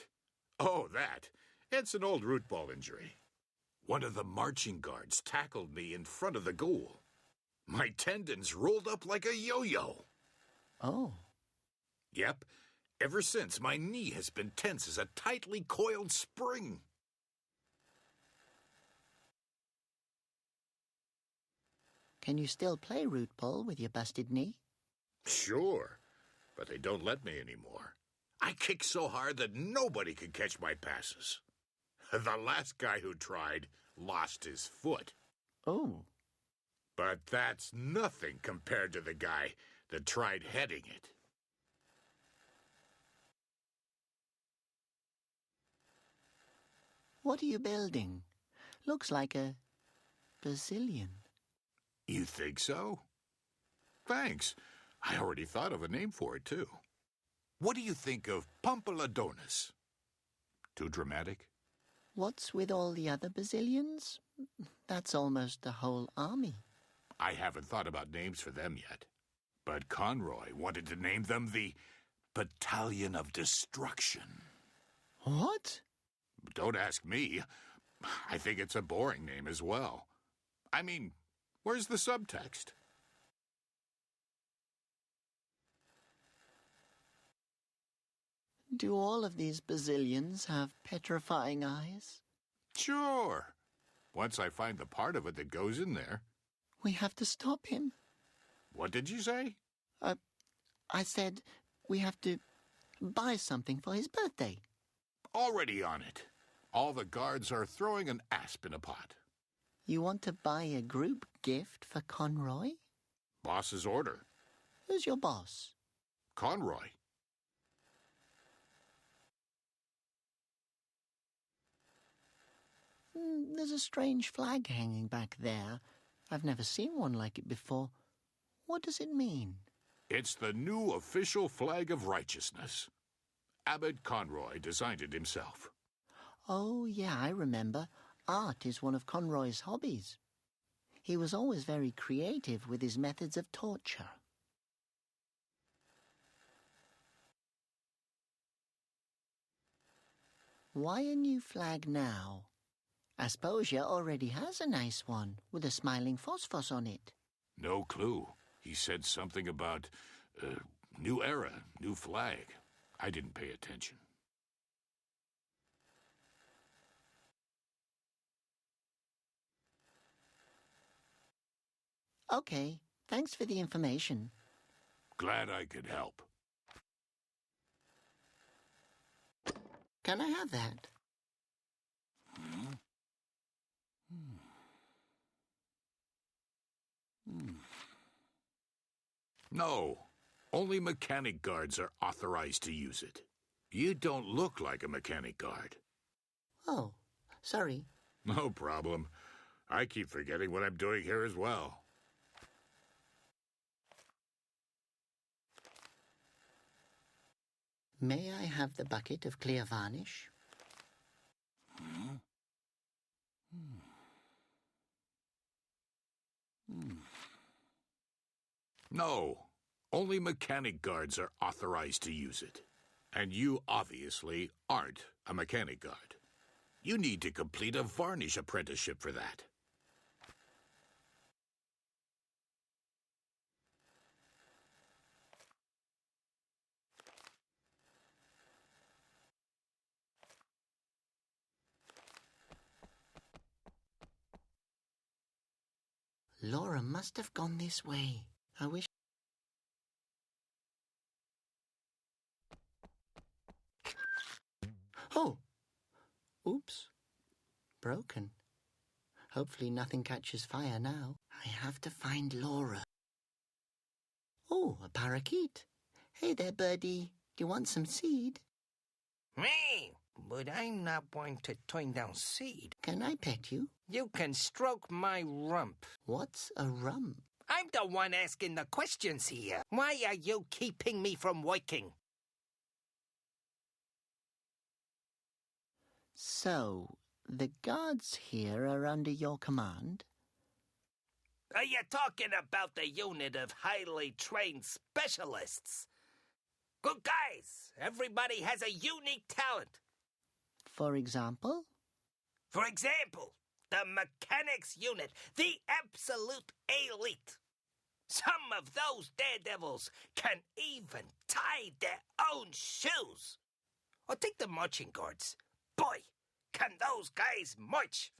Oh, that. It's an old root ball injury. One of the marching guards tackled me in front of the goal. My tendons rolled up like a yo-yo. Oh. Yep. Ever since, my knee has been tense as a tightly coiled spring. Can you still play root ball with your busted knee? Sure, but they don't let me anymore. I kick so hard that nobody can catch my passes. The last guy who tried lost his foot. Oh. But that's nothing compared to the guy that tried heading it. What are you building? Looks like a Brazilian. You think so? Thanks. I already thought of a name for it, too. What do you think of Pampaladonis? Too dramatic? What's with all the other Brazilians? That's almost the whole army. I haven't thought about names for them yet. But Conroy wanted to name them the Battalion of Destruction. What? Don't ask me. I think it's a boring name as well. I mean, where's the subtext? Do all of these Brazilians have petrifying eyes? Sure. Once I find the part of it that goes in there. We have to stop him. What did you say? I said we have to buy something for his birthday. Already on it. All the guards are throwing an asp in a pot. You want to buy a group gift for Conroy? Boss's order. Who's your boss? Conroy. There's a strange flag hanging back there. I've never seen one like it before. What does it mean? It's the new official flag of righteousness. Abbot Conroy designed it himself. Oh, yeah, I remember. Art is one of Conroy's hobbies. He was always very creative with his methods of torture. Why a new flag now? Asposia already has a nice one with a smiling phosphos on it. No clue. He said something about new era, new flag. I didn't pay attention. Okay, thanks for the information. Glad I could help. Can I have that? No, only mechanic guards are authorized to use it. You don't look like a mechanic guard. Oh, sorry. No problem. I keep forgetting what I'm doing here as well. May I have the bucket of clear varnish? No, only mechanic guards are authorized to use it. And you obviously aren't a mechanic guard. You need to complete a varnish apprenticeship for that. Laura must have gone this way. I wish... Oh! Oops. Broken. Hopefully nothing catches fire now. I have to find Laura. Oh, a parakeet. Hey there, birdie. Do you want some seed? Me? But I'm not one to turn down seed. Can I pet you? You can stroke my rump. What's a rump? I'm the one asking the questions here. Why are you keeping me from working? So, the guards here are under your command? Are you talking about the unit of highly trained specialists? Good guys, everybody has a unique talent. For example? For example, the mechanics unit, the absolute elite. Some of those daredevils can even tie their own shoes. Or take the marching guards. Boy, can those guys march!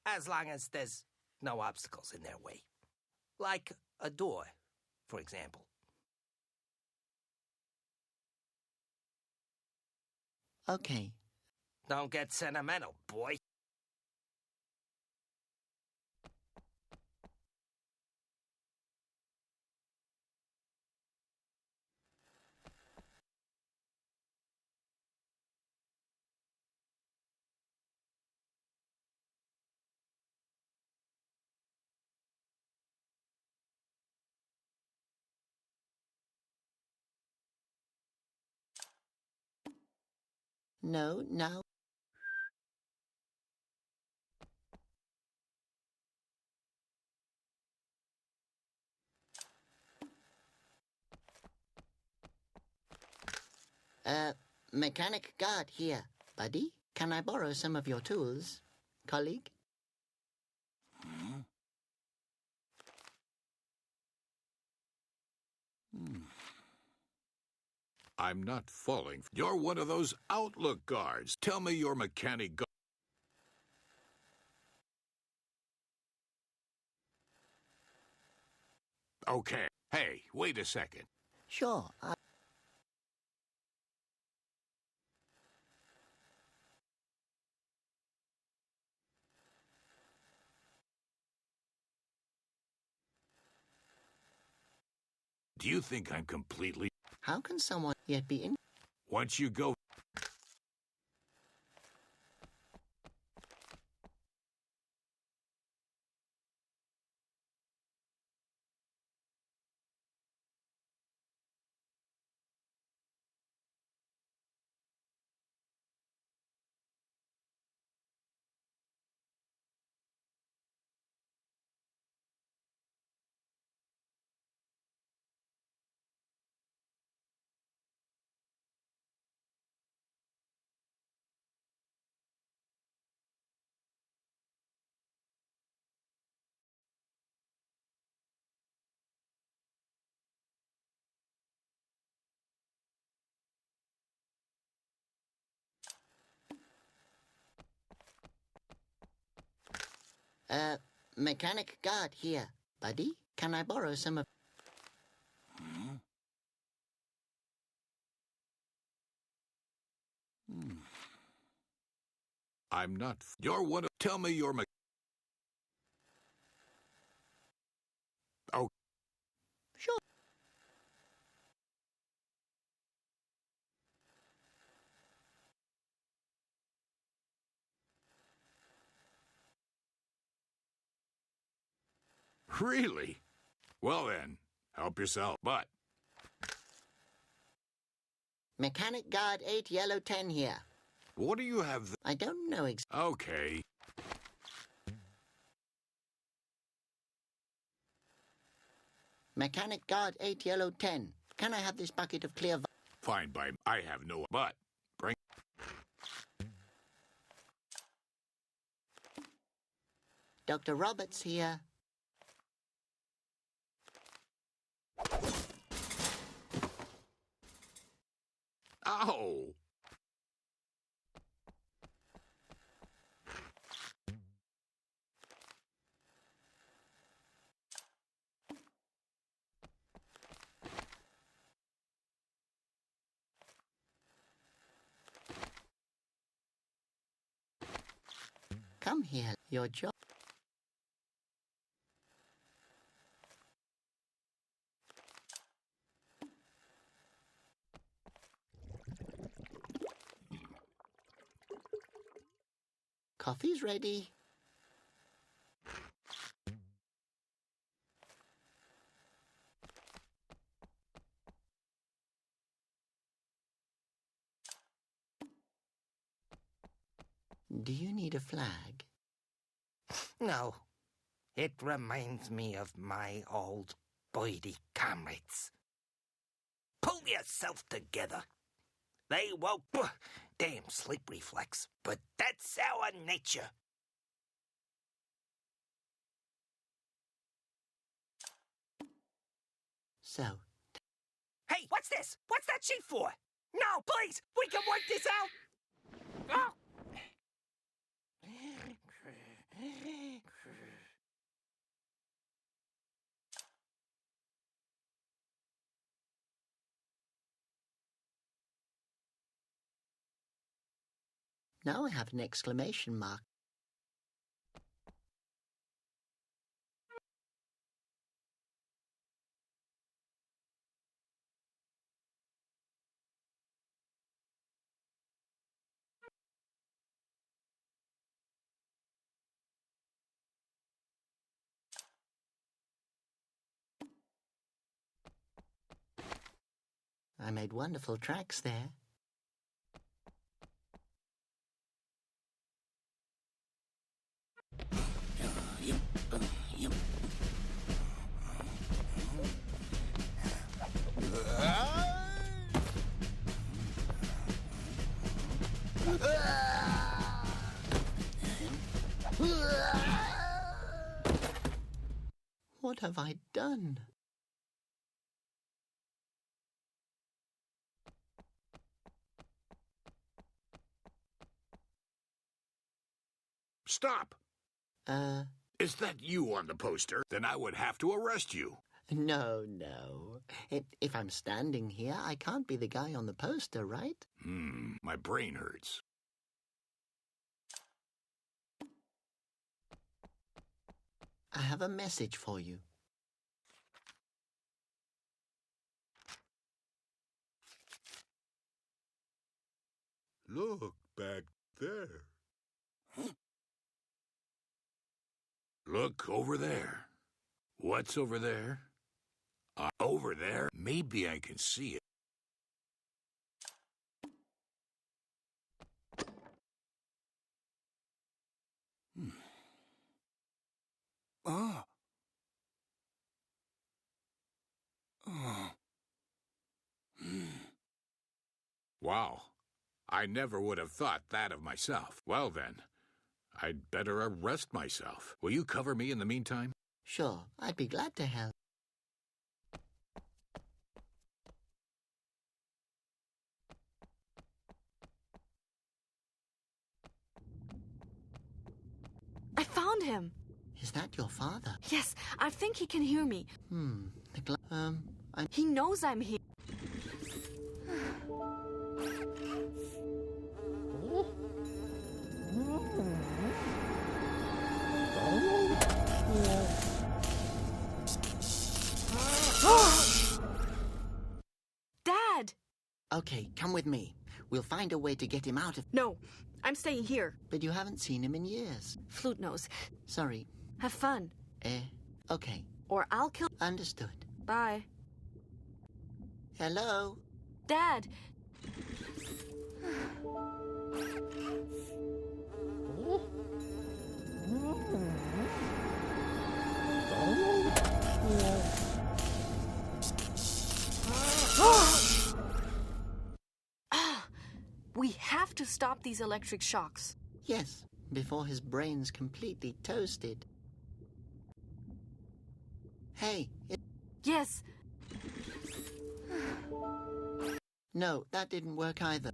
As long as there's no obstacles in their way. Like a door, for example. Okay. Don't get sentimental, boy. No, now. Mechanic guard here, buddy. Can I borrow some of your tools, colleague? I'm not falling. You're one of those Outlook guards. Tell me your mechanic guard. Okay. Hey, wait a second. Sure, Do you think I'm completely... How can someone yet be in... Once you go... Mechanic guard here, buddy. Can I borrow some of... I'm not... You're one of... Tell me your... Oh. Sure. Really? Well then, help yourself, but... Mechanic guard 8 yellow 10 here. What do you have... I don't know exactly. Okay. Mechanic guard 8 yellow 10. Can I have this bucket of clear... Fine by... I have no... But... Bring... Dr. Roberts here. Ow! Come here, your job. Coffee's ready. Do you need a flag? No. It reminds me of my old boydie comrades. Pull yourself together. They won't... Damn sleep reflex. But that's our nature. So... Hey, what's this? What's that sheet for? No, please! We can work this out! Oh! Now I have an exclamation mark. I made wonderful tracks there. What have I done? Stop! Is that you on the poster? Then I would have to arrest you. No. If I'm standing here, I can't be the guy on the poster, right? My brain hurts. I have a message for you. Look back there. Look over there. What's over there? Over there? Maybe I can see it. Oh. Oh. Wow. I never would have thought that of myself. Well then, I'd better arrest myself. Will you cover me in the meantime? Sure, I'd be glad to help. I found him. Is that your father? Yes, I think he can hear me. He knows I'm here. Dad! Okay, come with me. We'll find a way to get him out of... No, I'm staying here. But you haven't seen him in years. Flute nose. Sorry. Have fun. Okay. Or I'll kill... Understood. Bye. Hello? Dad! We have to stop these electric shocks. Yes, before his brain's completely toasted. Hey, Yes. No, that didn't work either.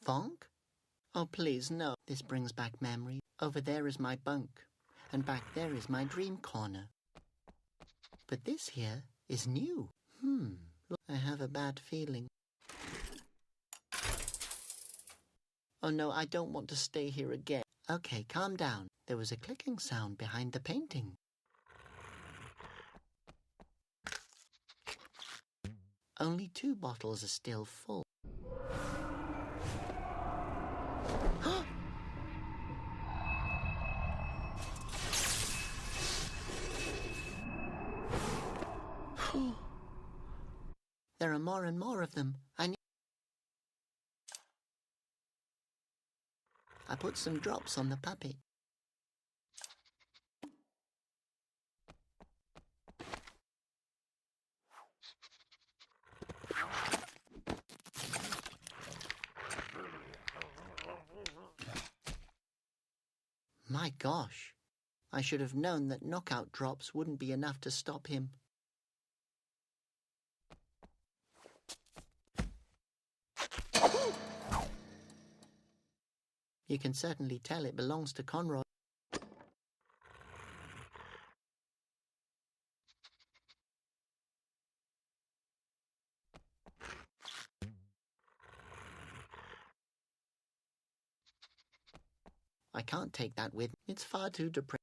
Fonk? Oh, please, no. This brings back memory. Over there is my bunk, and back there is my dream corner. But this here is new. I have a bad feeling. Oh no, I don't want to stay here again. Okay, calm down. There was a clicking sound behind the painting. Only 2 bottles are still full. There are more and more of them. I put some drops on the puppy. My gosh, I should have known that knockout drops wouldn't be enough to stop him. You can certainly tell it belongs to Conroy. I can't take that with me. It's far too depressing.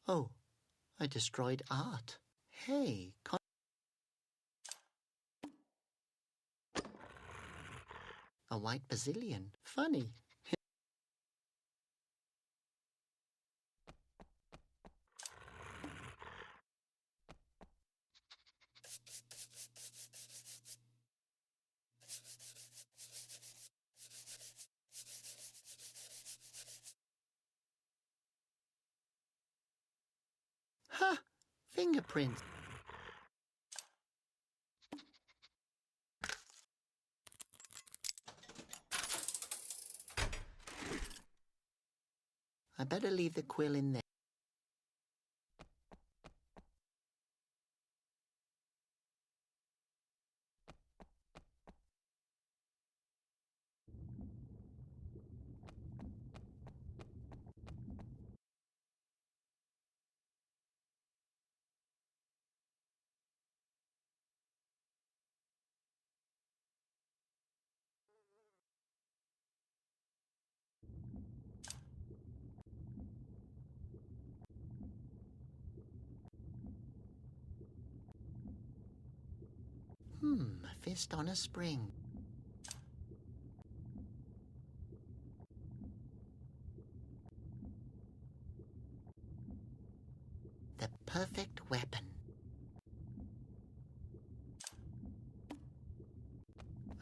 Oh, I destroyed art. Hey, a white bazillion. Funny. Ha! Fingerprints. I better leave the quill in there. A fist on a spring. The perfect weapon.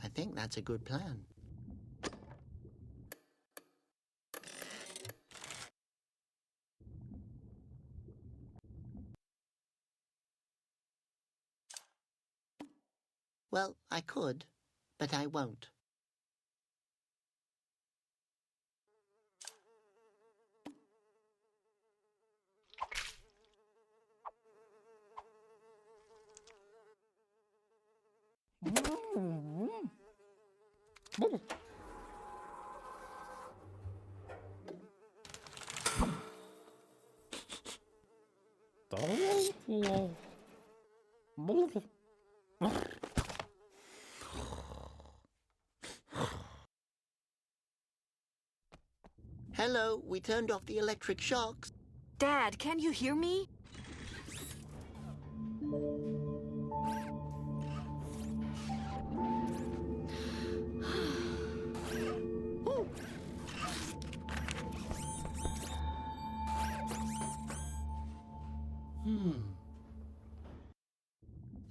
I think that's a good plan. Well, I could, but I won't. Hello, we turned off the electric shocks. Dad, can you hear me?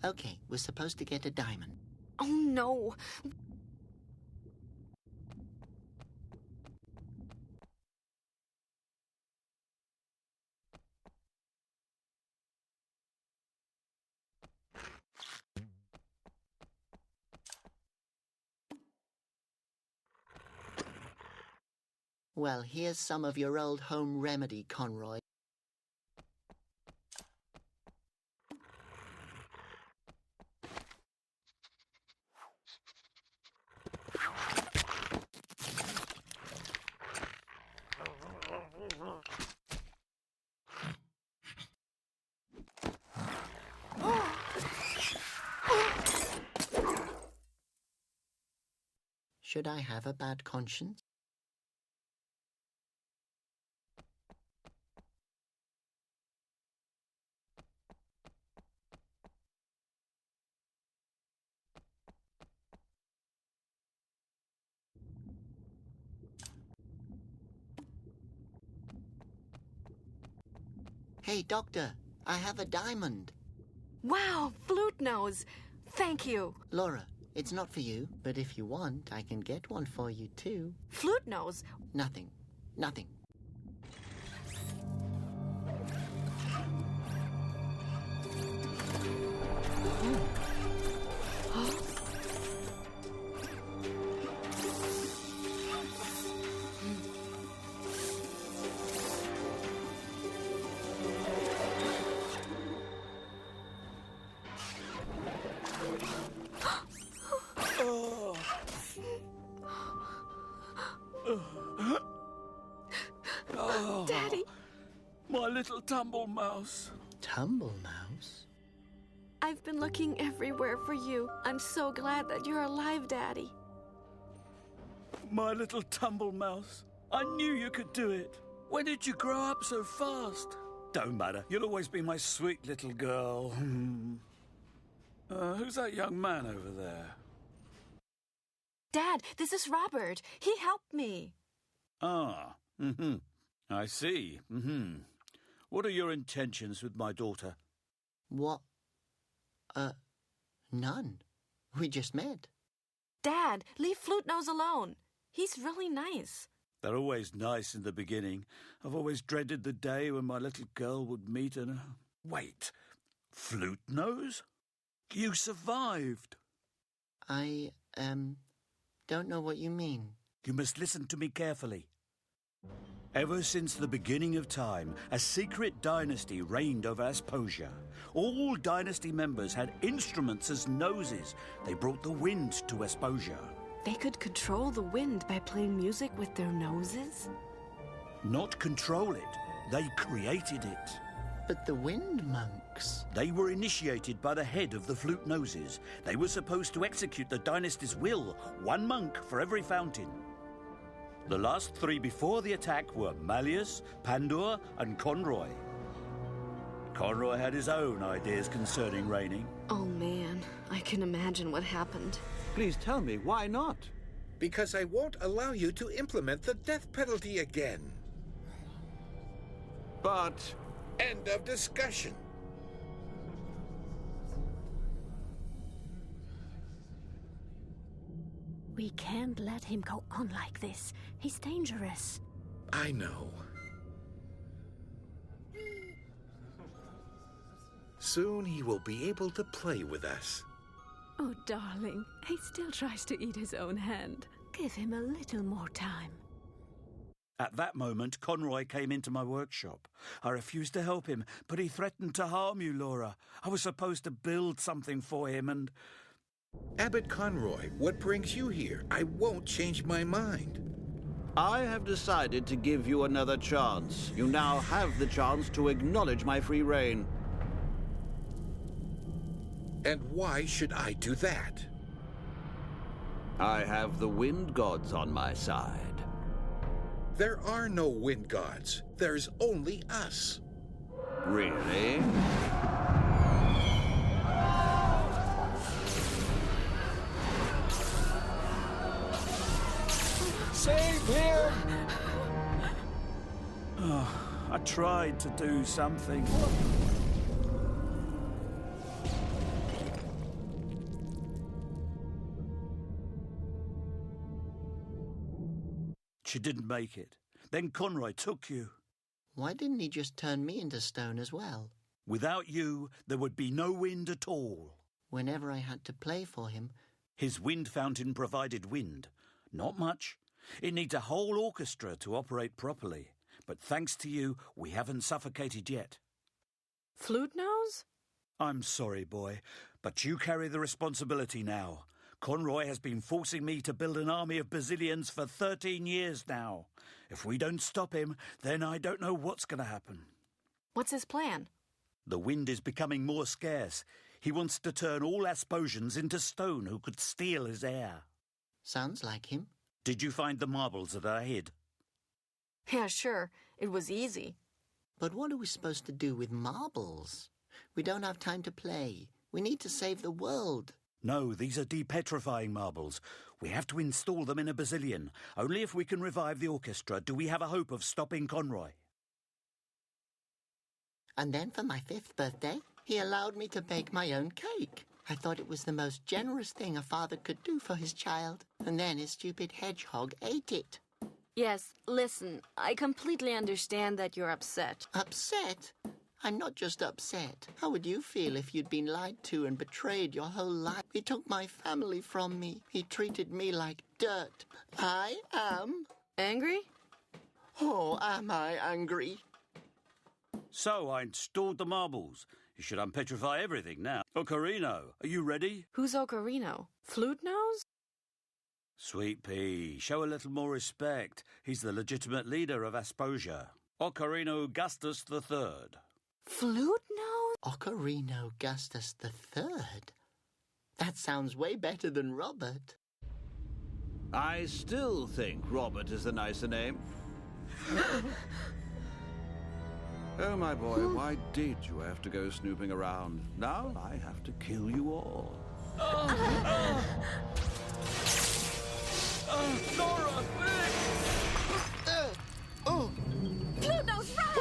Okay, we're supposed to get a diamond. Oh no! Well, here's some of your old home remedy, Conroy. Should I have a bad conscience? Hey, Doctor, I have a diamond. Wow, Flute Nose! Thank you. Laura, it's not for you, but if you want, I can get one for you too. Flute Nose? Nothing. Nothing. Daddy! My little tumble mouse. Tumble mouse? I've been looking everywhere for you. I'm so glad that you're alive, Daddy. My little tumble mouse. I knew you could do it. When did you grow up so fast? Don't matter. You'll always be my sweet little girl. Who's that young man over there? Dad, this is Robert. He helped me. Ah, I see. What are your intentions with my daughter? What? None. We just met. Dad, leave Flute Nose alone. He's really nice. They're always nice in the beginning. I've always dreaded the day when my little girl would meet an... Wait, Flute Nose? You survived. I, don't know what you mean. You must listen to me carefully. Ever since the beginning of time, a secret dynasty reigned over Asposia. All dynasty members had instruments as noses. They brought the wind to Asposia. They could control the wind by playing music with their noses? Not control it. They created it. But the wind monks... They were initiated by the head of the Flute Noses. They were supposed to execute the dynasty's will, one monk for every fountain. The last three before the attack were Malleus, Pandor, and Conroy. Conroy had his own ideas concerning reigning. Oh man, I can imagine what happened. Please tell me, why not? Because I won't allow you to implement the death penalty again. But... End of discussion. We can't let him go on like this. He's dangerous. I know. Soon he will be able to play with us. Oh, darling, he still tries to eat his own hand. Give him a little more time. At that moment, Conroy came into my workshop. I refused to help him, but he threatened to harm you, Laura. I was supposed to build something for him and... Abbot Conroy, what brings you here? I won't change my mind. I have decided to give you another chance. You now have the chance to acknowledge my free reign. And why should I do that? I have the wind gods on my side. There are no wind gods. There's only us. Really? Save him! Oh, I tried to do something. She didn't make it. Then Conroy took you. Why didn't he just turn me into stone as well? Without you, there would be no wind at all. Whenever I had to play for him... His wind fountain provided wind. Not much. It needs a whole orchestra to operate properly. But thanks to you, we haven't suffocated yet. Flute Nose? I'm sorry, boy, but you carry the responsibility now. Conroy has been forcing me to build an army of Basilians for 13 years now. If we don't stop him, then I don't know what's going to happen. What's his plan? The wind is becoming more scarce. He wants to turn all Asposians into stone who could steal his air. Sounds like him. Did you find the marbles that I hid? Yeah, sure. It was easy. But what are we supposed to do with marbles? We don't have time to play. We need to save the world. No, these are depetrifying marbles. We have to install them in a Basilian. Only if we can revive the orchestra do we have a hope of stopping Conroy. And then for my 5th birthday, he allowed me to bake my own cake. I thought it was the most generous thing a father could do for his child. And then his stupid hedgehog ate it. Yes, listen, I completely understand that you're upset. Upset? I'm not just upset. How would you feel if you'd been lied to and betrayed your whole life? He took my family from me. He treated me like dirt. I am... Angry? Oh, am I angry? So I installed the marbles. You should unpetrify everything now. Ocarino, are you ready? Who's Ocarino? Flute Nose? Sweet pea, show a little more respect. He's the legitimate leader of Asposia. Ocarino Augustus III. Flute Nose? Ocarino Augustus III? That sounds way better than Robert. I still think Robert is the nicer name. Oh, my boy, why did you have to go snooping around? Now I have to kill you all. Nora! Flute Nose, run!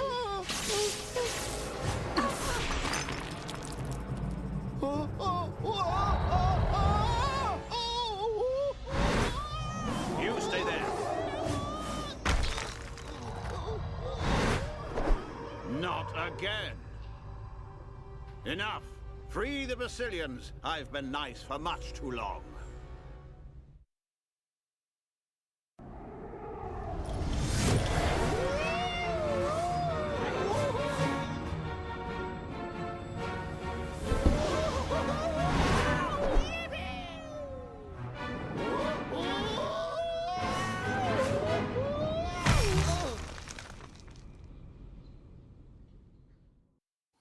You stay there. Not again. Enough. Free the Basilians. I've been nice for much too long.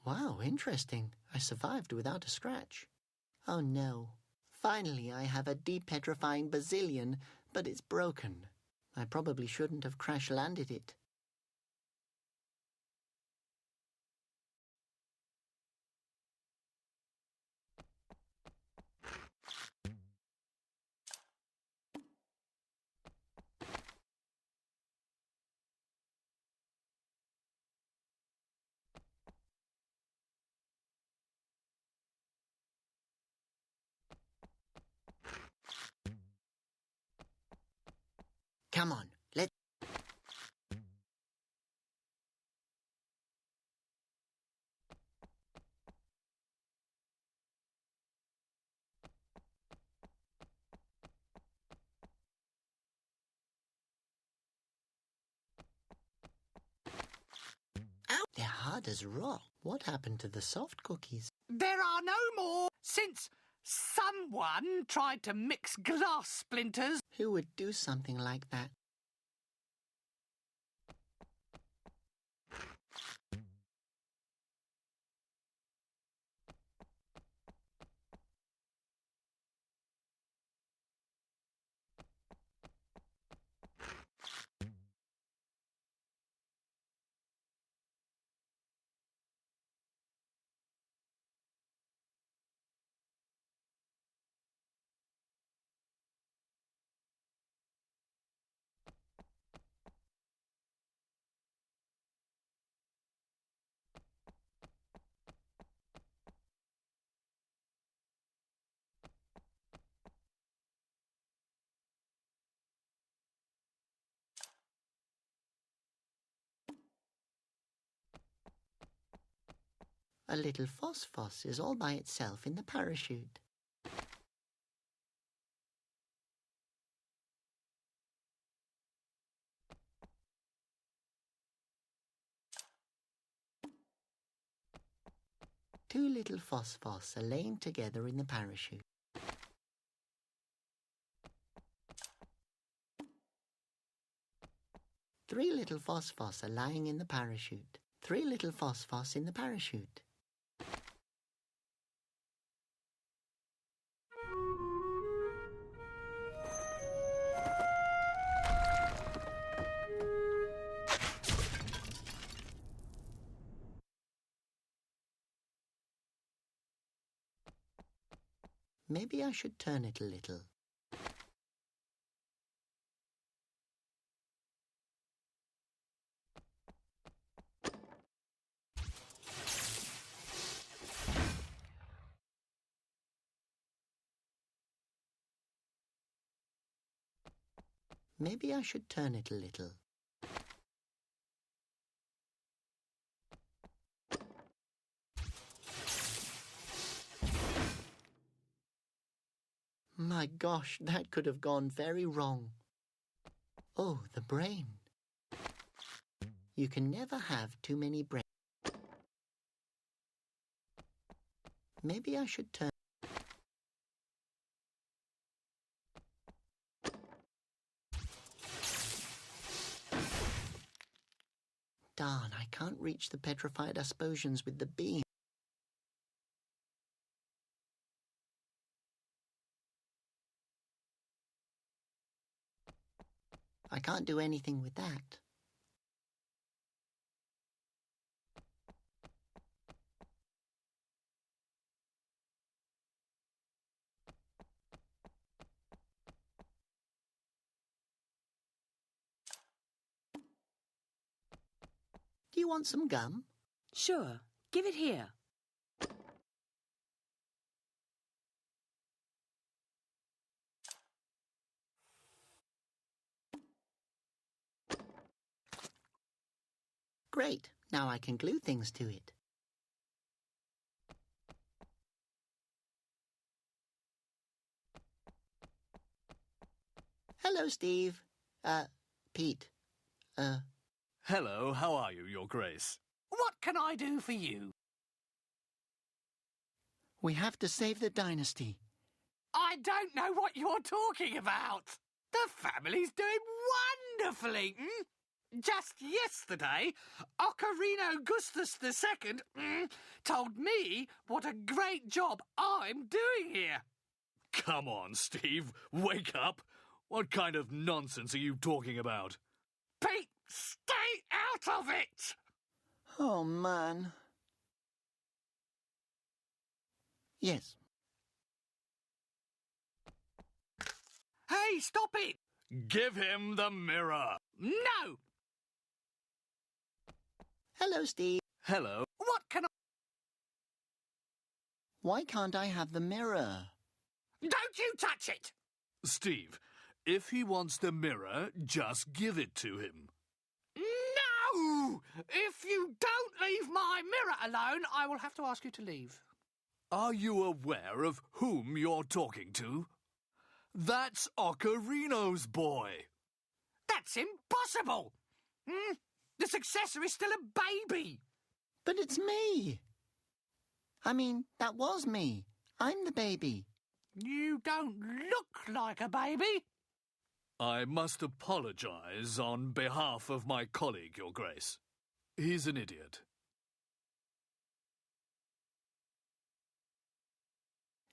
Wow, interesting. I survived without a scratch. Oh no. Finally I have a depetrifying Basilian, but it's broken. I probably shouldn't have crash-landed it. Come on, let's... Ow! They're hard as rock. What happened to the soft cookies? There are no more, since someone tried to mix glass splinters. Who would do something like that? A little phosphos is all by itself in the parachute. 2 little phosphos are laying together in the parachute. Three little phosphos are lying in the parachute. 3 little phosphos in the parachute. Maybe I should turn it a little. Maybe I should turn it a little. My gosh, that could have gone very wrong. Oh, the brain. You can never have too many brains. Maybe I should turn... Darn, I can't reach the petrified Asposians with the beam. I can't do anything with that. Do you want some gum? Sure. Give it here. Great. Now I can glue things to it. Hello, Steve. Pete. Hello, how are you, Your Grace? What can I do for you? We have to save the dynasty. I don't know what you're talking about. The family's doing wonderfully. Just yesterday, Ocarino Gustus II told me what a great job I'm doing here. Come on, Steve, wake up. What kind of nonsense are you talking about? Pete, stay out of it! Oh, man. Yes. Hey, stop it! Give him the mirror. No! Hello, Steve. Hello. What can I... Why can't I have the mirror? Don't you touch it! Steve, if he wants the mirror, just give it to him. No! If you don't leave my mirror alone, I will have to ask you to leave. Are you aware of whom you're talking to? That's Ocarino's boy. That's impossible! The successor is still a baby. But it's me. I mean, that was me. I'm the baby. You don't look like a baby. I must apologize on behalf of my colleague, Your Grace. He's an idiot.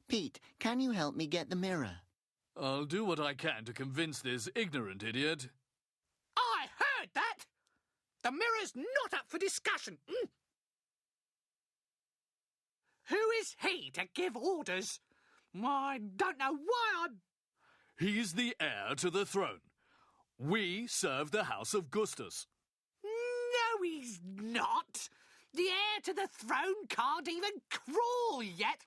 Pete, can you help me get the mirror? I'll do what I can to convince this ignorant idiot. I heard that! The mirror's not up for discussion. Who is he to give orders? I don't know why He's the heir to the throne. We serve the House of Gustus. No, he's not. The heir to the throne can't even crawl yet.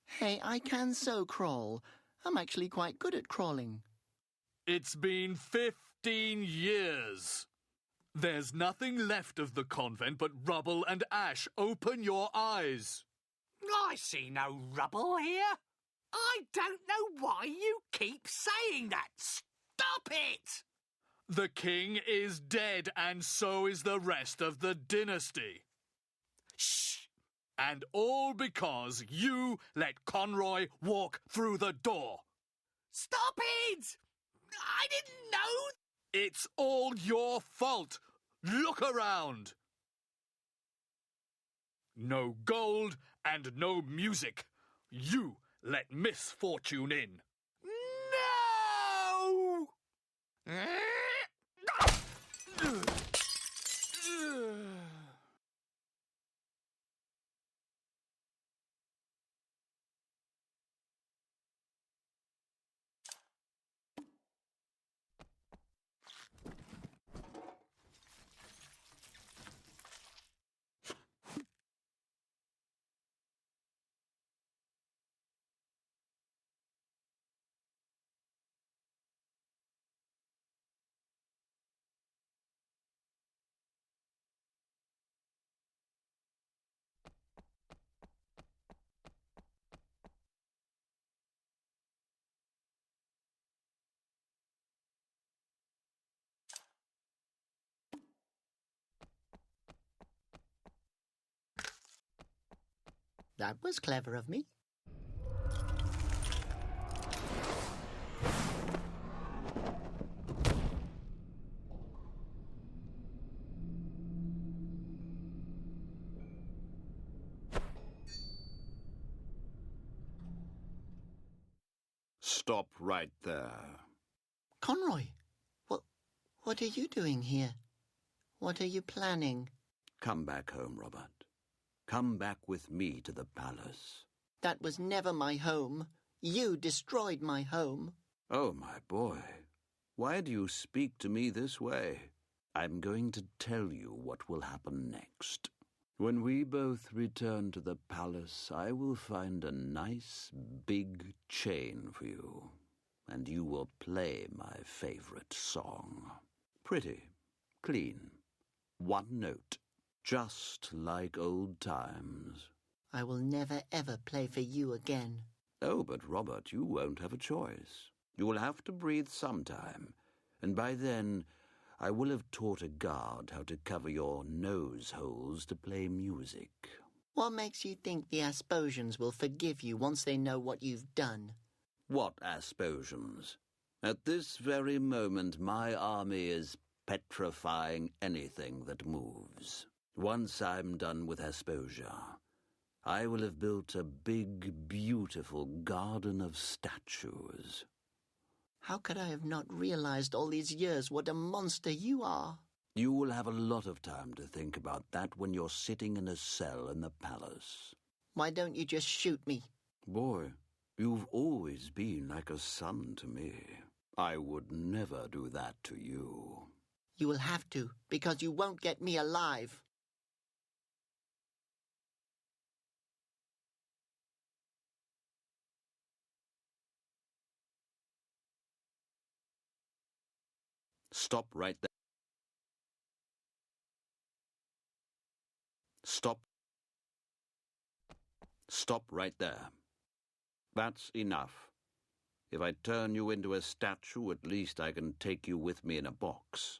Hey, I can so crawl. I'm actually quite good at crawling. It's been 15 years. There's nothing left of the convent but rubble and ash. Open your eyes. I see no rubble here. I don't know why you keep saying that. Stop it! The king is dead, and so is the rest of the dynasty. Shh! And all because you let Conroy walk through the door. Stop it! I didn't know. It's all your fault. Look around. No gold and no music. You let misfortune in. No! That was clever of me. Stop right there. Conroy, what are you doing here? What are you planning? Come back home, Robert. Come back with me to the palace. That was never my home. You destroyed my home. Oh, my boy. Why do you speak to me this way? I'm going to tell you what will happen next. When we both return to the palace, I will find a nice big chain for you, and you will play my favorite song. Pretty, clean, one note, just like old times. I will never ever play for you again. Oh, but Robert, you won't have a choice. You will have to breathe sometime, and by then I will have taught a guard how to cover your nose holes to play music. What makes you think the Asposians will forgive you once they know what you've done? What Asposians? At this very moment, my army is petrifying anything that moves. Once I'm done with Asposia, I will have built a big, beautiful garden of statues. How could I have not realized all these years what a monster you are? You will have a lot of time to think about that when you're sitting in a cell in the palace. Why don't you just shoot me? Boy, you've always been like a son to me. I would never do that to you. You will have to, because you won't get me alive. Stop right there. Stop. Stop right there. That's enough. If I turn you into a statue, at least I can take you with me in a box.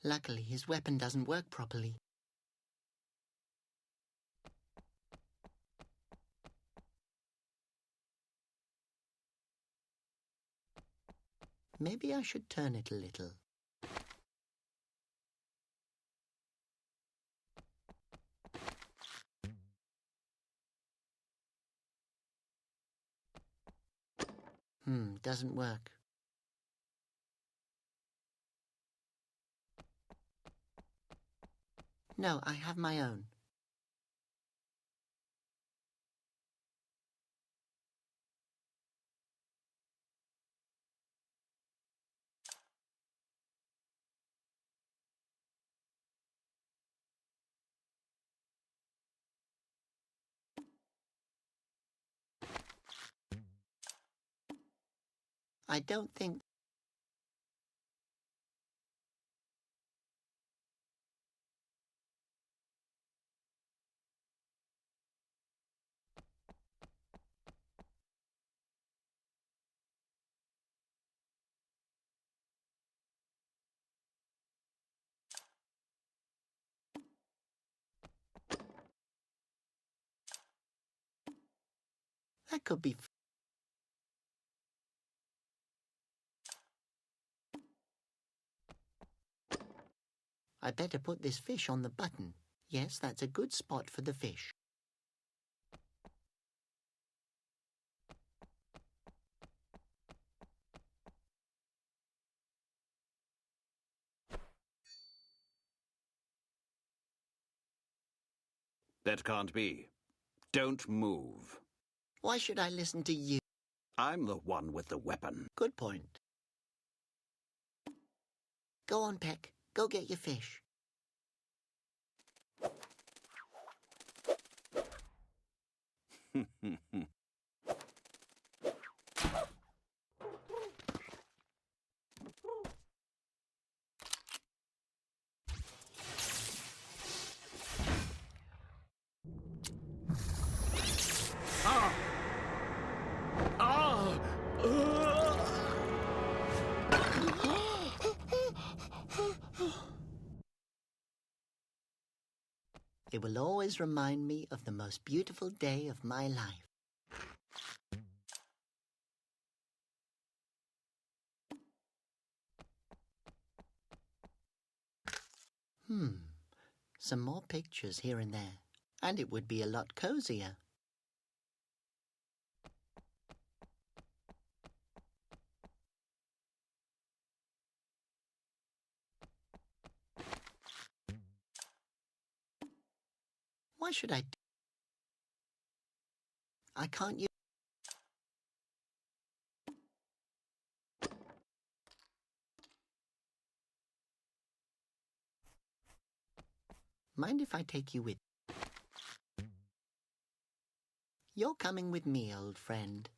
Luckily, his weapon doesn't work properly. Maybe I should turn it a little. Doesn't work. No, I have my own. I don't think That could be... I better put this fish on the button. Yes, that's a good spot for the fish. That can't be. Don't move. Why should I listen to you? I'm the one with the weapon. Good point. Go on, Peck. Go get your fish. It will always remind me of the most beautiful day of my life. Some more pictures here and there, and it would be a lot cozier. Why should I? I can't use... Mind if I take you with? You're coming with me, old friend.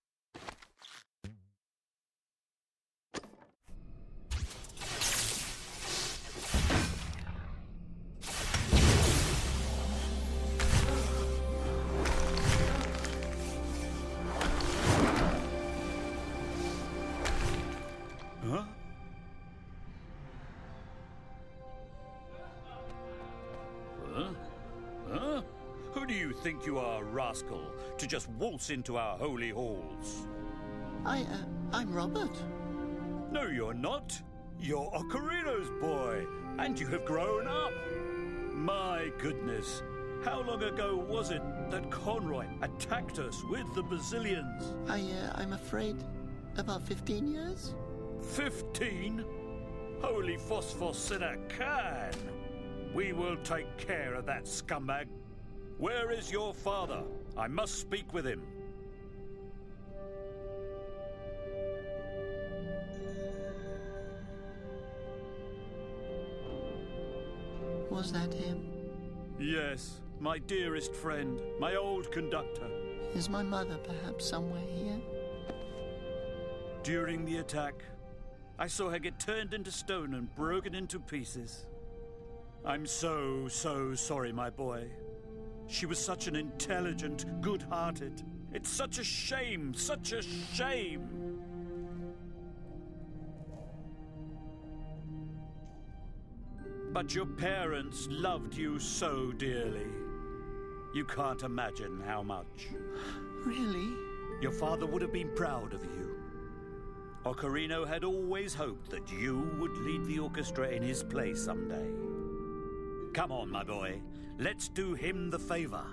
Who do you think you are, rascal, to just waltz into our holy halls? I'm Robert. No, you're not. You're Ocarino's boy, and you have grown up. My goodness, how long ago was it that Conroy attacked us with the Basilians? I'm afraid about 15 years. 15? Holy phosphos in a can! We will take care of that scumbag. Where is your father? I must speak with him. Was that him? Yes, my dearest friend, my old conductor. Is my mother perhaps somewhere here? During the attack, I saw her get turned into stone and broken into pieces. I'm so sorry, my boy. She was such an intelligent, good-hearted. It's such a shame, such a shame. But your parents loved you so dearly. You can't imagine how much. Really? Your father would have been proud of you. Ocarino had always hoped that you would lead the orchestra in his place someday. Come on, my boy. Let's do him the favor.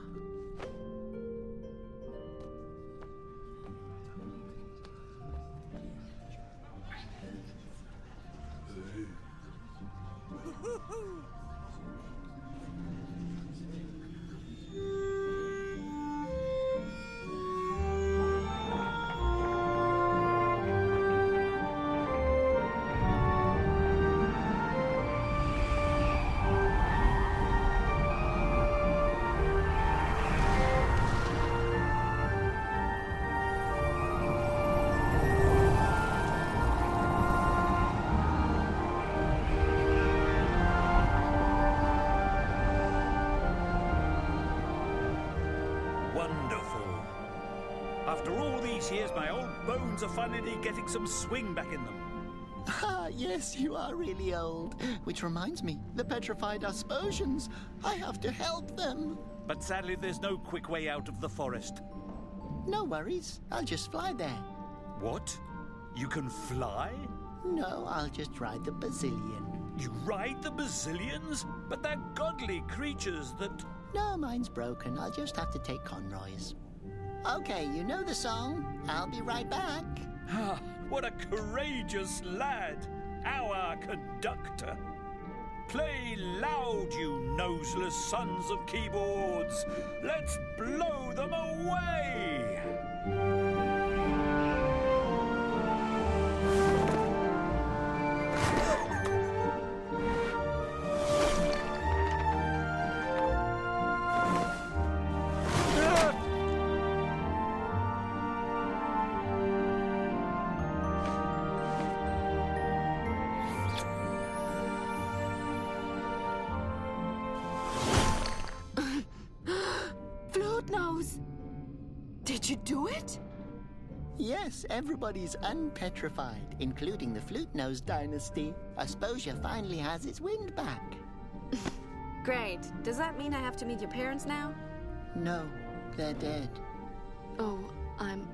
After all these years, my old bones are finally getting some swing back in them. Ah, yes, you are really old. Which reminds me, the petrified Asposians. I have to help them. But sadly, there's no quick way out of the forest. No worries. I'll just fly there. What? You can fly? No, I'll just ride the bazillion. You ride the bazillions? But they're godly creatures that... No, mine's broken. I'll just have to take Conroy's. Okay, you know the song. I'll be right back. Ah, what a courageous lad! Our conductor! Play loud, you noseless sons of keyboards! Let's blow them away! Did you do it? Yes, everybody's unpetrified, including the Flute-Nose dynasty. Asposia finally has its wind back. Great. Does that mean I have to meet your parents now? No, they're dead. Oh, I'm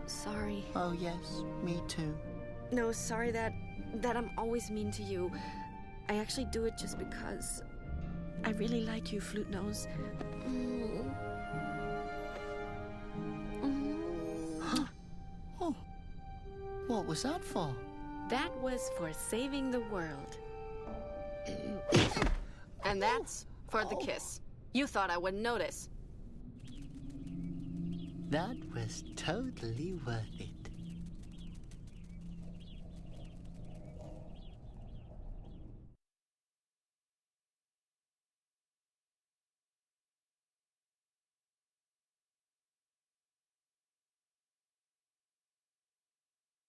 sorry. Oh, yes, me too. No, sorry that I'm always mean to you. I actually do it just because I really like you, Flute-Nose. Oh, what was that for? That was for saving the world. And that's for the kiss. You thought I wouldn't notice. That was totally worth it.